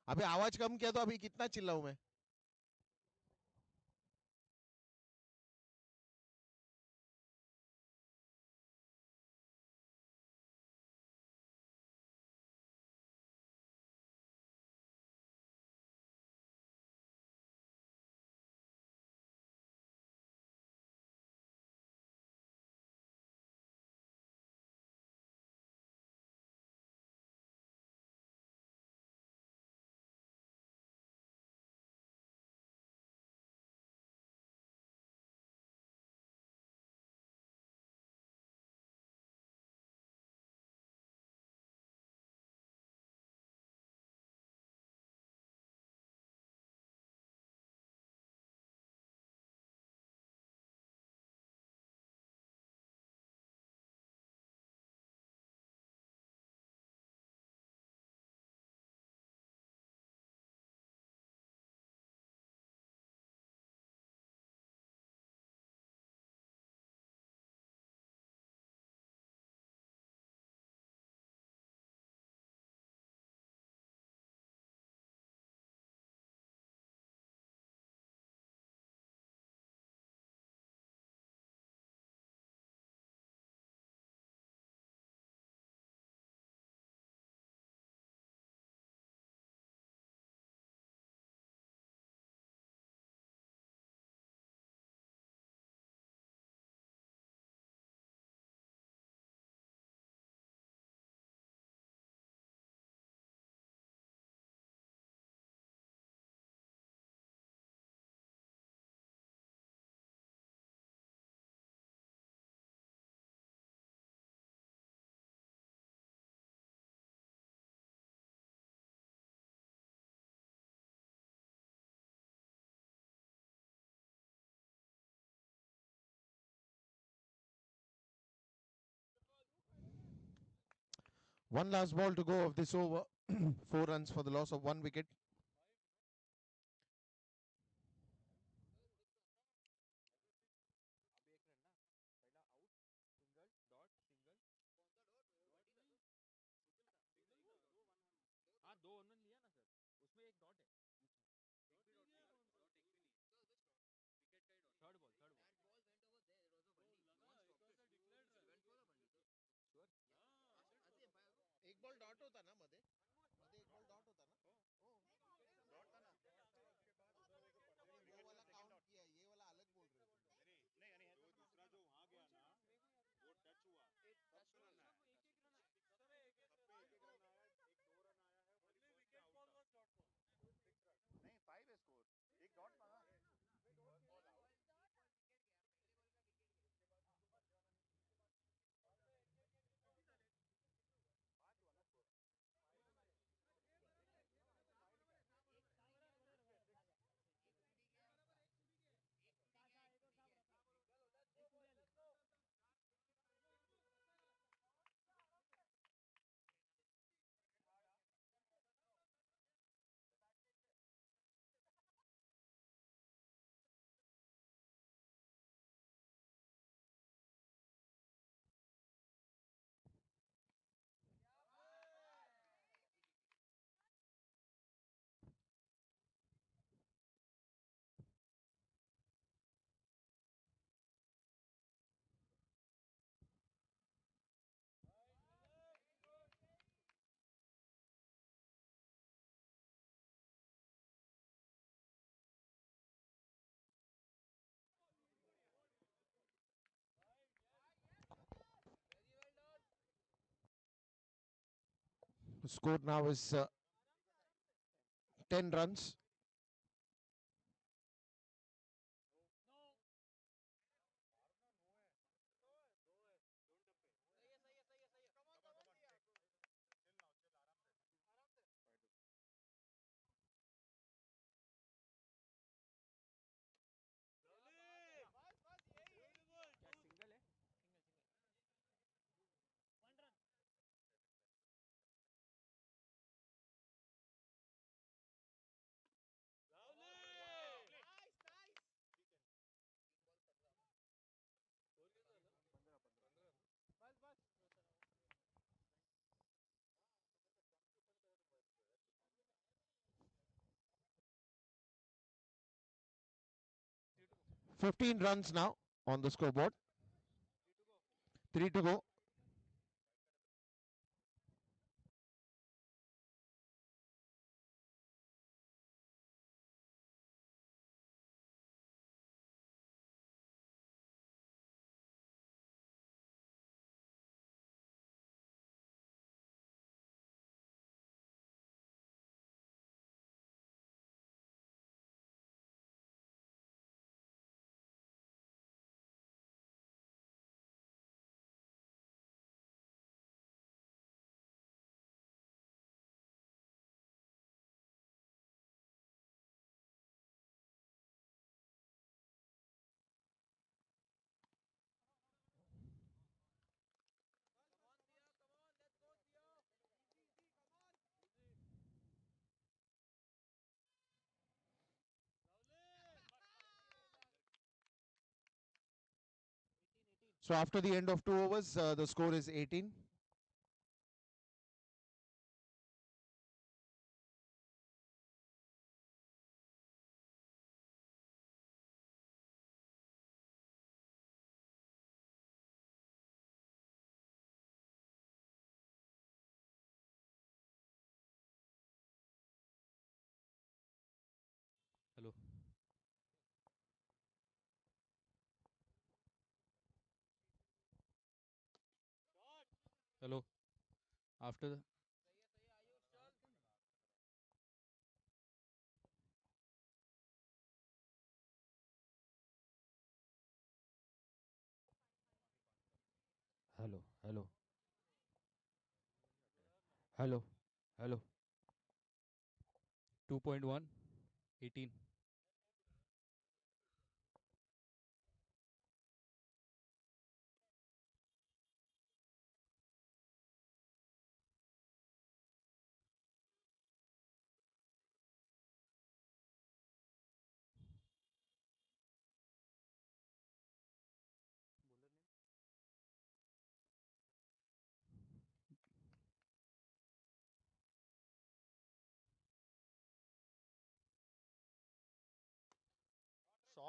अबे आवाज कम किया तो अभी कितना चिल्लाऊं मैं. One last ball to go of this over. 4 runs for the loss of 1 wicket. अभी एक रन ना पहला आउट सिंगल डॉट सिंगल कौन सा डॉट डॉट नहीं सिंगल था दो वन वन हाँ दो वन लिया ना सर उसमें एक डॉट है एक भी डॉट नहीं डॉट एक भी नहीं विकेट का ही dot third ball that ball went over there it was a boundary non stop it went for the boundary sure एक बॉल डॉट होता ना मध्ये मध्ये एक बॉल डॉट होता ना हो डॉट था ना उसके बाद उधर वो वाला काउंट किया ये वाला अलग बोल रहे हो तुम नहीं नहीं नहीं जो दूसरा जो वहां गया ना वो टच हुआ टच रन है एक एक रन सब पे एक एक रन आया एक 2 रन आया है only wicket ball was dot ball 6 run नहीं 5 है स्कोर एक डॉट मांगा बॉल आउट विकेट गया पहले बॉल का विकेट गया उसके बाद उसको मध्य वाला नहीं उसके बाद 5 हुआ ना score The score now is 10 runs. क्या सिंगल है पंद्रह पंद्रह बस बस 15 runs now on the scoreboard. 3 to go. So after the end of 2 overs, the score is 18. Hello hello after hello hello hello hello 2.1 18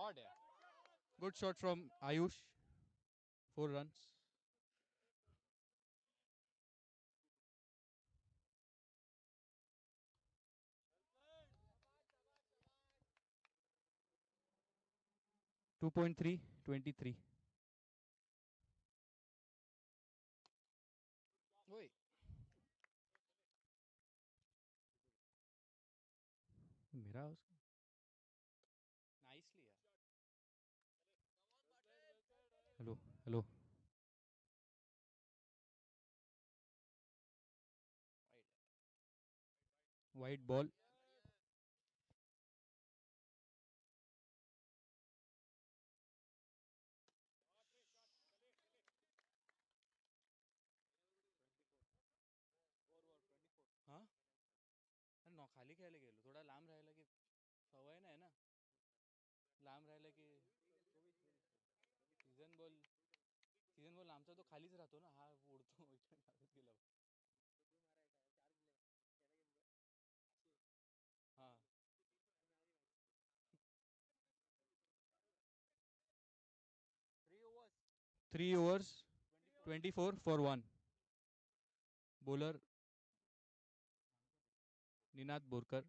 Odd, yeah. Good shot from Ayush. 4 runs. 2.3, 23. Oi. मेरा उसका nicely, yeah. Hello, hello. White ball. हाँ अरे no खाली खेळायला गेलो थोडा लांब राहायला की सवय नाही ना लांब राहायला की सीझन बॉल आमचा तो खालीच राहतो ना हा उडतो इकडे मारत गेला हा 3 overs 24 for 1 bowler Ninad Borkar.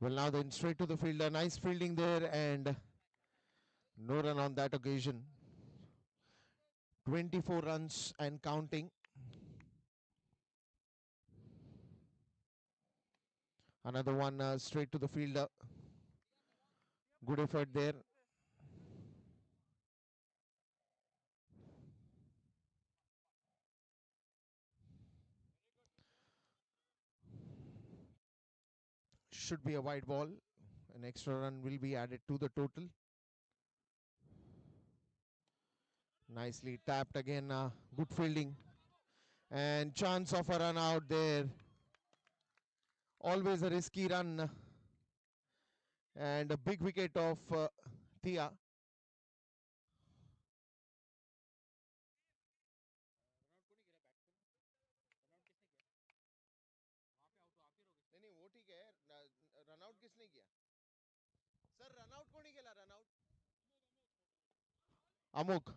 Well, now then straight to the fielder. Nice fielding there, and no run on that occasion. 24 runs and counting. Another one straight to the fielder. Good effort there. Should be a wide ball. An extra run will be added to the total. Nicely tapped again. Good fielding. And chance of a run out there. Always a risky run. And a big wicket of Thea. नहीं नहीं वो ठीक है run out किसने किया sir run out कोणी केला run out अमुक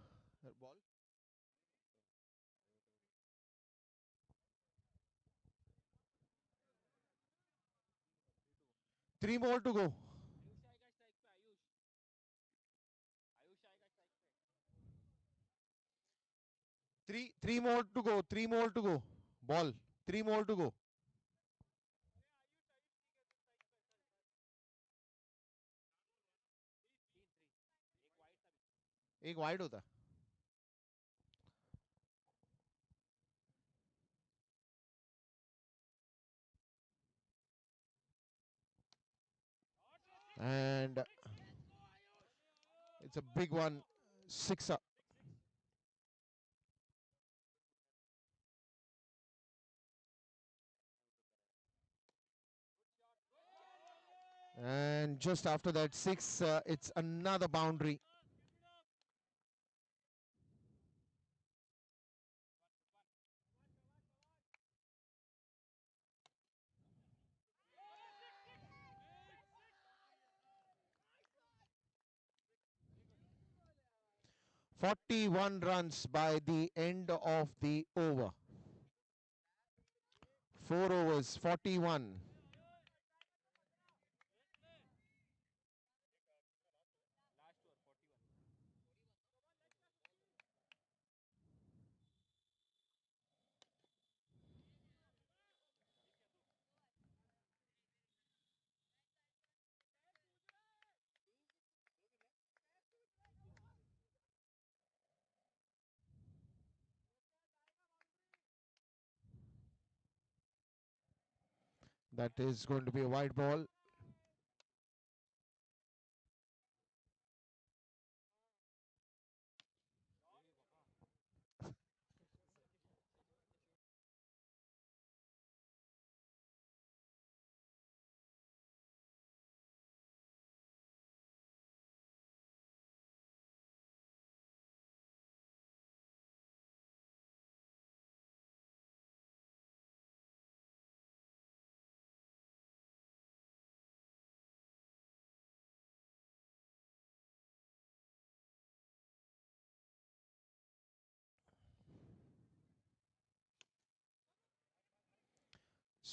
ball 3 more to go. Ayush आएगा स्ट्राइक पे आयुष आयुष आएगा स्ट्राइक पे 3 more to go. 3 more to go. Ball. 3 more to go. 3 एक वाइड था एक वाइड होता and it's a big one. Sixer. And just after that six, it's another boundary. Forty-one runs by the end of the over. 4 overs, 41. Last over 41 That is going to be a wide ball.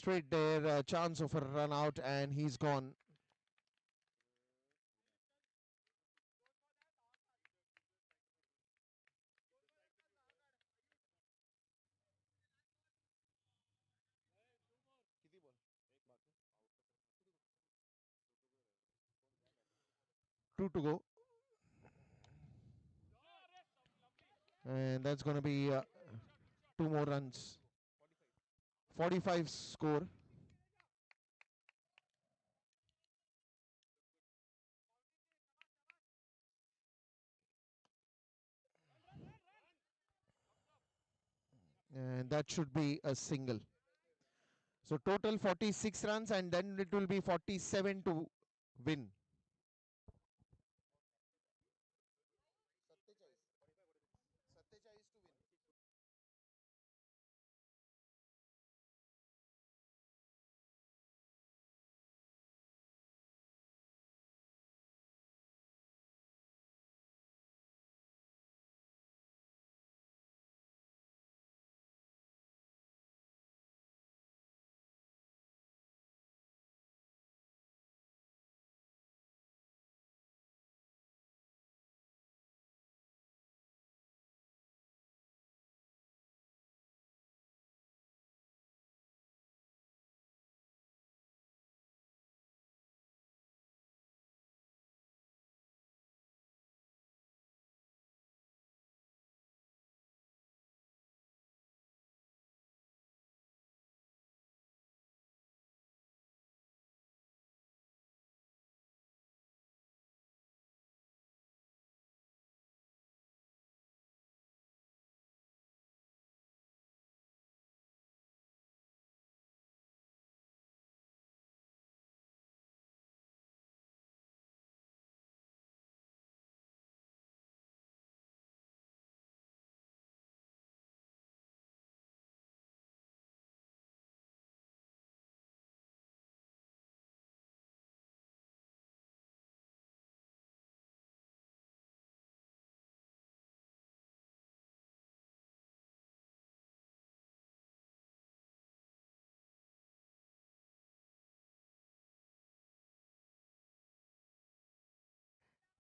Straight there, chance of a run out, and he's gone. Two to go, and that's going to be two more runs. 45 score. And that should be a single. So total 46 runs, and then it will be 47 to win.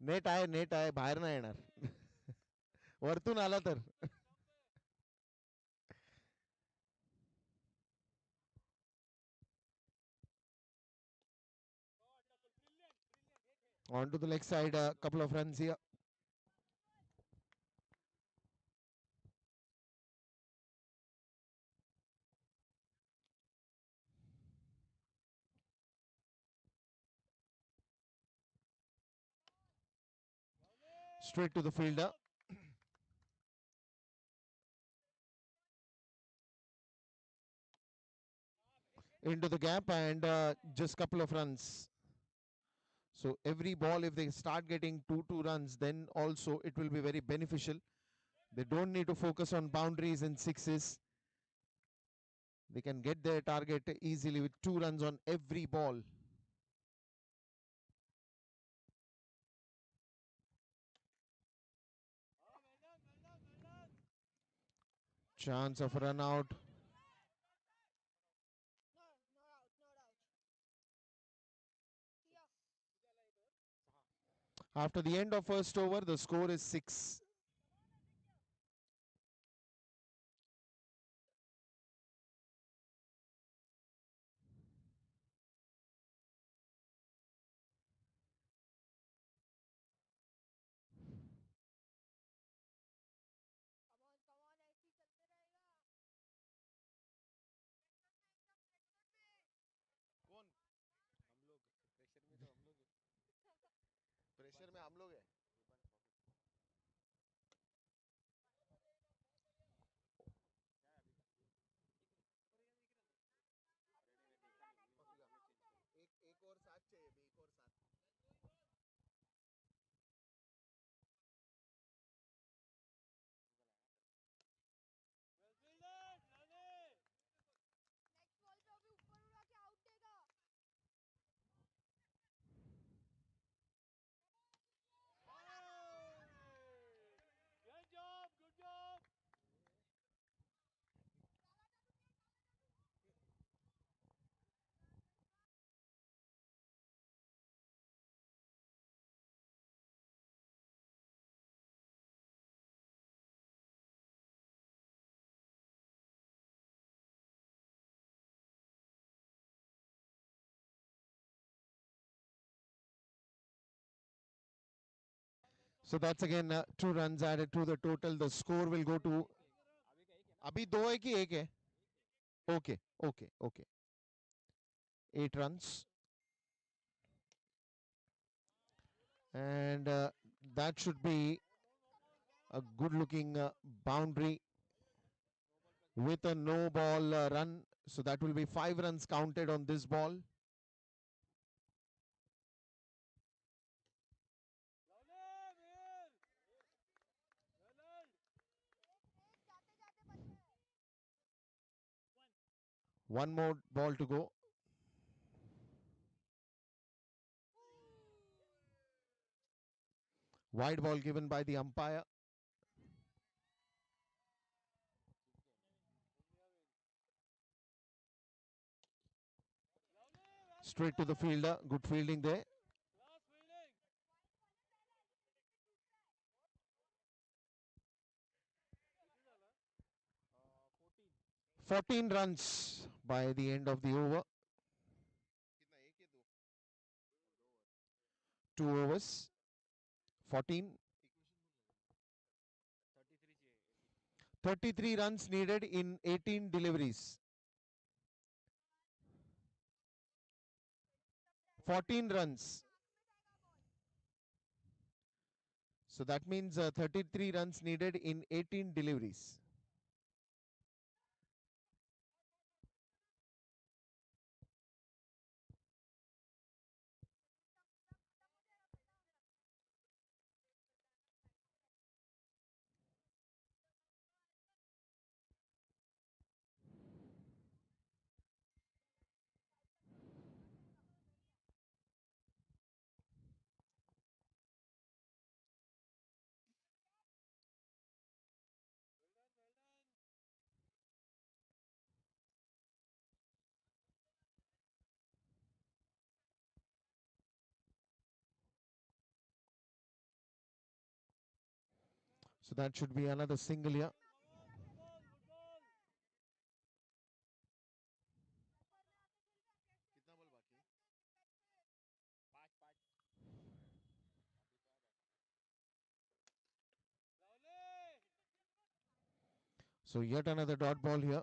Net आहे बाहेर नाही येणार. वरतून आला तर. On to the leg side, a couple of runs here. Straight to the fielder. Into the gap, and just couple of runs. So every ball, if they start getting 2 runs, then also it will be very beneficial. They don't need to focus on boundaries and sixes. They can get their target easily with 2 runs on every ball. Chance of a run out. After the end of first over, the score is 6. Pressure में हम लोग हैं. एक और 7 चाहिए, एक और 7. Good job, good job. So that's again 2 runs added to the total. The score will go to. अभी का एक है ना अभी 2 है कि 1 है? एक है Okay, okay, okay. 8 runs. And that should be a good looking boundary with a no ball run. So that will be 5 runs counted on this ball. One more ball to go. Wide ball given by the umpire. Straight to the fielder. Good fielding there. 14 runs by the end of the over. 2 overs. 14. 33 चाहिए 33 runs needed in 18 deliveries. 14 runs. So that means 33 runs needed in 18 deliveries. So that should be another single here. पाँच पाँच So yet another dot ball here.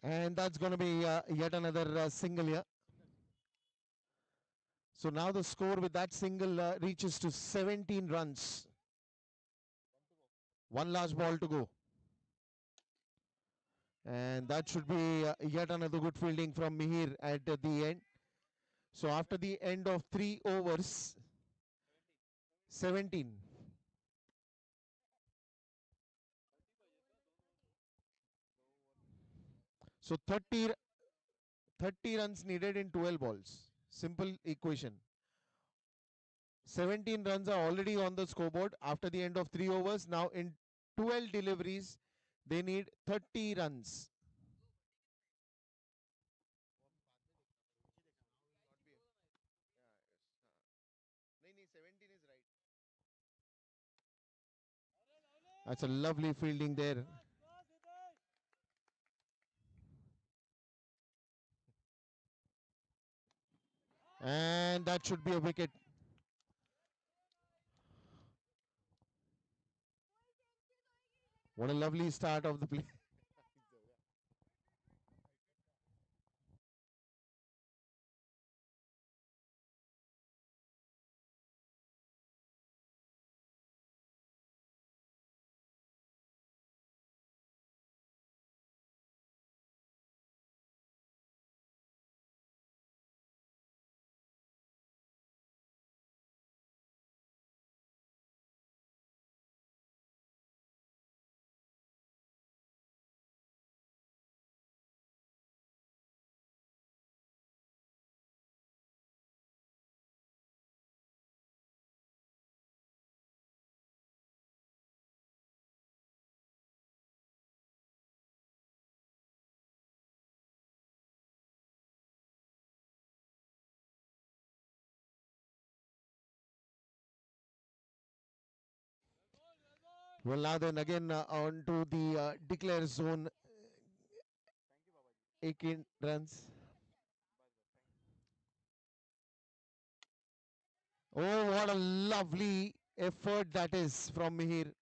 And that's going to be yet another single here. So now the score with that single reaches to 17 runs. One last ball to go. And that should be yet another good fielding from Mihir at the end. So after the end of 3 overs, 17. So 30 runs needed in 12 balls. Simple equation. 17 runs are already on the scoreboard after the end of 3 overs. Now in 12 deliveries, they need 30 runs. That's a lovely fielding there. And that should be a wicket. What a lovely start of the play. Well, now then again on to the declare zone. Thank you Baba ji 18 runs. बस बस thank you Oh, what a lovely effort that is from Mihir.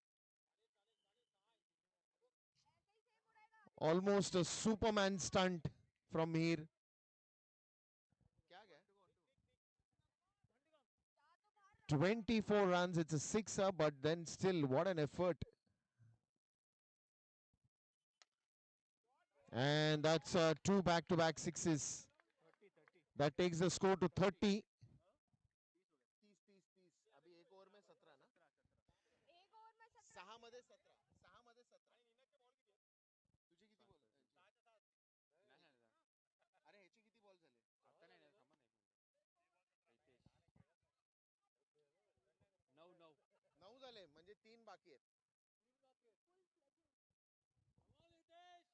Almost a Superman stunt from Mihir. क्या गया? 24 runs, it's a sixer, but then still, what an effort. And that's two back-to-back sixes. 30 That takes the score to 30. 30 30 हो गया 30 अभी एक over में 17 ना 17 सहा मध्ये 17 सहा मध्ये 17 तुझे किती बॉल नाही नाही नाही. अरे ह्याचे किती बॉल झाले आता नाही नाही थांबा ना एक मिनिट रितेश 9 9 9 झाले म्हणजे 3 बाकी आहेत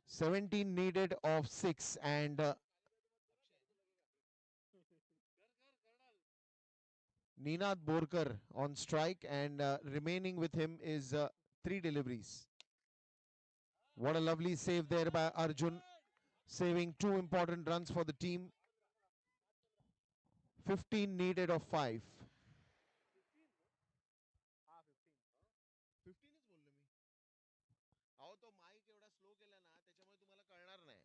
17 needed of 6 and Ninad Borkar on strike and remaining with him is 3 deliveries. What a lovely save there by Arjun, saving 2 important runs for the team. 15 needed of 5. हाँ 15 15च बोललो मी अहो तो माईक एवढा स्लो केला ना त्याच्यामुळे तुम्हाला कळणार नाही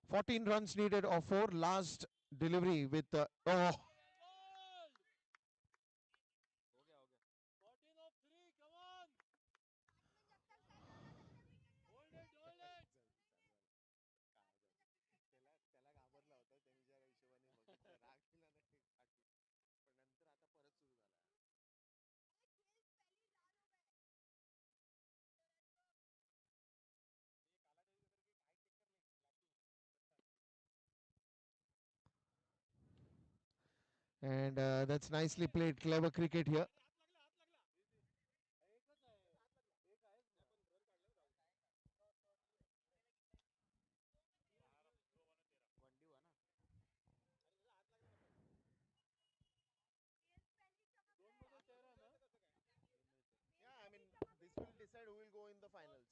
14 runs needed of 4 last delivery with oh हो गया त्याला घाबरला होता त्यांनी ज्या हिशोबाने बघितलं राग दिला नाही पण नंतर आता परत सुरू झाला and that's nicely played clever cricket here वनडी हुआ ना yeah I mean this will decide who will go in the finals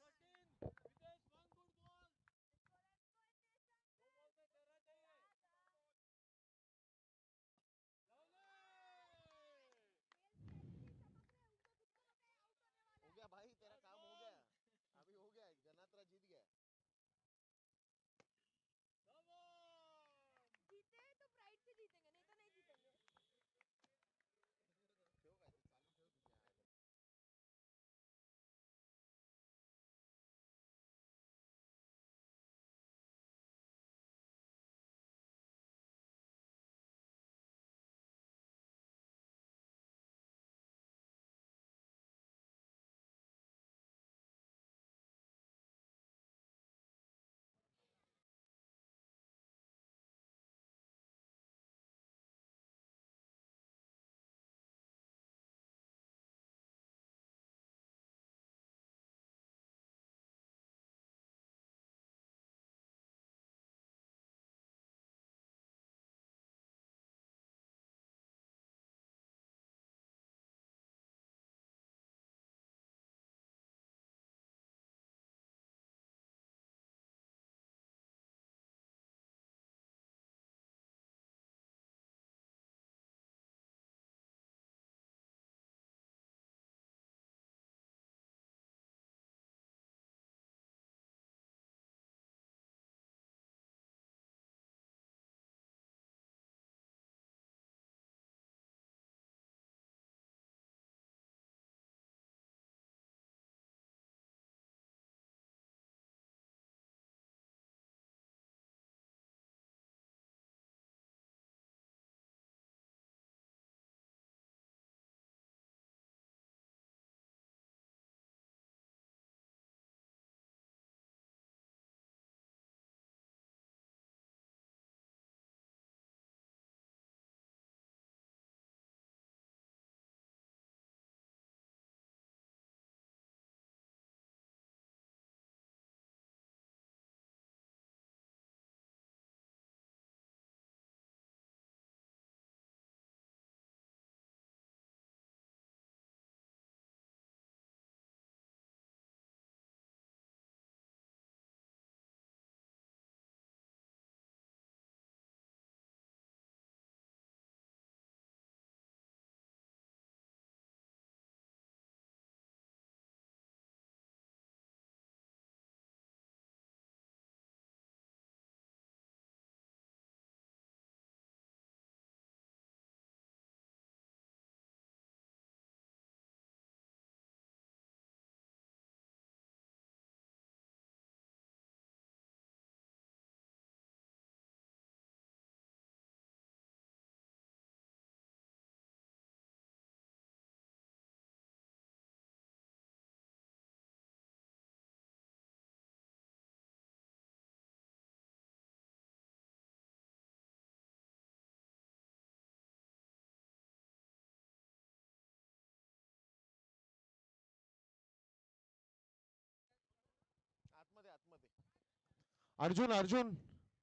Arjun,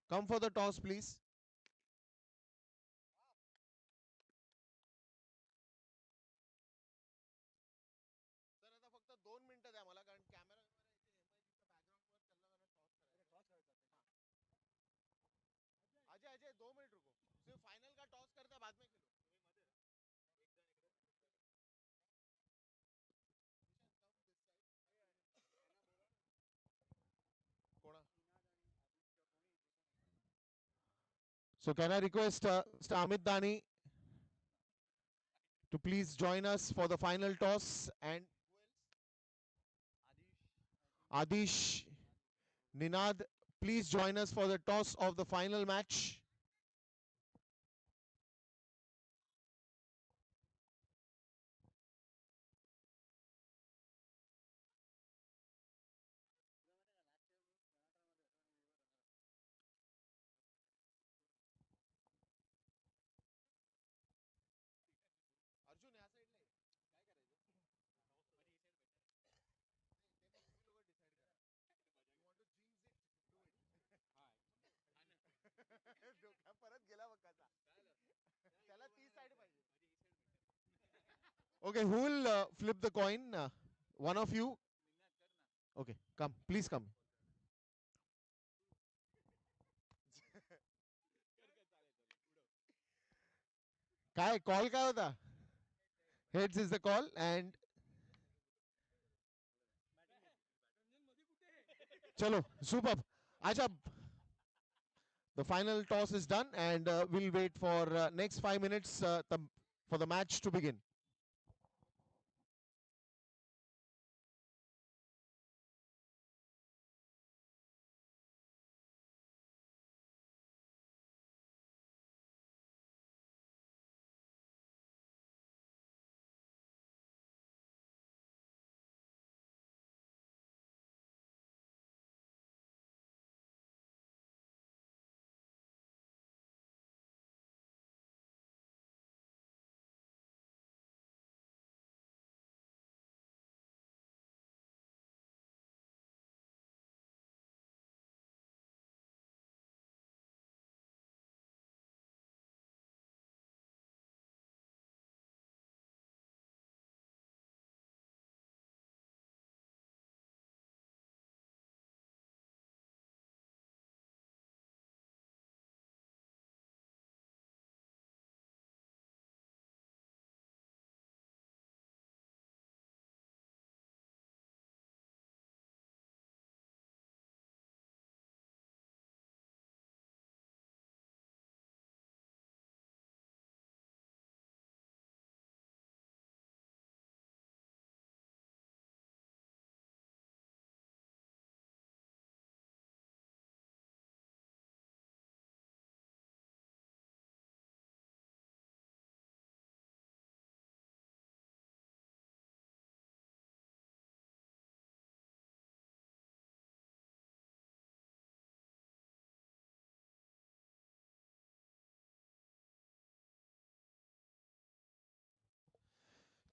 come for the toss, please. Sir आता फक्त 2 मिनिटं द्या मला कारण कॅमेरा अजय अजय 2 मिनट रुको सिर्फ फाइनल का टॉस करते बाद में खेलो कोणा So can I request Mr. Amit Dani to please join us for the final toss and Adish Ninad, please join us for the toss of the final match. Arjun या साइडला ये. काय करायचं ते मग तुम्ही लोक डिसाइड करा. You want to jinx it, do it. डोक्या परत गेला बघ कसा. त्याला ती साइड पाहिजे. Okay, who will flip the coin? One of you. Okay, come. Please come. काय कॉल काय होता? Heads is the call and chalo superb. Acha, the final toss is done and we'll wait for next 5 minutes for the match to begin.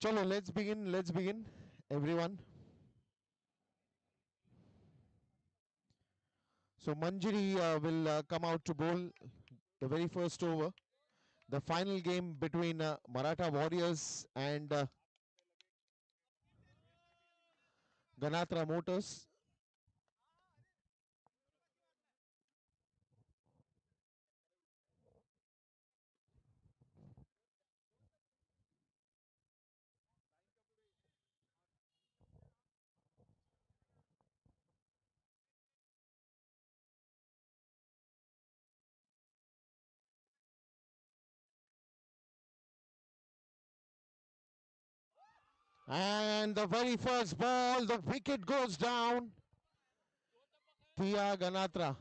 Chalo, let's begin. Let's begin, everyone. So Manjari will come out to bowl the very first over. The final game between Maratha Warriors and Ganatra Motors. And the very first ball, the wicket goes down. Tia Ganatra.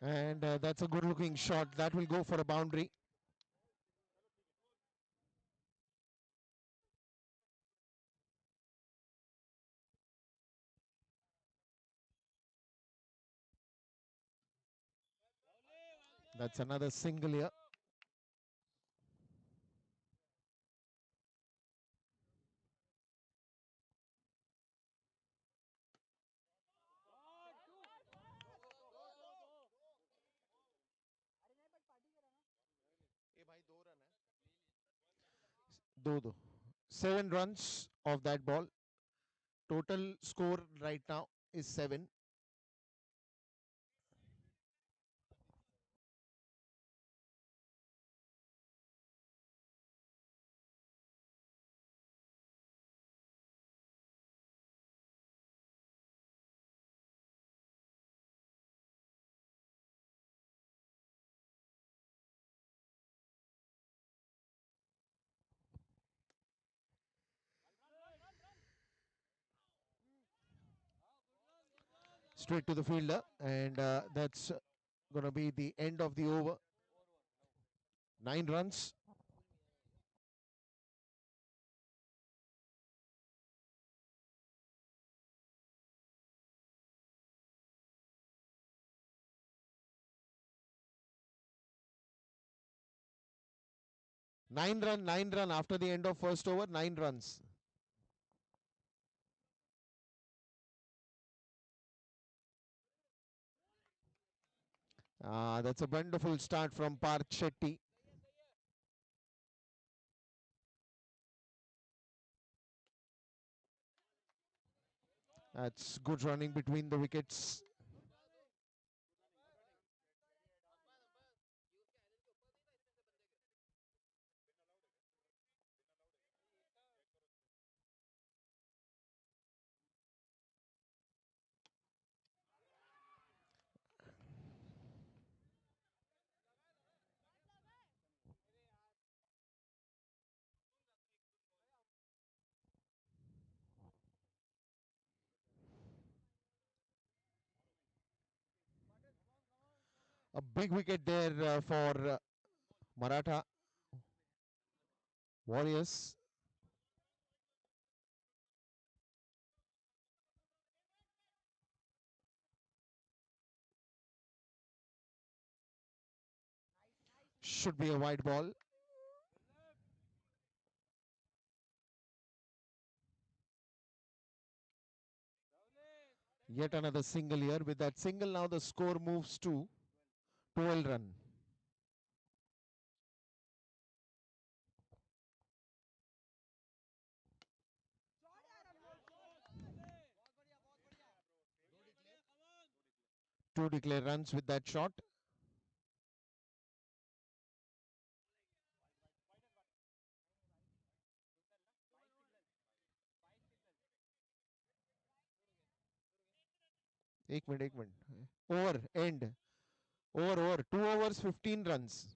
And that's a good looking shot. That will go for a boundary. That's another single here. Do. 7 runs of that ball. Total score right now is 7. Straight to the fielder, and that's going to be the end of the over. 9 runs. 9 run after the end of first over. 9 runs. That's a wonderful start from Parth Shetty. That's good running between the wickets. A big wicket there for Maratha Warriors. Should be a wide ball. Yet another single here. With that single, now the score moves to 12 run. Two declare runs with that shot. एक minute Over, end. Over. 2 overs, 15 runs.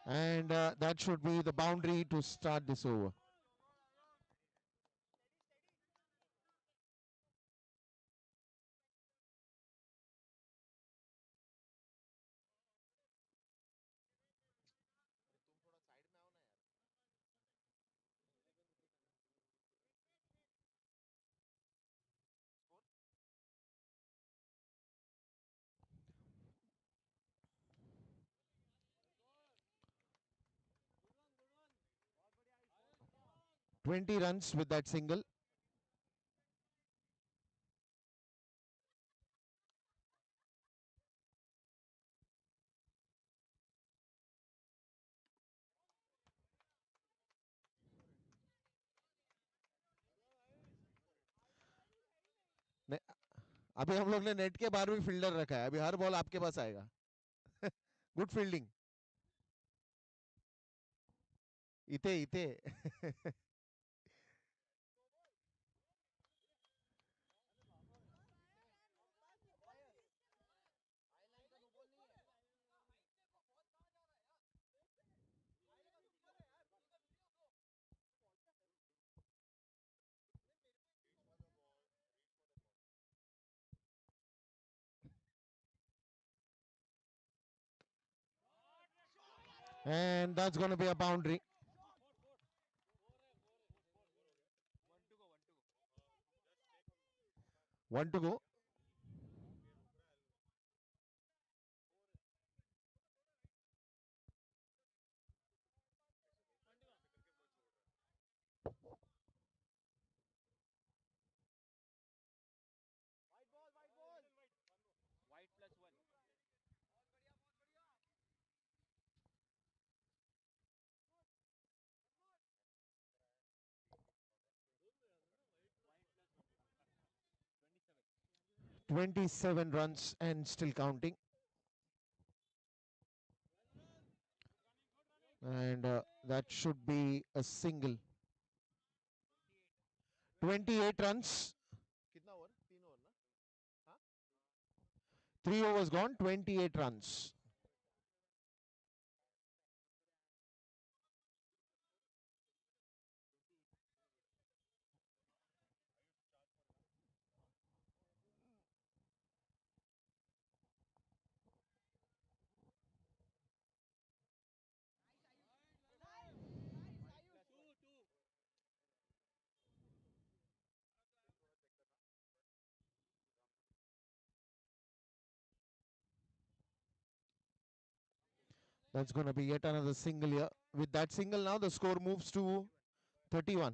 And that should be the boundary to start this over. तुम थोड़ा side में आओ ना यार. 20 runs with that single. अभी हम लोग ने नेट के बाहर भी फील्डर रखा है, अभी हर बॉल आपके पास आएगा. Good fielding. इथे इथे. And that's going to be a boundary. One to go one to go. One to go. 'Wide plus 1'. 27. 27 runs and still counting. And that should be a single. 28 runs. कितना over? 3 over ना? हाँ? 3 overs gone, 28 runs. That's going to be yet another single here. With that single now, the score moves to 31.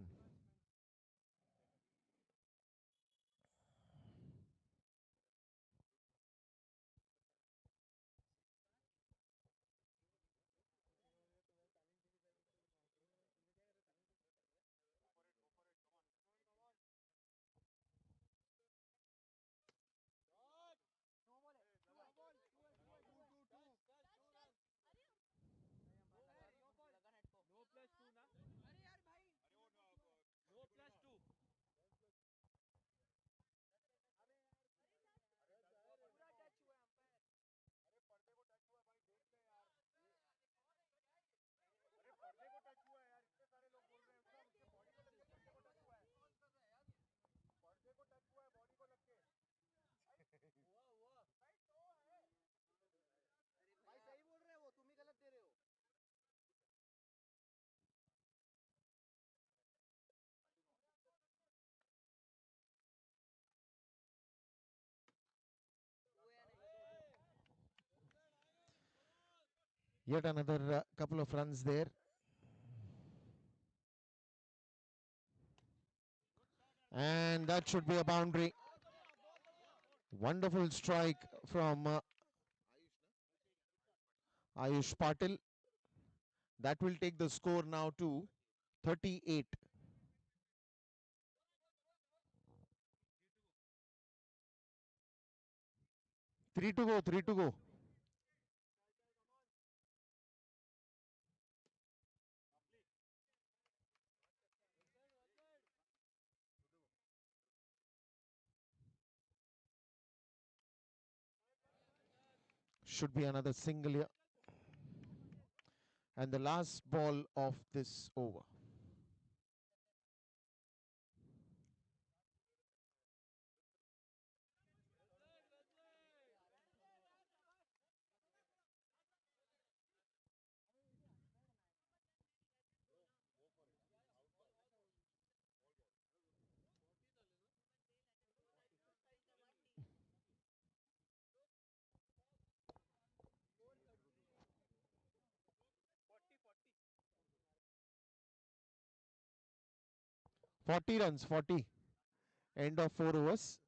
No plus 2 ना. No plus 2. पर्दे को touch हुआ है भाई, देख ले यार. अरे पर्दे को टच हुआ है यार, इतने सारे लोग बोल रहे हैं उसका, उसके बॉडी को लग के पर्दे को टच हुआ है. पर्दे को टच हुआ है बॉडी को लग के. हुआ हुआ भाई, तो है भाई, सही बोल रहे हो, तुम ही गलत दे रहे हो. Yet another couple of runs there. And that should be a boundary. Wonderful strike from Ayush Patil. That will take the score now to 38. 3 to go, 3 to go. Should be another single here. And the last ball of this over. Forty runs, 40. End of 4 overs.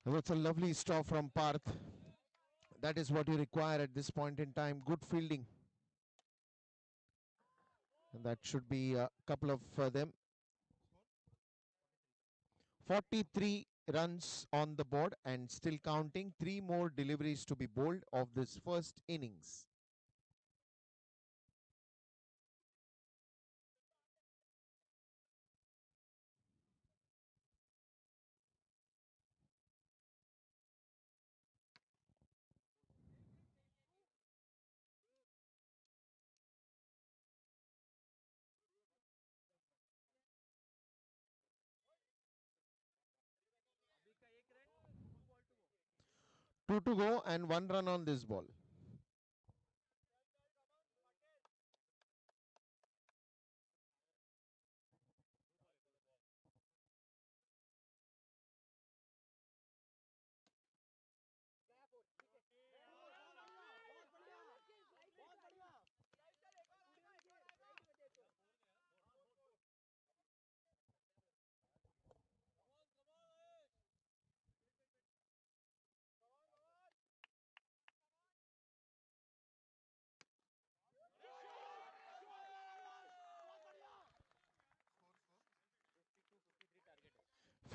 That's a lovely stop from Parth. That is what you require at this point in time. Good fielding. And that should be a couple of them. 43 runs on the board and still counting. 3 more deliveries to be bowled of this first innings. अभी का एक run, 2 ball to go. 2 to go and 1 run on this ball. बहुत बढ़िया 52-53 target है.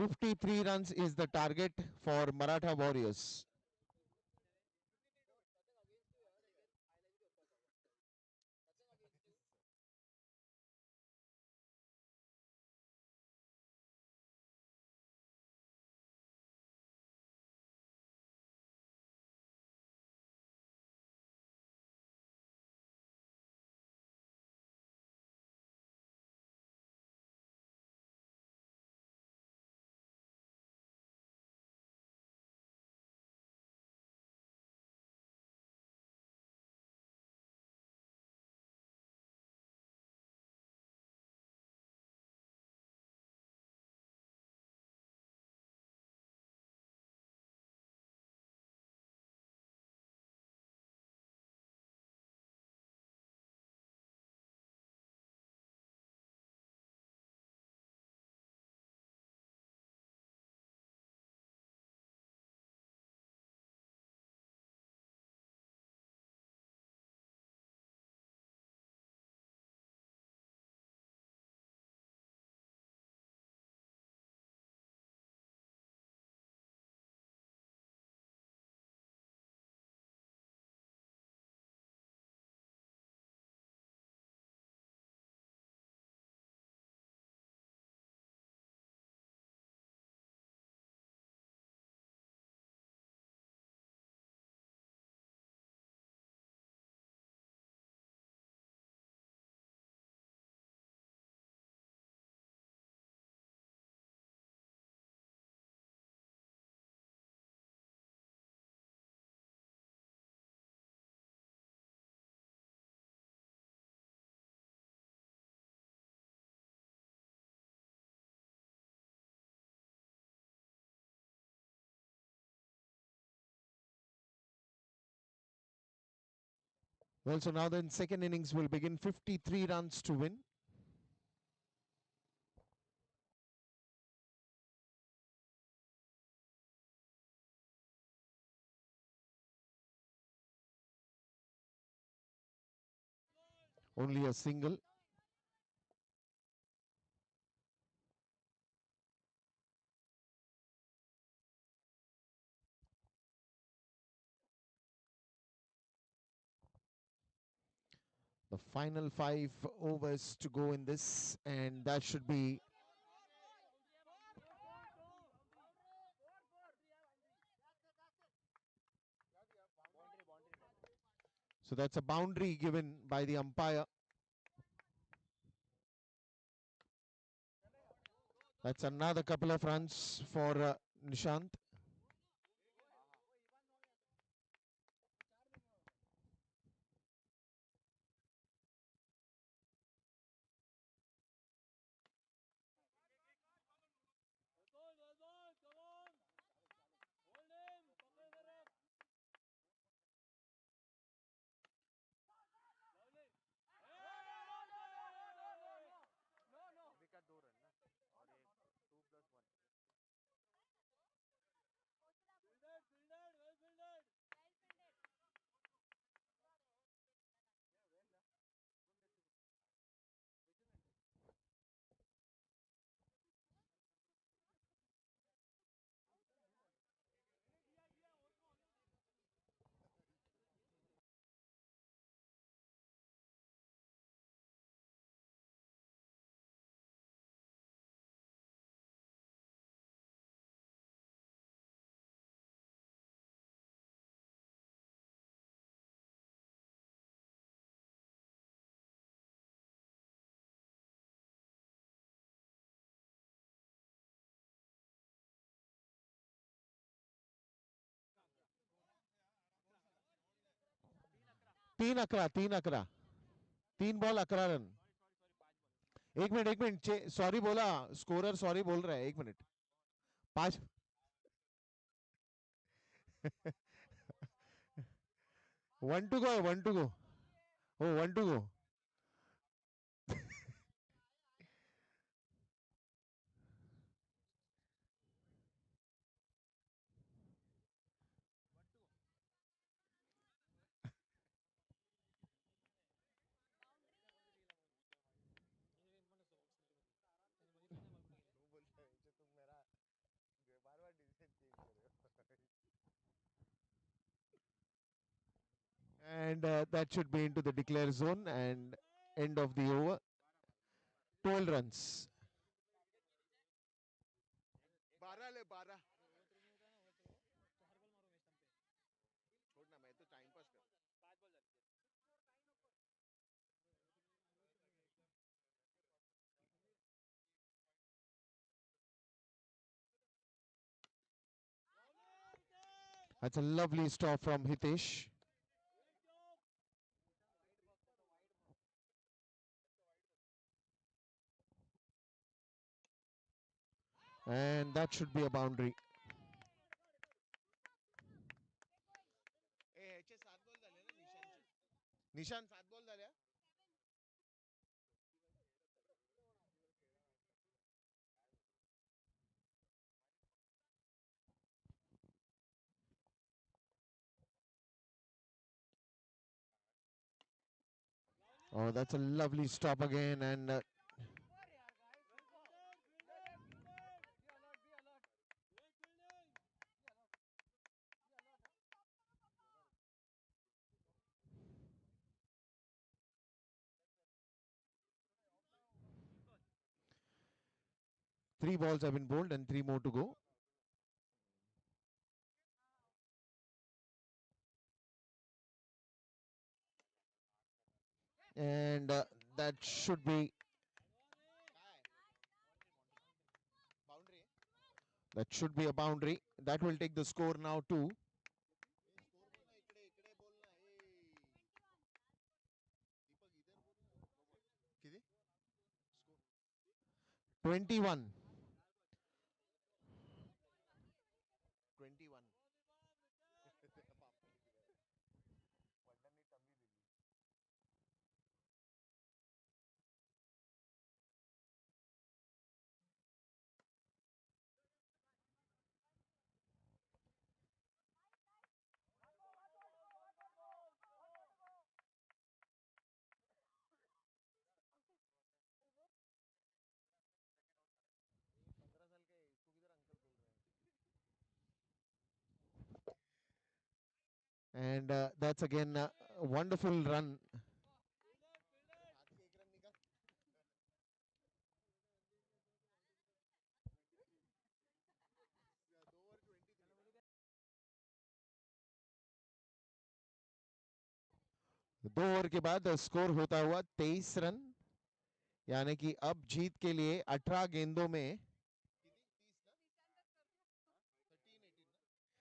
53 runs is the target for Maratha Warriors. Well, so now then second innings will begin. 53 runs to win. Only a single. The final 5 overs to go in this, and that should be. So that's a boundary given by the umpire. That's another couple of runs for Nishant. अभी का 2 run ना, और एक 2+1. तीन 11 रन। एक minute sorry बोला, scorer sorry बोल रहा है, एक मिनट। पांच। One to go, one to go. Oh, one to go. तुम मेरा बार बार डिसीजन चेंज कर रहे हो। And that should be into the declare zone and end of the over. 12 runs. 12 ले 12। छोड़ना, मैं तो टाइम पास कर। That's a lovely stop from Hitesh. And that should be a boundary. ए ह्याचे 7 बॉल झाले ना निशांतचे? निशांत 7 बॉल झाल्या? Oh, that's a lovely stop again. And 3 balls have been bowled and 3 more to go. And that should be boundary. a boundary. That will take the score now to score बोल ना, इकडे इकडे बोल ना. दीपक इधर बोल ना. किती स्कोर? 21. 21. वडिलांनी टम्मी दिली. And that's again a wonderful run. हाथ के एक रन निकाल. 2 ओवर 23. 2 ओवर के बाद स्कोर होता हुआ 23 रन, यानी कि अब जीत के लिए 18 गेंदों में किती 30 ना? 13 18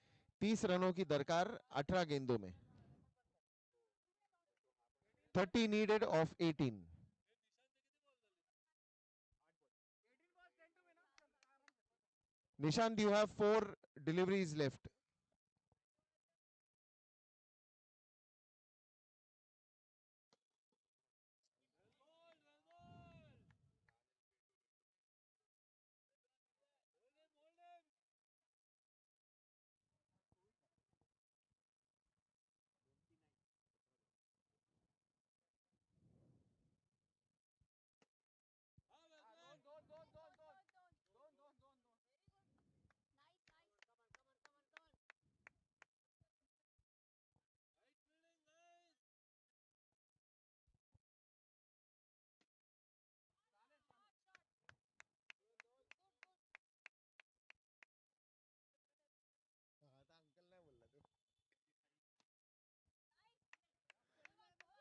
ना? 30 रनों की दरकार 18 गेंदों में. 30 needed of 18. Nishant, you have 4 deliveries left. आता अंकल नाही बोलला तू.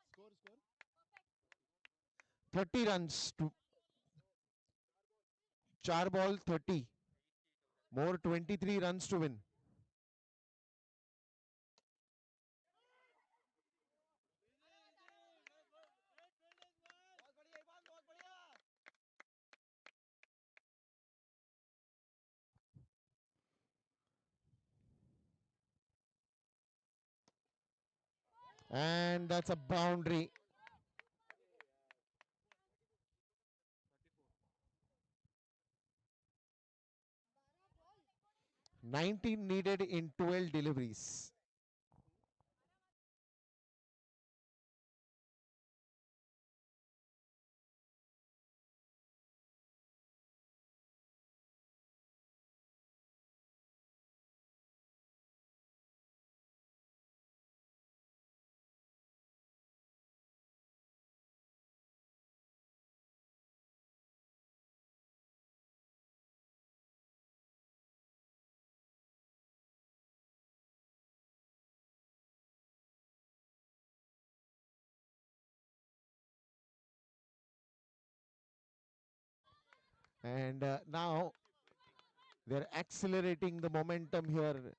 Score score 30 runs to 4 ball 30. More 23 runs to win. And that's a boundary. 19 needed in 12 deliveries. And now they're accelerating the momentum here.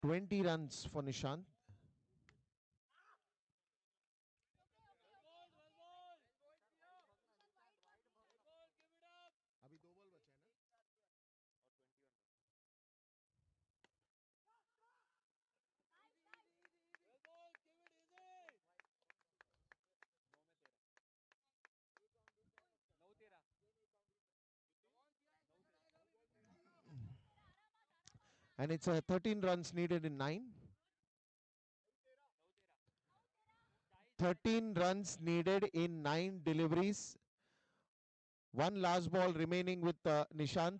20 runs for Nishant. And it's 13 runs needed in 9. 13 runs needed in 9 deliveries. One last ball remaining with Nishant.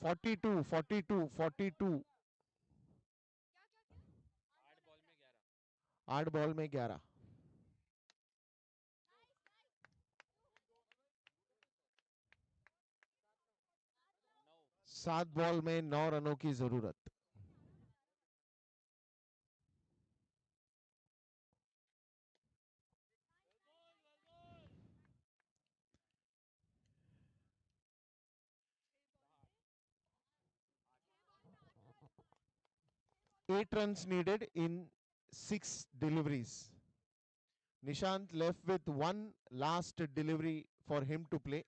42, 42, 42. 8 ball में 11. 7 ball में 9 रनों की जरूरत. Eight runs needed in 6 deliveries. Nishant left with one last delivery for him to play.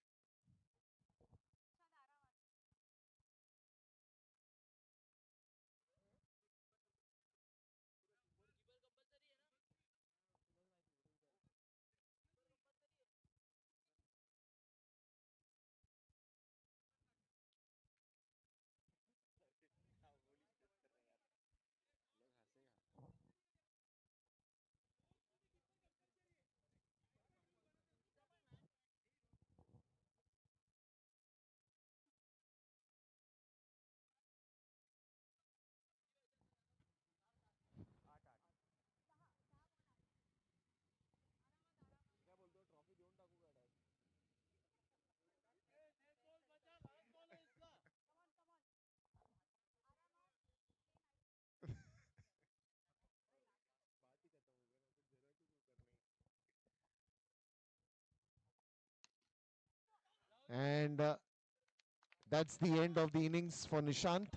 And that's the end of the innings for Nishant.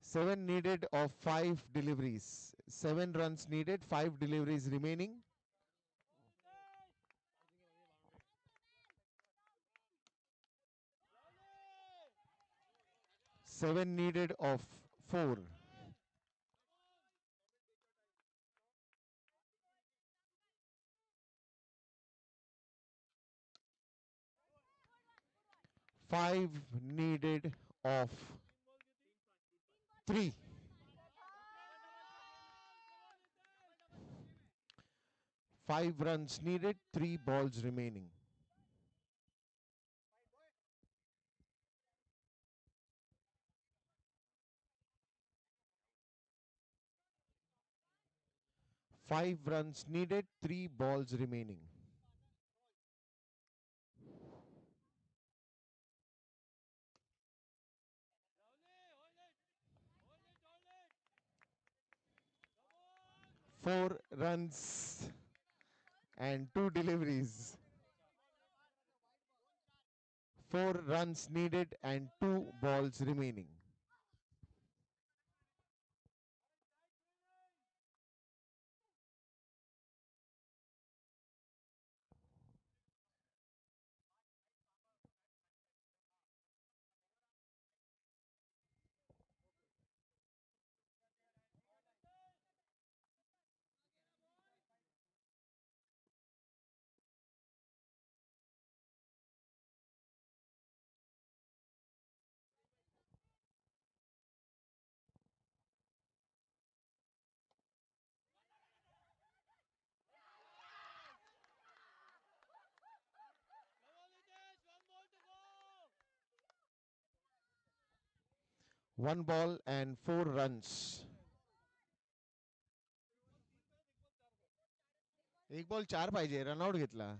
Seven needed of 5 deliveries. 7 runs needed, 5 deliveries remaining. 7 needed of 4. 5 needed of 3. 5 runs needed, 3 balls remaining. Five runs needed, 3 balls remaining. Four runs and 2 deliveries. 4 runs needed and 2 balls remaining. One ball and 4 runs. एक ball 4 पाहिजे, runout घेतला.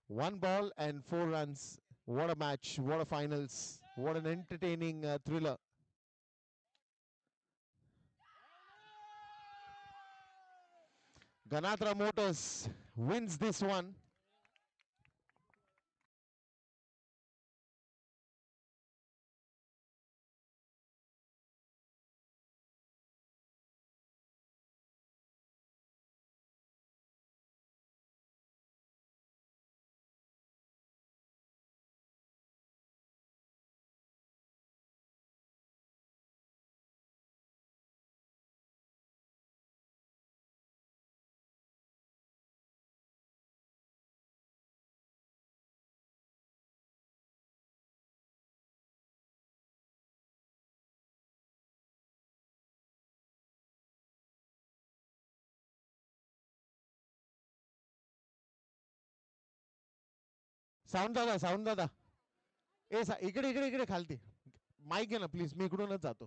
One ball and 4 runs. What a match. What a finals. What an entertaining thriller. Ganatra Motors wins this one. Sound दादा. इकडे इकडे इकडे खालती. Mike घे ना प्लीज, मी इकडूनच जातो.